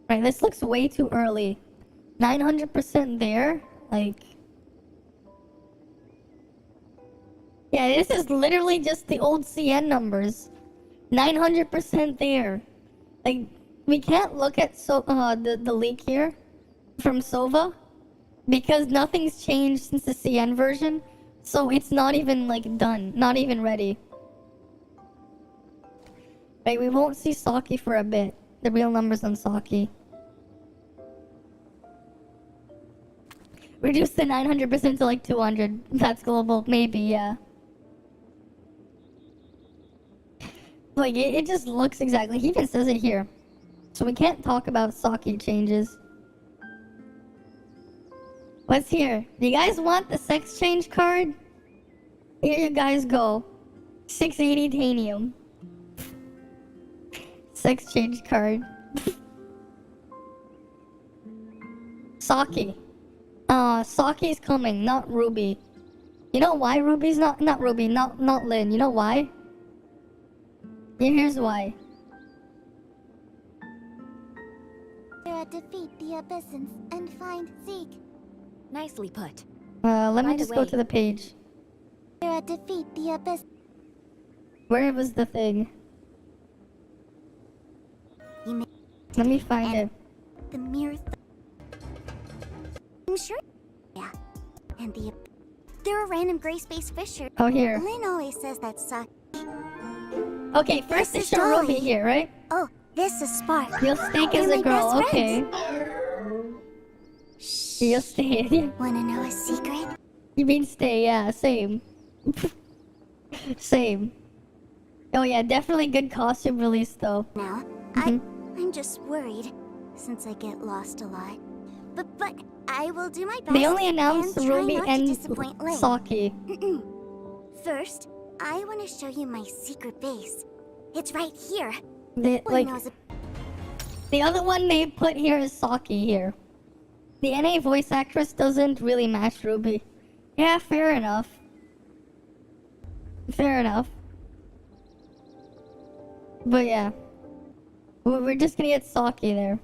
Right, this looks way too early. 900% there, like. Yeah, this is literally just the old CN numbers. 900% there. Like, we can't look at the leak here from Sova because nothing's changed since the CN version. So it's not even like done, not even ready. Right, we won't see Saki for a bit. The real numbers on Saki. Reduce the 900% to like 200. That's global, maybe, yeah. Like, it just looks exactly. He even says it here. So we can't talk about Saki changes. What's here? You guys want the sex change card? Here you guys go. 680 Tanium. Sex change card. Saki. Saki's coming, not Ruby. You know why Ruby's not Ruby, not Lynn. You know why? Yeah, here's why. Defeat the Abyssins and find Zeke. Nicely put. Let me By just the go way- to the page. Defeat the Abyss. Where was the thing? You may Let me find it. the mirror. I'm sure. Yeah. And there are random gray space fissures. Oh, here. Lynn always says that sucks. Okay, first they This is show Ruby Dolly. here, right? Oh, this is Spark. You'll stake as They're a my girl, best okay. You'll stay. Wanna know a secret? You mean stay, yeah, same. Same. Oh yeah, definitely good costume release though. Now, Mhm. I'm just worried since I get lost a lot. But I will do my best. They only announced and try Ruby not to and disappoint Lynn. Saki. First, I want to show you my secret base. It's right here. The, Lynn like, knows the other one they put here is Saki here. The NA voice actress doesn't really match Ruby. Yeah, fair enough. Fair enough. But yeah. We're just gonna get Saki there.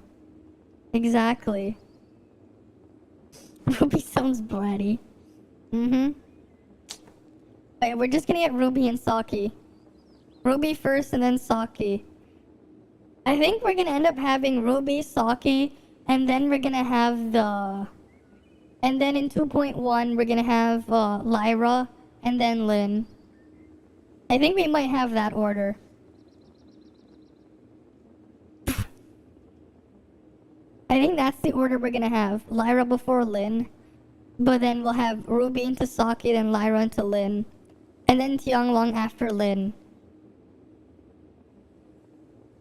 Exactly. Ruby sounds bratty. Mm-hmm. Wait, we're just gonna get Ruby and Saki. Ruby first and then Saki. I think we're gonna end up having Ruby, Saki, and then we're gonna have the... And then in 2.1, we're gonna have Lyra, and then Lynn. I think we might have that order. I think that's the order we're gonna have. Lyra before Lynn. But then we'll have Ruby into Saki, then Lyra into Lynn. And then Tianglong after Lynn.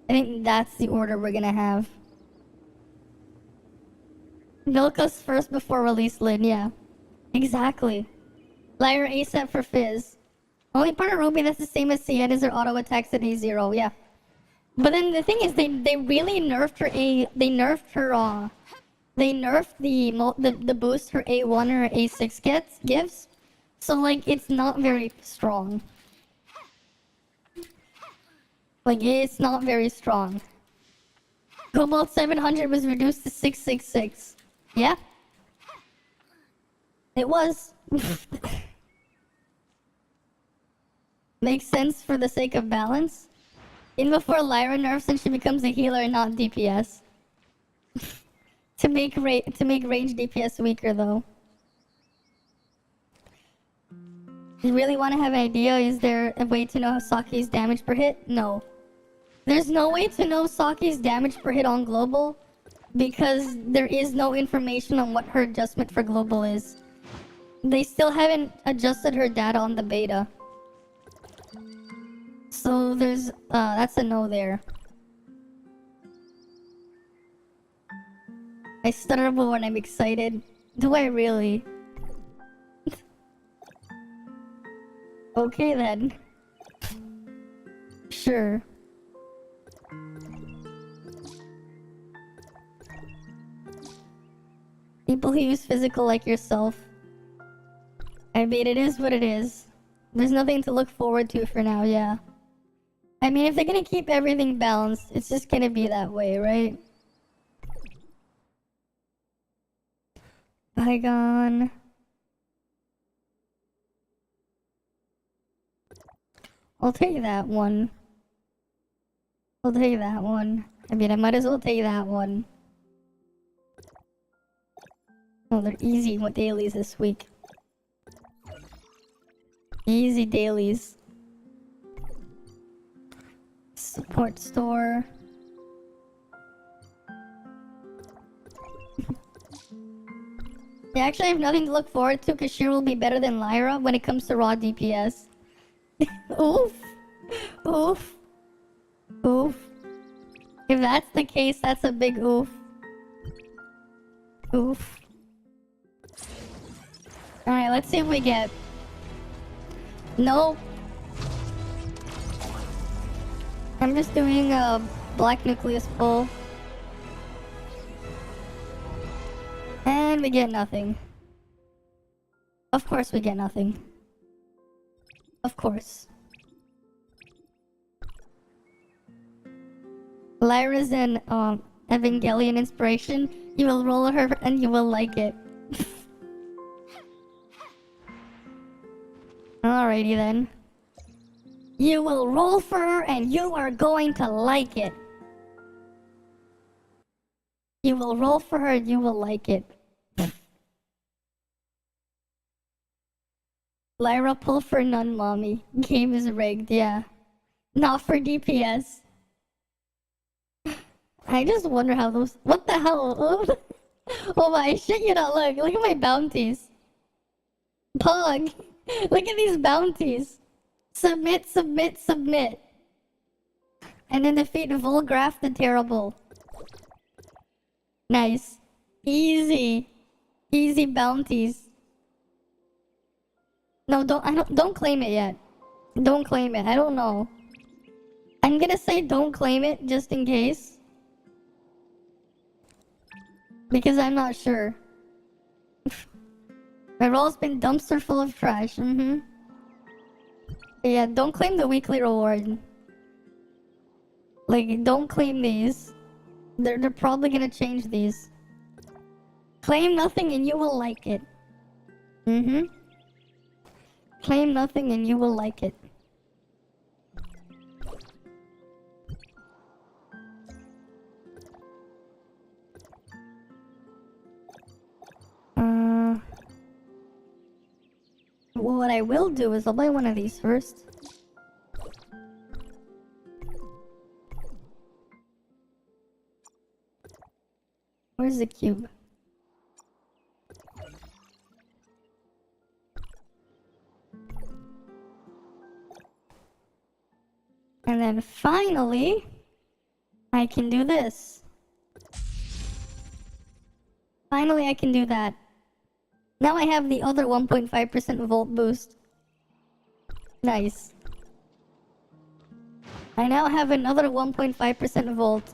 I think that's the order we're gonna have. Milk us first before release Lynn, yeah. Exactly. Lyra ASAP for Fizz. Only part of Ruby that's the same as CN is her auto attacks at A0, yeah. But then the thing is they really nerfed her they nerfed the boost her A1 or A6 gives, so like it's not very strong. Like it's not very strong. Cobalt 700 was reduced to 666. Yeah. It was. Makes sense for the sake of balance. In before Lyra nerfs and she becomes a healer and not DPS. to make range DPS weaker though. You really want to have an idea? Is there a way to know Saki's damage per hit? No. There's no way to know Saki's damage per hit on global because there is no information on what her adjustment for global is. They still haven't adjusted her data on the beta. So there's, that's a no there. I stutter when I'm excited. Do I really? Okay then. Sure. People who use physical like yourself. I mean, it is what it is. There's nothing to look forward to for now, yeah. I mean, if they're gonna keep everything balanced, it's just gonna be that way, right? Bygone. I'll take that one. I'll take that one. I mean, I might as well take that one. Oh, they're easy with dailies this week. Easy dailies. Support store. They actually have nothing to look forward to because Sheer will be better than Lyra when it comes to raw DPS. Oof. Oof. Oof. If that's the case, that's a big oof. Oof. Alright, let's see what we get. Nope. I'm just doing a black nucleus pull. And we get nothing. Of course we get nothing. Of course. Lyra's an Evangelion inspiration. You will roll her and you will like it. Alrighty then. You will roll for her and you are going to like it. You will roll for her and you will like it. Lyra, pull for none, mommy. Game is rigged, yeah. Not for DPS. I just wonder how those... What the hell? Oh my shit, you not look. Look at my bounties. Pog. Look at these bounties. Submit, submit, submit. And then defeat Volgraph the Terrible. Nice. Easy. Easy bounties. No, don't claim it yet. Don't claim it. I don't know. I'm gonna say don't claim it just in case. Because I'm not sure. My roll's been dumpster full of trash. Yeah, don't claim the weekly reward. Like, don't claim these. They're probably gonna change these. Claim nothing and you will like it. Claim nothing and you will like it. Well, what I will do is I'll buy one of these first. Where's the cube? And then finally, I can do this. Finally, I can do that. Now I have the other 1.5% volt boost. Nice. I now have another 1.5% volt.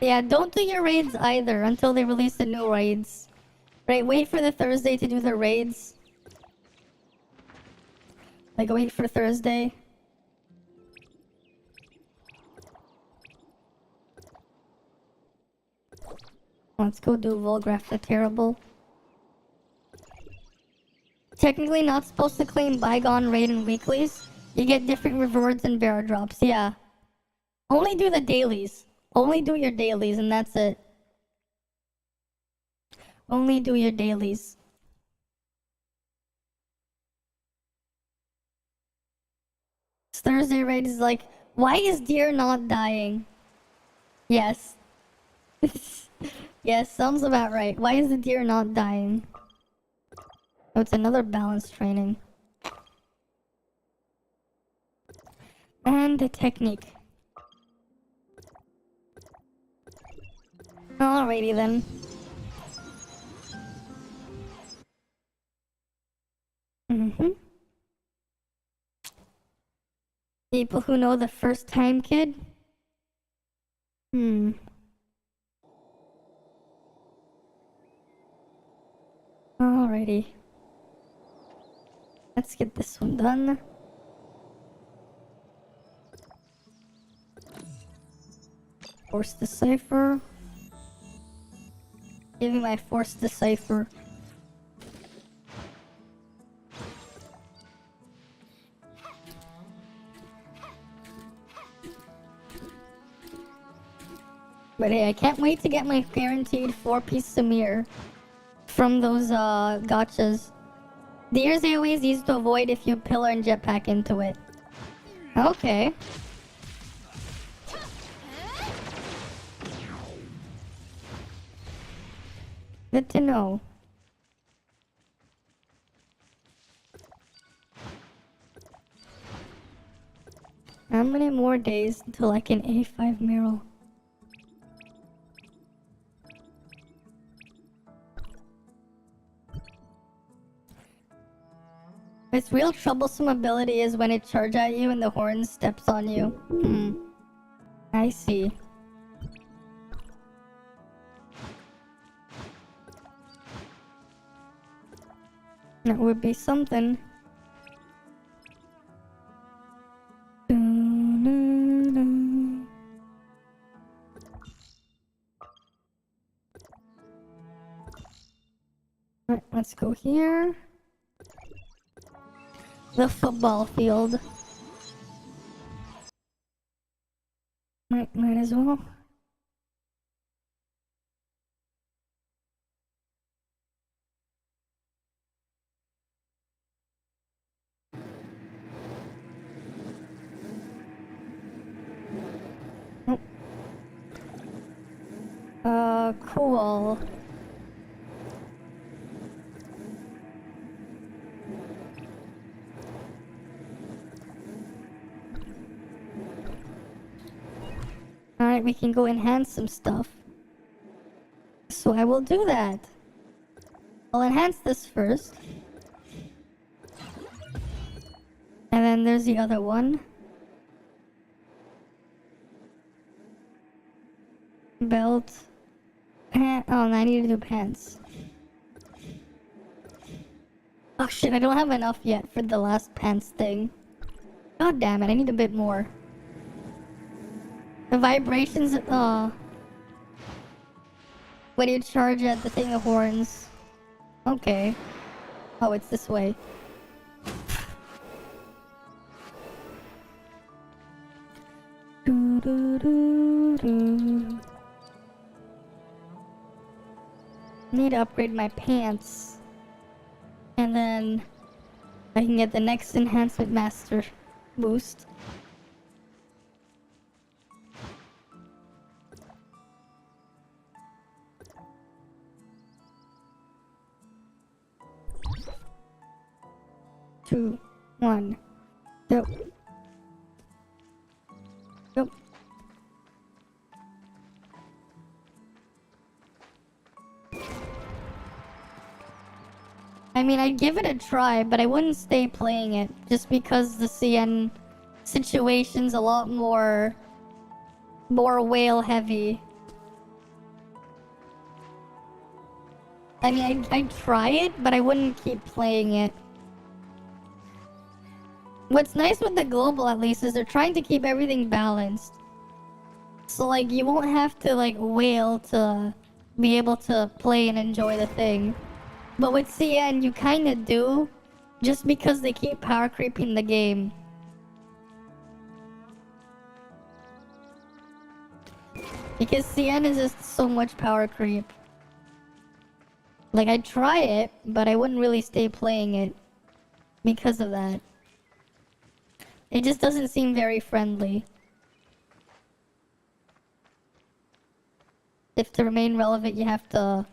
Yeah, don't do your raids either until they release the new raids. Right, wait for the Thursday to do the raids. Like, wait for Thursday. Let's go do Volgraph the Terrible. Technically not supposed to claim Bygone raid and weeklies. You get different rewards and bear drops, yeah. Only do the dailies. Only do your dailies and that's it. Only do your dailies. Thursday raid is like, why is deer not dying? Yes. Yes, sounds about right. Why is the deer not dying? Oh, it's another balance training. And the technique. Alrighty then. People who know the first time kid? Alrighty. Let's get this one done. Force decipher. Give me my force decipher. But hey, I can't wait to get my guaranteed 4-piece Samir from those gotchas. There's AoEs easy to avoid if you pillar and jetpack into it. Okay. Good to know. How many more days until I can A5 Meryl? Its real troublesome ability is when it charges at you and the horn steps on you. I see. That would be something. Alright, let's go here. The football field. Might as well. Cool. Alright, we can go enhance some stuff. So I will do that. I'll enhance this first. And then there's the other one. Belt. Oh, and I need to do pants. Oh shit, I don't have enough yet for the last pants thing. God damn it, I need a bit more. The vibrations, when you charge at the thing of horns. Okay. Oh, it's this way. Need to upgrade my pants. And then I can get the next enhancement master boost. Two, one, go. Go. I mean, I'd give it a try, but I wouldn't stay playing it just because the CN situation's a lot more whale heavy. I mean, I'd try it, but I wouldn't keep playing it. What's nice with the global, at least, is they're trying to keep everything balanced. So, like, you won't have to, like, wail to be able to play and enjoy the thing. But with CN, you kinda do, just because they keep power creeping the game. Because CN is just so much power creep. Like, I'd try it, but I wouldn't really stay playing it because of that. It just doesn't seem very friendly. If to remain relevant, you have to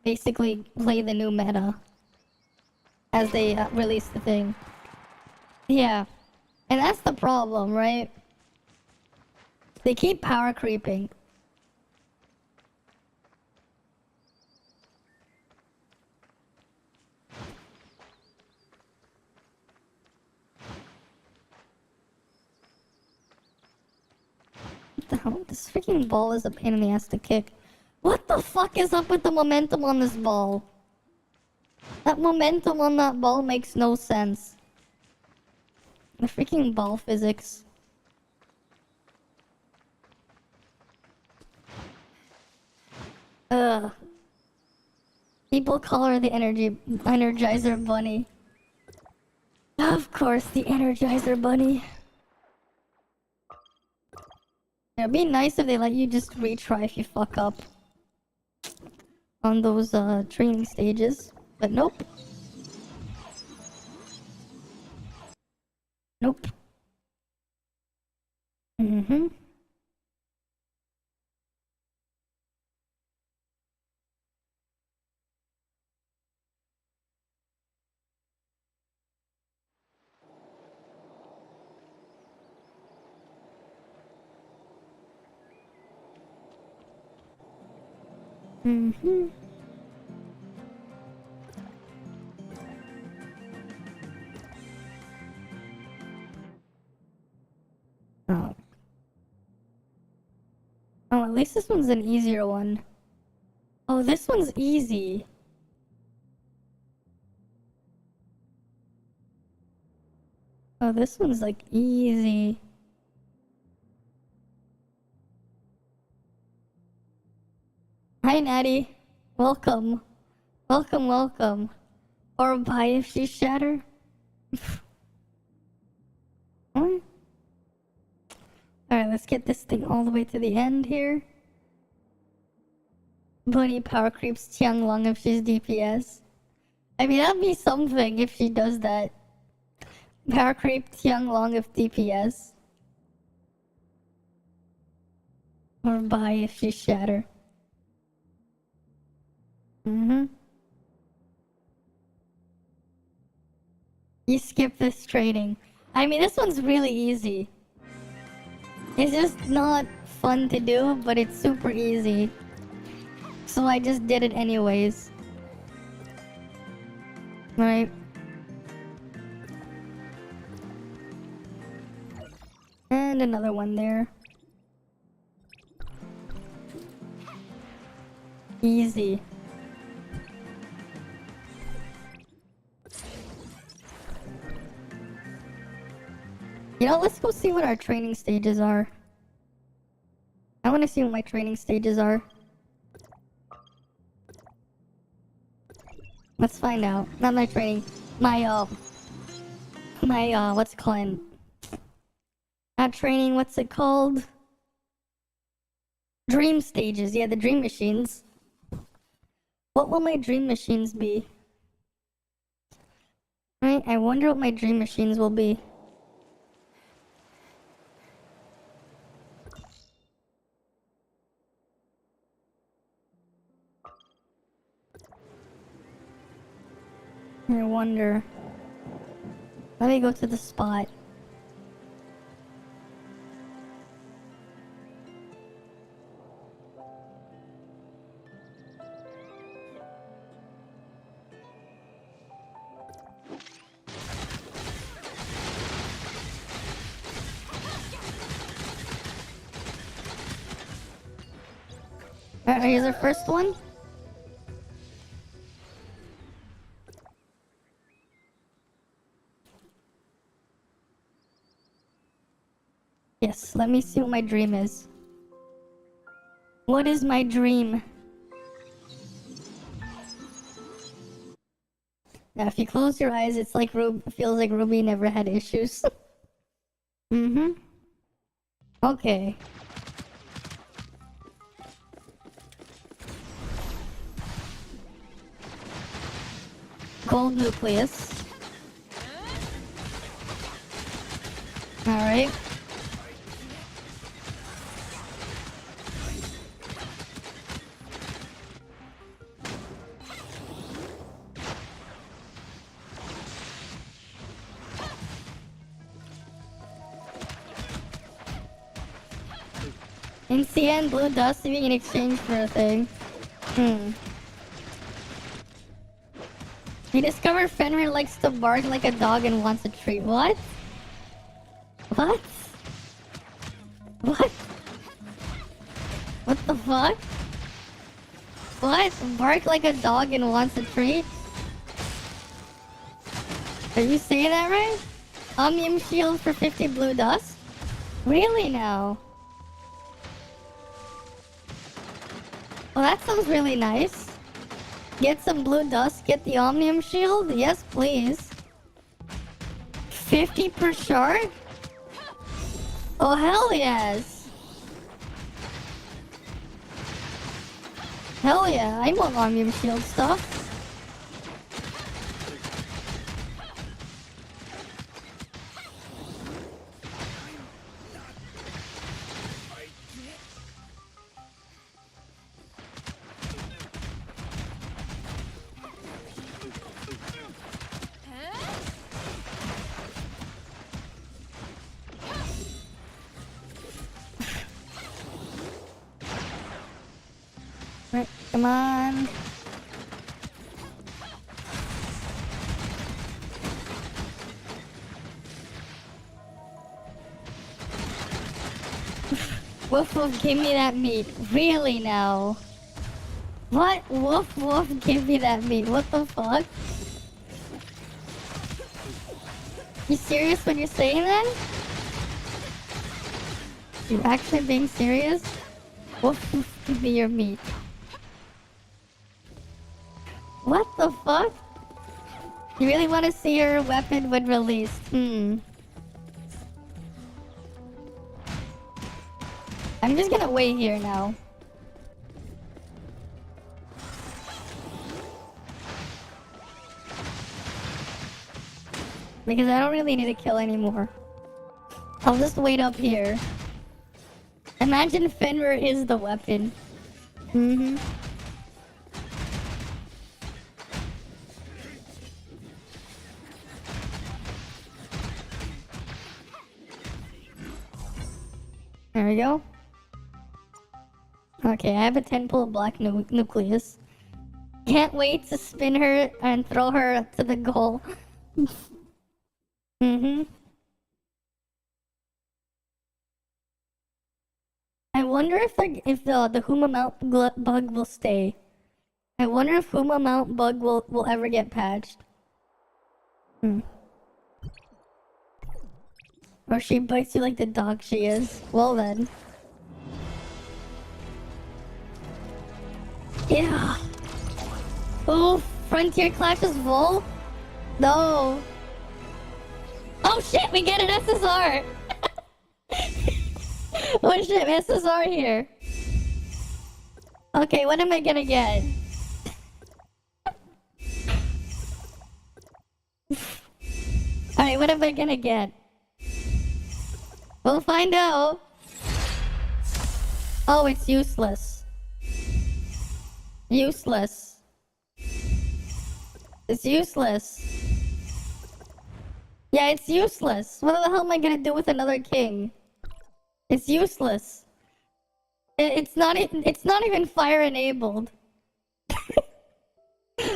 basically play the new meta as they release the thing. Yeah. And that's the problem, right? They keep power creeping. What the hell? This freaking ball is a pain in the ass to kick. What the fuck is up with the momentum on this ball? That momentum on that ball makes no sense. The freaking ball physics. Ugh. People call her the Energizer Bunny. Of course, the Energizer Bunny. It'd be nice if they let you just retry if you fuck up on those training stages, but nope. Nope. Mm-hmm. Mm-hmm. Oh. Oh, at least this one's an easier one. Oh, this one's easy. Oh, this one's like easy. Hi, Natty. Welcome. Welcome, welcome. Or bye if she shatter. Alright, let's get this thing all the way to the end here. Bunny power creeps Tiang Long if she's DPS. I mean, that'd be something if she does that. Power creep Tiang Long if DPS. Or bye if she shatter. Mm-hmm. You skip this training. I mean, this one's really easy. It's just not fun to do, but it's super easy. So I just did it anyways. Right? And another one there. Easy. You know, let's go see what our training stages are. I want to see what my training stages are. Let's find out. Not my training. My, what's it called? Not training, what's it called? Dream stages. Yeah, the dream machines. What will my dream machines be? Right, I wonder what my dream machines will be. I wonder. Let me go to the spot. Alright, here's our first one. Yes, let me see what my dream is. What is my dream? Now, if you close your eyes, it's like feels like Ruby never had issues. Mm-hmm. Okay. Gold nucleus. Alright. In CN, blue dust in exchange for a thing. We discovered Fenrir likes to bark like a dog and wants a treat. What? What? What? What the fuck? What? Bark like a dog and wants a treat? Are you saying that right? Omnium shield for 50 blue dust? Really now? Well, that sounds really nice. Get some blue dust, get the Omnium shield? Yes, please. 50 per shard? Oh, hell yes. Hell yeah, I want Omnium shield stuff. Right, come on. Woof woof, give me that meat. Really now? What? Woof woof, give me that meat. What the fuck? You serious when you're saying that? You actually being serious? Woof woof, give me your meat. What the fuck? You really want to see your weapon when released? I'm just gonna wait here now. Because I don't really need to kill anymore. I'll just wait up here. Imagine Fenrir is the weapon. There we go. Okay, I have a 10-pull black nucleus. Can't wait to spin her and throw her to the goal. I wonder if the Huma Mount bug will stay. I wonder if Huma Mount bug will ever get patched. Or she bites you like the dog she is. Well then. Yeah. Oh, Frontier Clash is full? No. Oh shit, we get an SSR! Oh shit, SSR here. Okay, what am I gonna get? Alright, what am I gonna get? We'll find out. Oh, it's useless. Useless. It's useless. Yeah, it's useless. What the hell am I gonna do with another king? It's useless. It's not even fire enabled.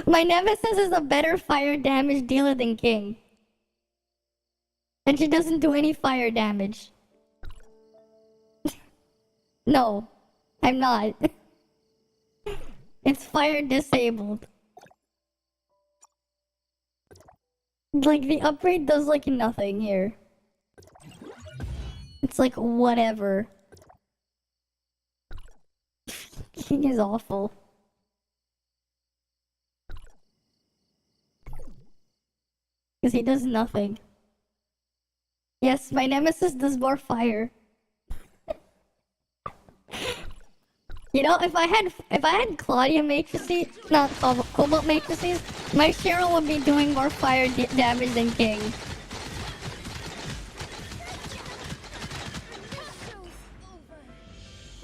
My Nemesis is a better fire damage dealer than King. And she doesn't do any fire damage. No, I'm not. It's fire disabled. Like, the upgrade does like nothing here. It's like, whatever. King is awful. Because he does nothing. Yes, my nemesis does more fire. You know, if I had Claudia matrices, not Cobalt matrices, my Cheryl would be doing more fire damage than King.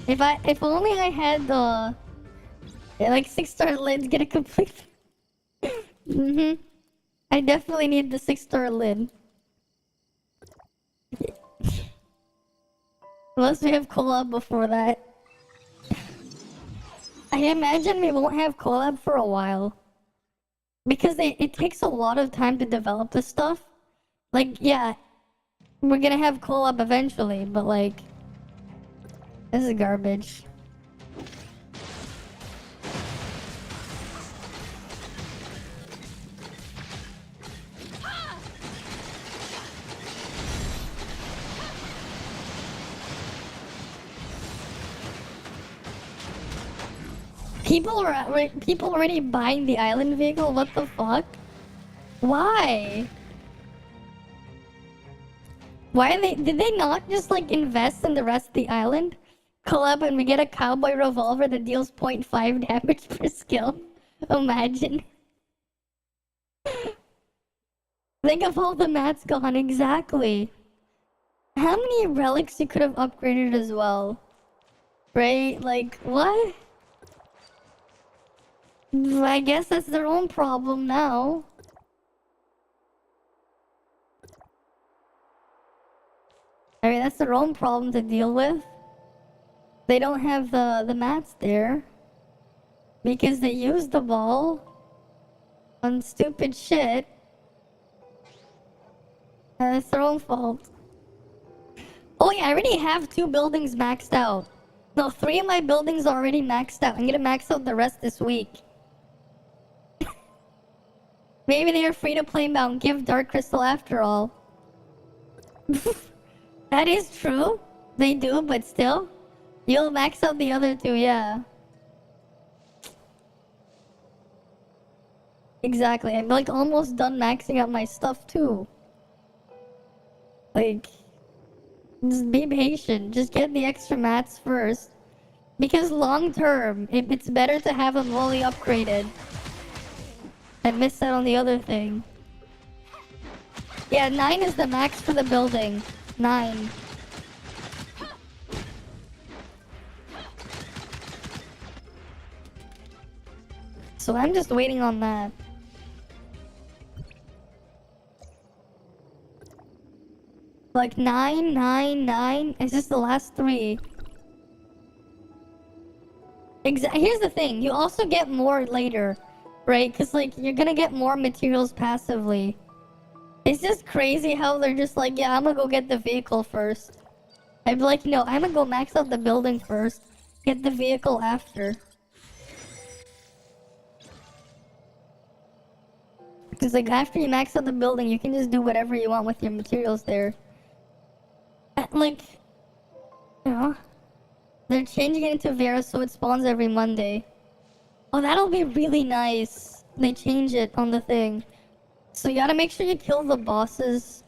If only I had the like 6-star lids get a complete. I definitely need the 6-star lid. Unless we have collab before that. I imagine we won't have collab for a while. Because it takes a lot of time to develop this stuff. Like, yeah, we're gonna have collab eventually, but like, this is garbage. People already buying the island vehicle? What the fuck? Why? Did they not just like invest in the rest of the island? Collab and we get a cowboy revolver that deals 0.5 damage per skill. Imagine. Think of all the mats gone, exactly. How many relics you could have upgraded as well? Right? Like, what? I guess that's their own problem now. I mean, that's their own problem to deal with. They don't have the mats there. Because they used the ball on stupid shit. And it's their own fault. Oh yeah, I already have 2 buildings maxed out. No, 3 of my buildings are already maxed out. I'm gonna max out the rest this week. Maybe they are free to play Mount Give Dark Crystal after all. That is true. They do, but still. You'll max out the other 2, yeah. Exactly. I'm like almost done maxing out my stuff too. Like, just be patient. Just get the extra mats first. Because long term, it's better to have them fully upgraded. And miss out on the other thing. Yeah, 9 is the max for the building. 9. So I'm just waiting on that. Like 9, 9, 9. It's just the last 3. Here's the thing. You also get more later. Right? Because like you're gonna get more materials passively. It's just crazy how they're just like, yeah, I'm gonna go get the vehicle first. I'd be like, no, I'm gonna go max out the building first. Get the vehicle after. Because like after you max out the building, you can just do whatever you want with your materials there. Like, you know, they're changing it into Vera so it spawns every Monday. Oh, that'll be really nice. They change it on the thing. So you gotta make sure you kill the bosses.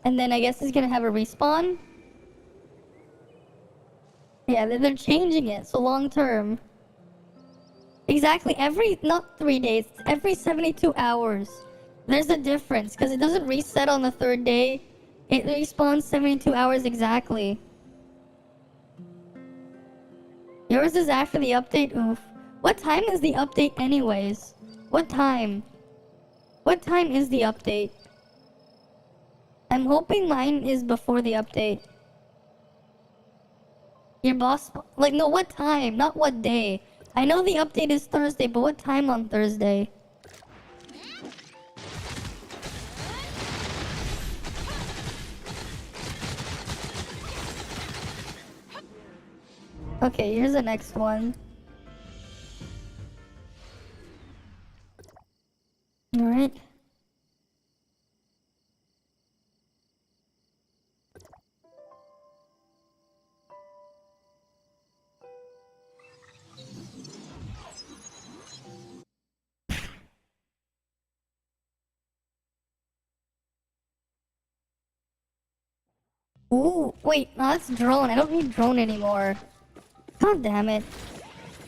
And then I guess it's gonna have a respawn. Yeah, they're changing it, so long term. Exactly, not 3 days, every 72 hours. There's a difference, because it doesn't reset on the 3rd day. It respawns 72 hours exactly. Yours is after the update? Oof. What time is the update anyways? What time? What time is the update? I'm hoping mine is before the update. Your boss... Like, no, what time? Not what day. I know the update is Thursday, but what time on Thursday? Okay, here's the next one. Alright. Ooh, wait, no, that's drone. I don't need drone anymore. God damn it.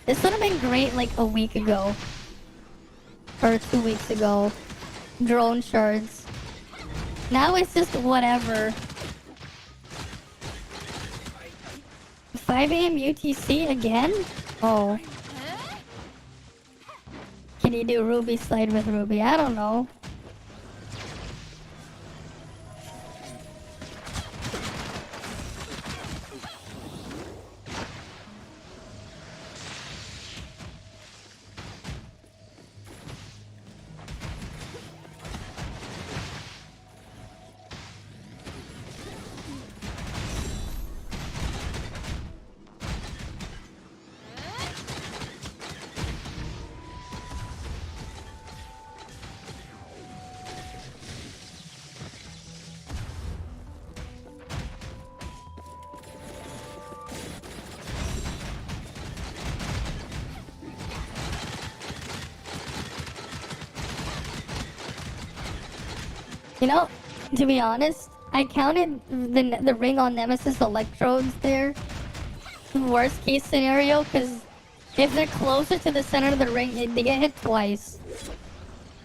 This would have been great like a week ago. Or 2 weeks ago. Drone shards. Now it's just whatever. 5 AM UTC again? Oh. Can you do Ruby slide with Ruby? I don't know. You know, to be honest, I counted the ring on Nemesis electrodes there. Worst case scenario, because if they're closer to the center of the ring, they get hit twice.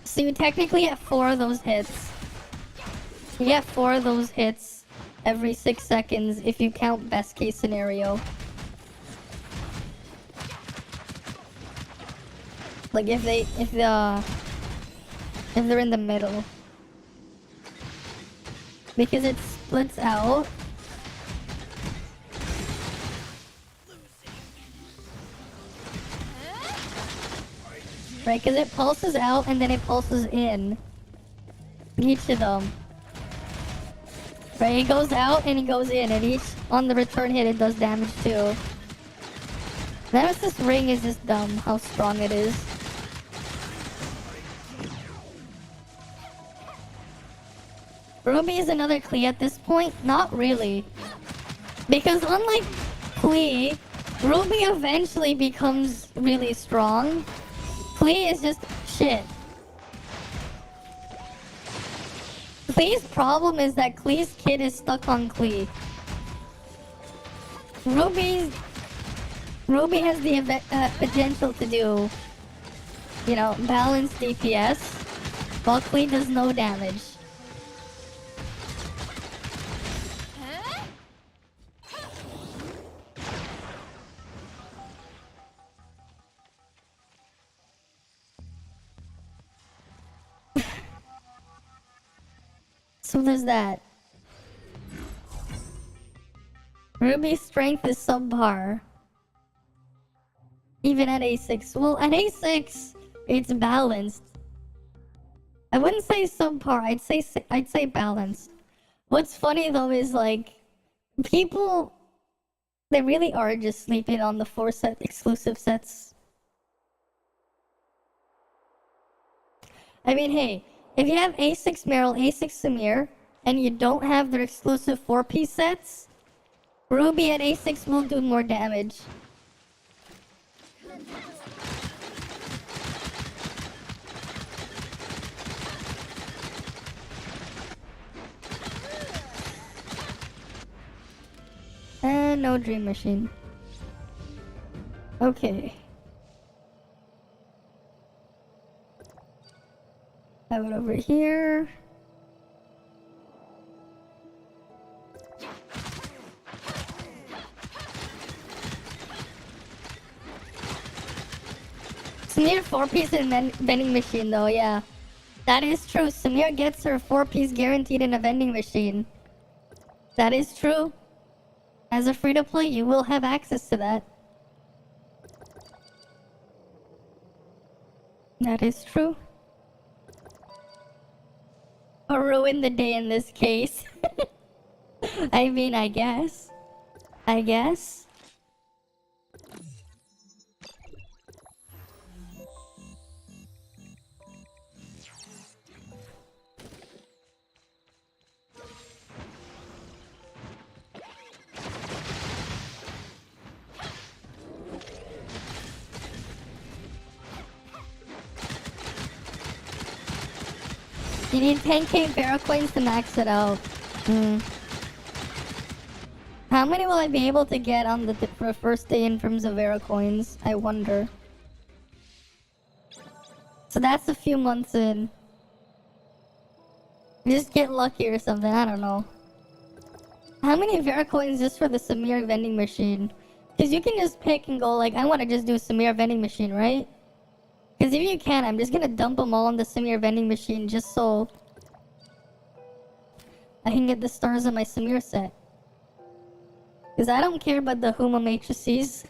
So you technically get 4 of those hits. You get 4 of those hits every 6 seconds if you count best case scenario. Like if they're in the middle. Because it splits out. Right, because it pulses out and then it pulses in. Each of them. Right, it goes out and it goes in, and each on the return hit it does damage too. Nemesis ring is just dumb how strong it is. Ruby is another Klee at this point? Not really. Because unlike Klee, Ruby eventually becomes really strong. Klee is just shit. Klee's problem is that Klee's kid is stuck on Klee. Ruby has the potential to do, you know, balanced DPS, while Klee does no damage. So there's that. Ruby's strength is subpar. Even at A6. Well, at A6, it's balanced. I wouldn't say subpar, I'd say balanced. What's funny though is like, people, they really are just sleeping on the 4-set exclusive sets. I mean, hey, if you have A6 Meryl, A6 Samir, and you don't have their exclusive 4-piece sets, Ruby at A6 will do more damage. And no dream machine. Okay. Have it over here. Samir 4-piece in vending machine though, yeah. That is true. Samir gets her 4-piece guaranteed in a vending machine. That is true. As a free-to-play, you will have access to that. That is true. Or ruin the day in this case. I mean, I guess. You need 10k Barra coins to max it out. How many will I be able to get on the first day in terms of Vera coins? I wonder. So that's a few months in. Just get lucky or something, I don't know. How many Vera coins just for the Samir vending machine? Because you can just pick and go like, I want to just do Samir vending machine, right? Because if you can, I'm just gonna dump them all on the Samir vending machine just so I can get the stars on my Samir set. Because I don't care about the Huma matrices.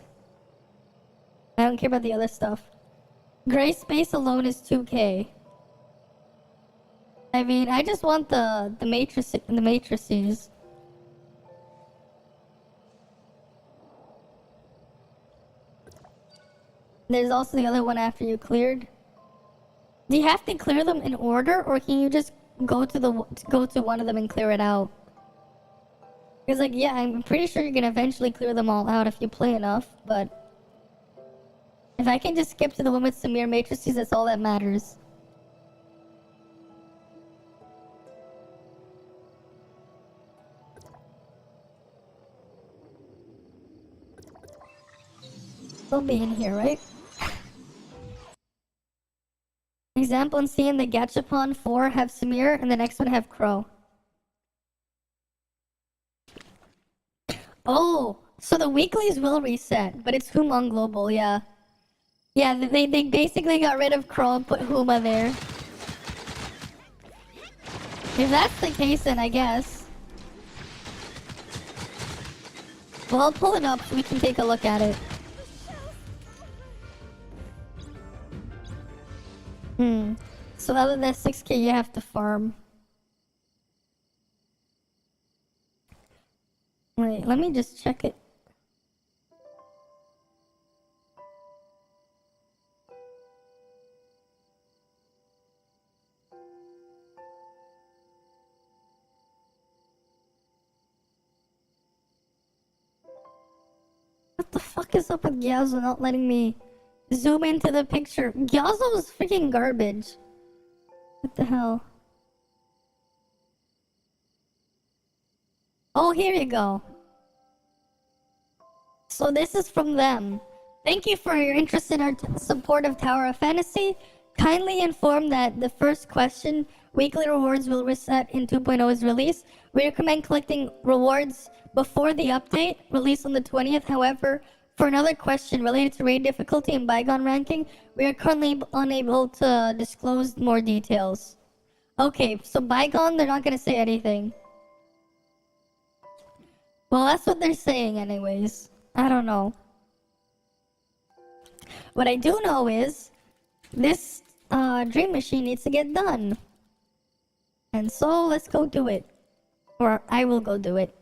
I don't care about the other stuff. Gray space alone is 2k. I mean, I just want the matrices. There's also the other one after you cleared. Do you have to clear them in order, or can you just go to one of them and clear it out? Because like, yeah, I'm pretty sure you can eventually clear them all out if you play enough, but if I can just skip to the one with Samir matrices, that's all that matters. They'll be in here, right? Example and see in the Gachapon 4 have Samir and the next one have Crow. Oh, so the weeklies will reset, but it's Huma on Global, yeah. Yeah, they basically got rid of Crow and put Huma there. If that's the case, then I guess. Well, I'll pull it up so we can take a look at it. So other than 6k, you have to farm. Wait, let me just check it. What the fuck is up with Gyazo not letting me zoom into the picture? Gyazo is freaking garbage. What the hell? Oh, here you go. So this is from them. Thank you for your interest in our support of Tower of Fantasy. Kindly inform that the first question, weekly rewards will reset in 2.0's release. We recommend collecting rewards before the update, released on the 20th. However, for another question related to raid difficulty and bygone ranking, we are currently unable to disclose more details. Okay, so bygone, they're not gonna say anything. Well, that's what they're saying anyways. I don't know. What I do know is, this dream machine needs to get done. And so, let's go do it. Or I will go do it.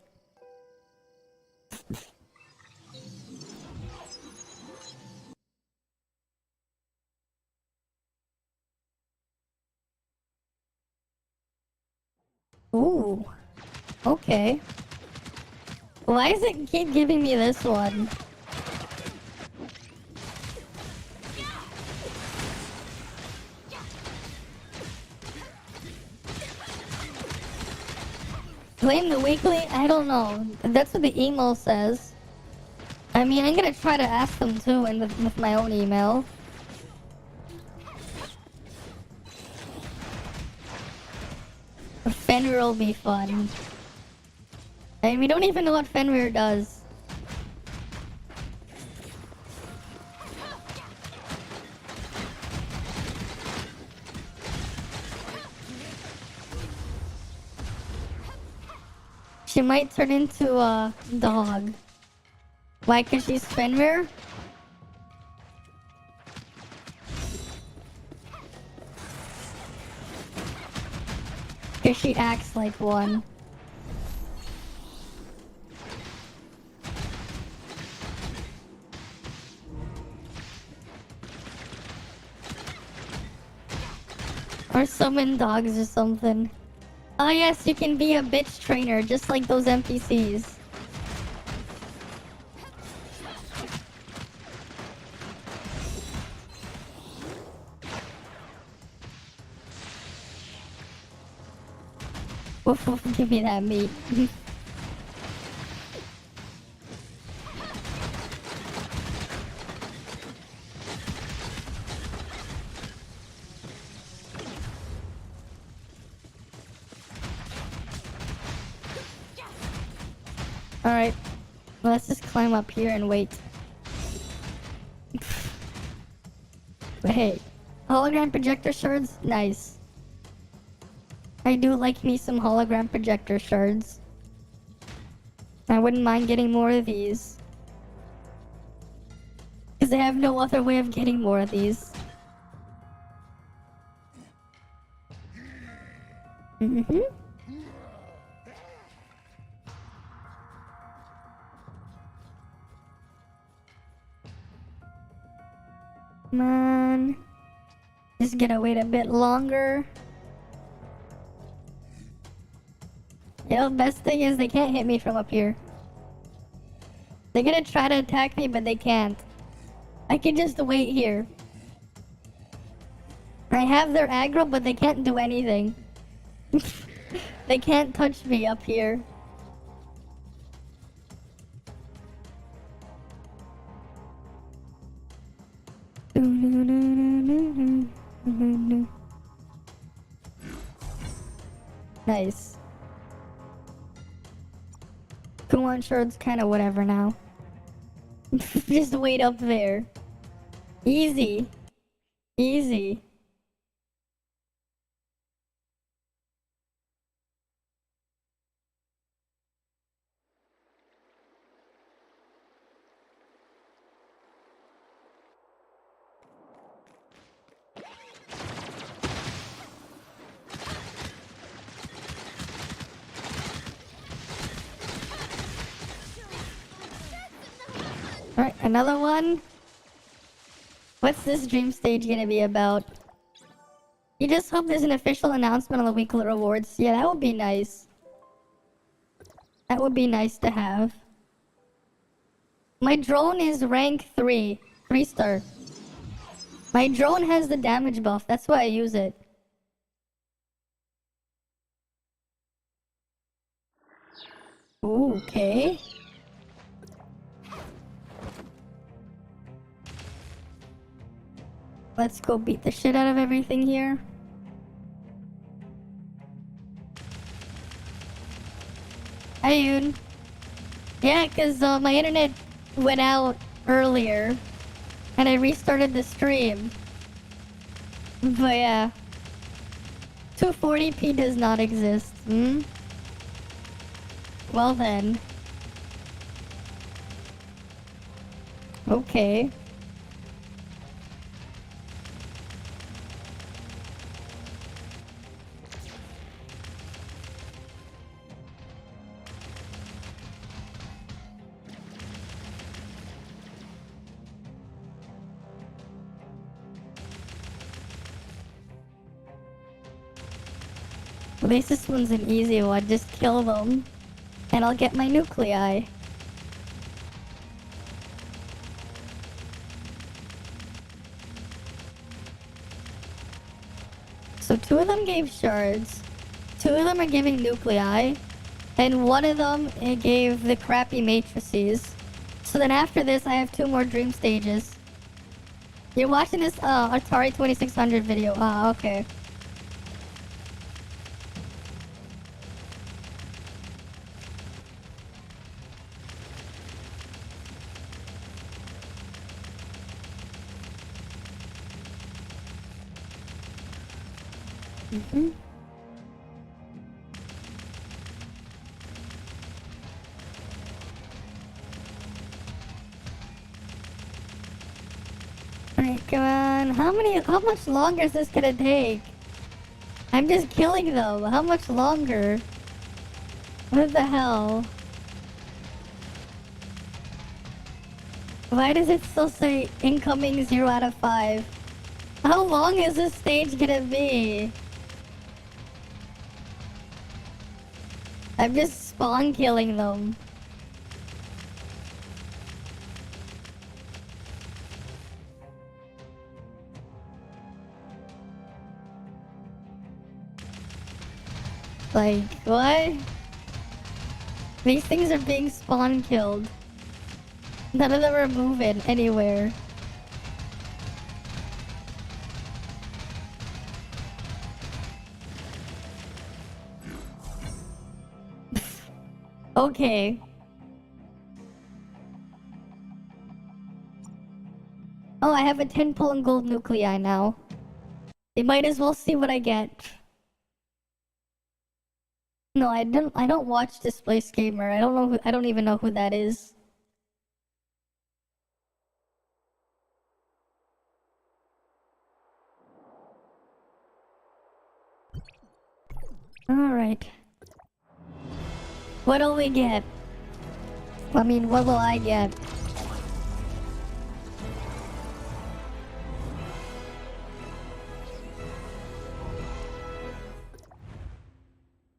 Ooh. Okay. Why does it keep giving me this one? Claim the weekly? I don't know. That's what the email says. I mean, I'm gonna try to ask them too with my own email. Fenrir will be fun. And we don't even know what Fenrir does. She might turn into a dog. Why? 'Cause she's Fenrir? Cause she acts like one. Or summon dogs or something. Oh yes, you can be a bitch trainer, just like those NPCs. Woof woof, give me that meat. Alright. Let's just climb up here and wait. But hey, hologram projector shards? Nice. I do like me some hologram projector shards. I wouldn't mind getting more of these. Because I have no other way of getting more of these. Mm-hmm. Come on. Just gonna wait a bit longer. You know, best thing is they can't hit me from up here. They're gonna try to attack me, but they can't. I can just wait here. I have their aggro, but they can't do anything. They can't touch me up here. Nice. Go-on shard's kinda whatever now. Just wait up there. Easy. Easy. Alright, another one. What's this dream stage gonna be about? You just hope there's an official announcement on the weekly rewards. Yeah, that would be nice. That would be nice to have. My drone is rank 3. 3-star. My drone has the damage buff. That's why I use it. Ooh, okay. Let's go beat the shit out of everything here. Hi, Yoon. Yeah, cause my internet went out earlier, and I restarted the stream. But yeah, 240p does not exist. Hmm. Well then. Okay. At least this one's an easy one. Just kill them, and I'll get my nuclei. So 2 of them gave shards, 2 of them are giving nuclei, and 1 of them it gave the crappy matrices. So then after this, I have 2 more dream stages. You're watching this Atari 2600 video. Ah, okay. Mm-hmm. Alright, come on. How much longer is this gonna take? I'm just killing them. How much longer? What the hell? Why does it still say incoming 0 out of 5? How long is this stage gonna be? I'm just spawn killing them. Like, what? These things are being spawn killed. None of them are moving anywhere. Okay. Oh, I have a 10 pull and gold nuclei now. They might as well see what I get. No, I don't watch Displaced Gamer. I don't even know who that is. Alright. What'll we get? I mean, what will I get?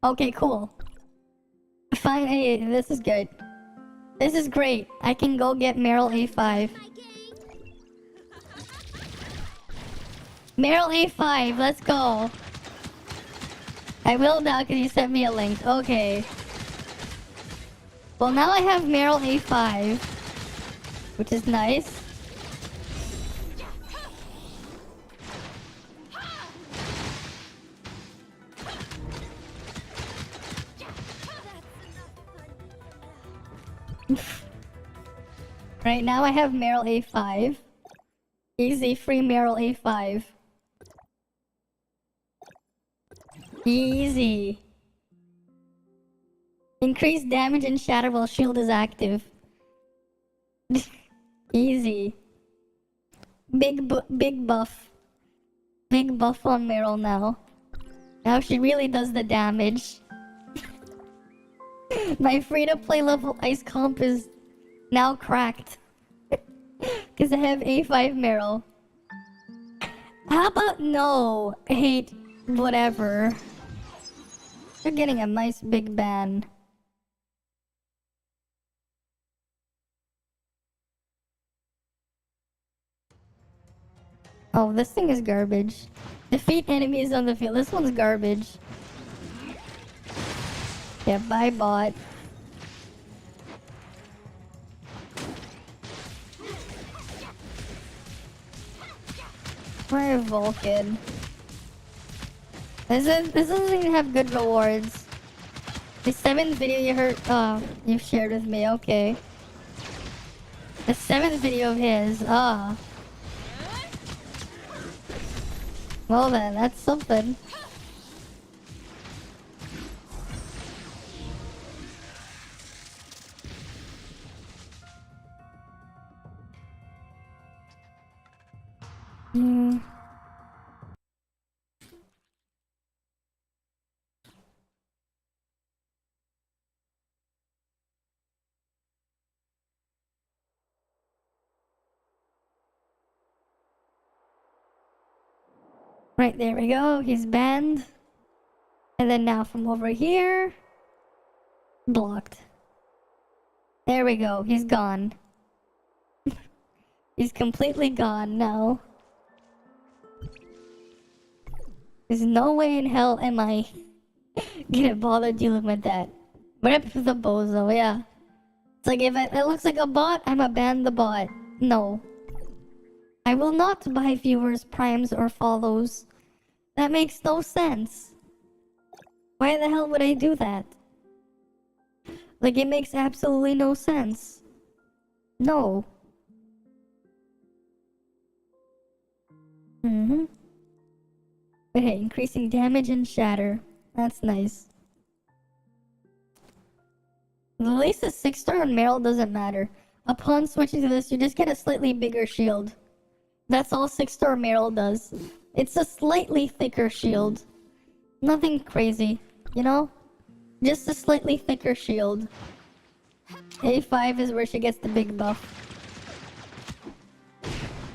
Okay, cool. Fine, hey, this is good. This is great. I can go get Meryl A5. Meryl A5, let's go. I will now because you sent me a link. Okay. Well, now I have Meryl A5, which is nice. Right now I have Meryl A5. Easy, free Meryl A5. Easy. Increased damage and shatter while shield is active. Easy. Big buff. Big buff on Meryl now. Now she really does the damage. My free-to-play level ice comp is now cracked. Because I have A5 Meryl. How about no? Hate whatever. You're getting a nice big ban. Oh, this thing is garbage. Defeat enemies on the field. This one's garbage. Yeah, bye bot. Where is Vulcan? This doesn't even have good rewards. The 7th video you shared with me, okay. The 7th video of his, Well then, that's something. Right, there we go. He's banned. And then now from over here... blocked. There we go. He's gone. He's completely gone now. There's no way in hell am I gonna bother dealing with that. Rip the bozo, yeah. It's like if it looks like a bot, I'ma ban the bot. No. I will not buy viewers, primes, or follows. That makes no sense. Why the hell would I do that? Like, it makes absolutely no sense. No. Okay, increasing damage and shatter. That's nice. At least a 6-star on Meryl doesn't matter. Upon switching to this, you just get a slightly bigger shield. That's all 6-star Meryl does. It's a slightly thicker shield. Nothing crazy, you know? Just a slightly thicker shield. A5 is where she gets the big buff.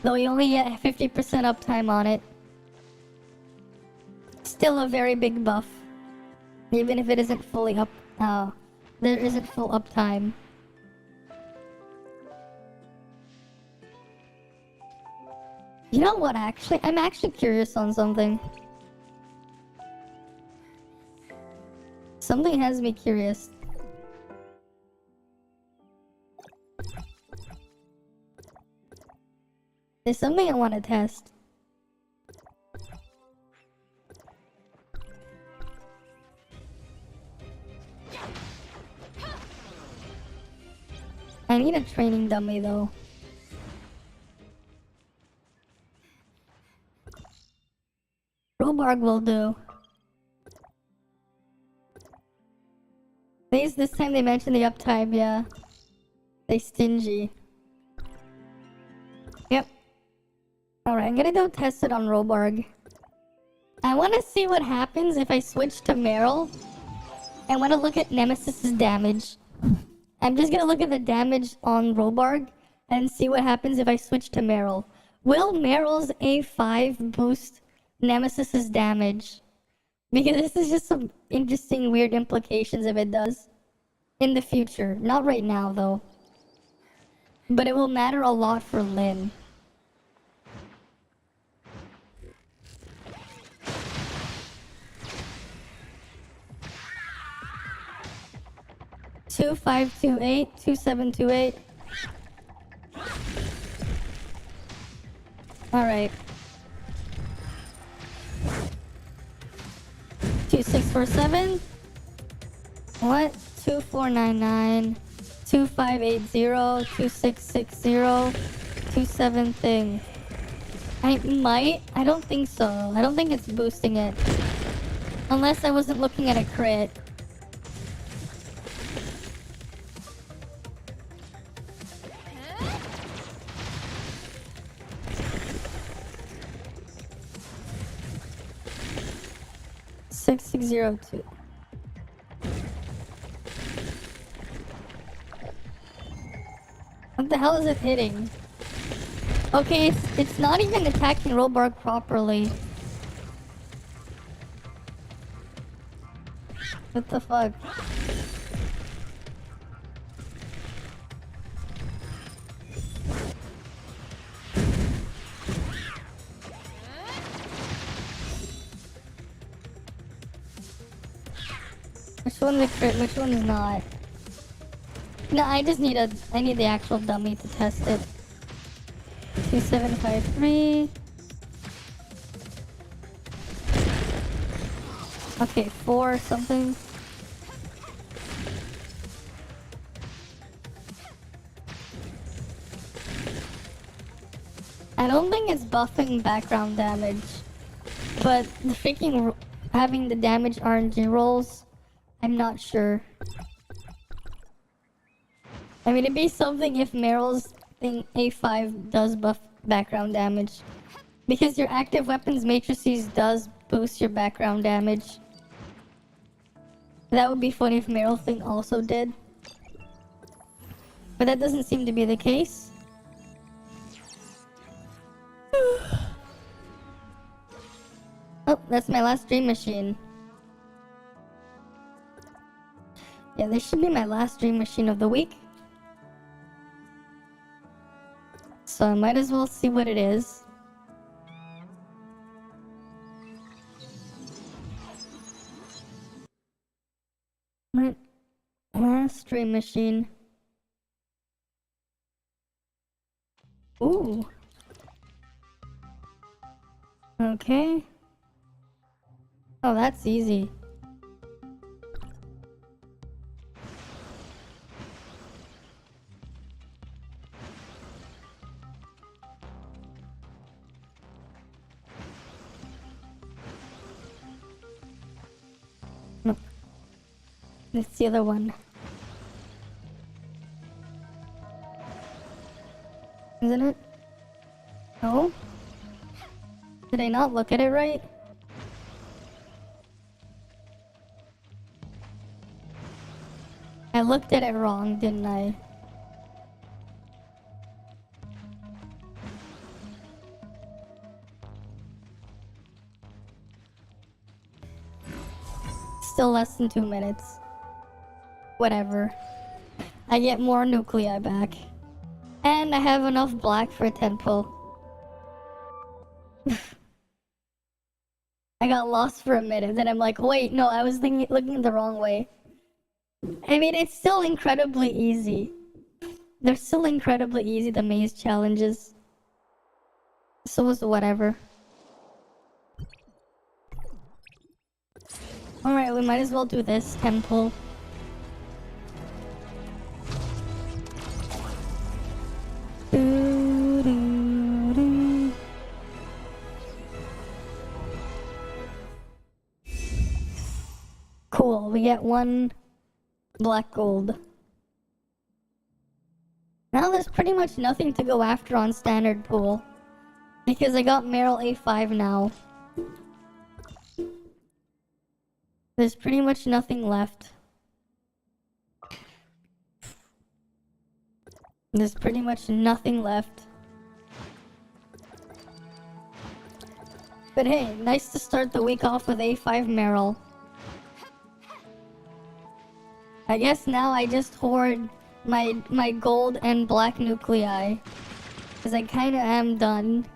Though you only get 50% uptime on it. Still a very big buff. Even if it isn't fully up... there isn't full uptime. You know what, actually? I'm actually curious on something. Something has me curious. There's something I want to test. I need a training dummy though. Robarg will do. At least this time they mentioned the uptime, yeah. They stingy. Yep. Alright, I'm gonna go test it on Robarg. I wanna see what happens if I switch to Meryl. I wanna look at Nemesis's damage. I'm just gonna look at the damage on Robarg and see what happens if I switch to Meryl. Will Meryl's A5 boost Nemesis's damage? Because this is just some interesting, weird implications if it does. In the future. Not right now, though. But it will matter a lot for Lynn. Two 528 2728. Alright. 2647. What? 2499. 2580. 2660. 27 thing. I might. I don't think so. I don't think it's boosting it. Unless I wasn't looking at a crit. Six 602. What the hell is it hitting? Okay, it's not even attacking Robarg properly. What the fuck? Which one's a crit? Which one is not? No, I need the actual dummy to test it. 2753. Okay, 4 something. I don't think it's buffing background damage, but the freaking having the damage RNG rolls, I'm not sure. I mean, it'd be something if Meryl's thing A5 does buff background damage. Because your active weapons matrices does boost your background damage. That would be funny if Meryl thing also did. But that doesn't seem to be the case. Oh, that's my last dream machine. Yeah, this should be my last dream machine of the week. So I might as well see what it is. My last dream machine. Ooh. Okay. Oh, that's easy. No. That's the other one. Isn't it? No? Did I not look at it right? I looked at it wrong, didn't I? Still less than 2 minutes. Whatever. I get more nuclei back. And I have enough black for a 10 pull. I got lost for a minute, then I'm like, wait, no, I was looking the wrong way. I mean, it's still incredibly easy. They're still incredibly easy, the maze challenges. So is whatever. Alright, we might as well do this 10 pull. get 1 black gold. Now there's pretty much nothing to go after on standard pool. Because I got Meryl A5 now. There's pretty much nothing left. There's pretty much nothing left. But hey, nice to start the week off with A5 Meryl. I guess now I just hoard my gold and black nuclei. Because I kinda am done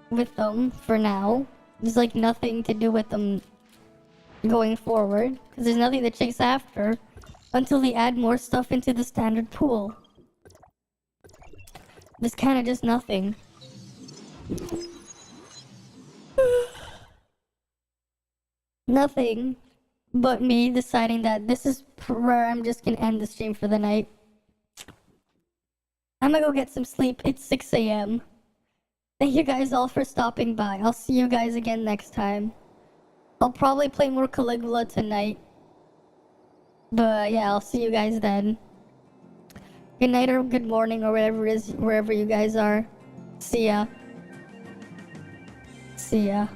with them for now. There's like nothing to do with them going forward. Because there's nothing to chase after until they add more stuff into the standard pool. There's kinda just nothing. Nothing but me deciding that this is where I'm just gonna end the stream for the night. I'm gonna go get some sleep. It's 6 a.m. Thank you guys all for stopping by. I'll see you guys again next time. I'll probably play more Caligula tonight. But yeah, I'll see you guys then. Good night or good morning or whatever it is, wherever you guys are. See ya. See ya.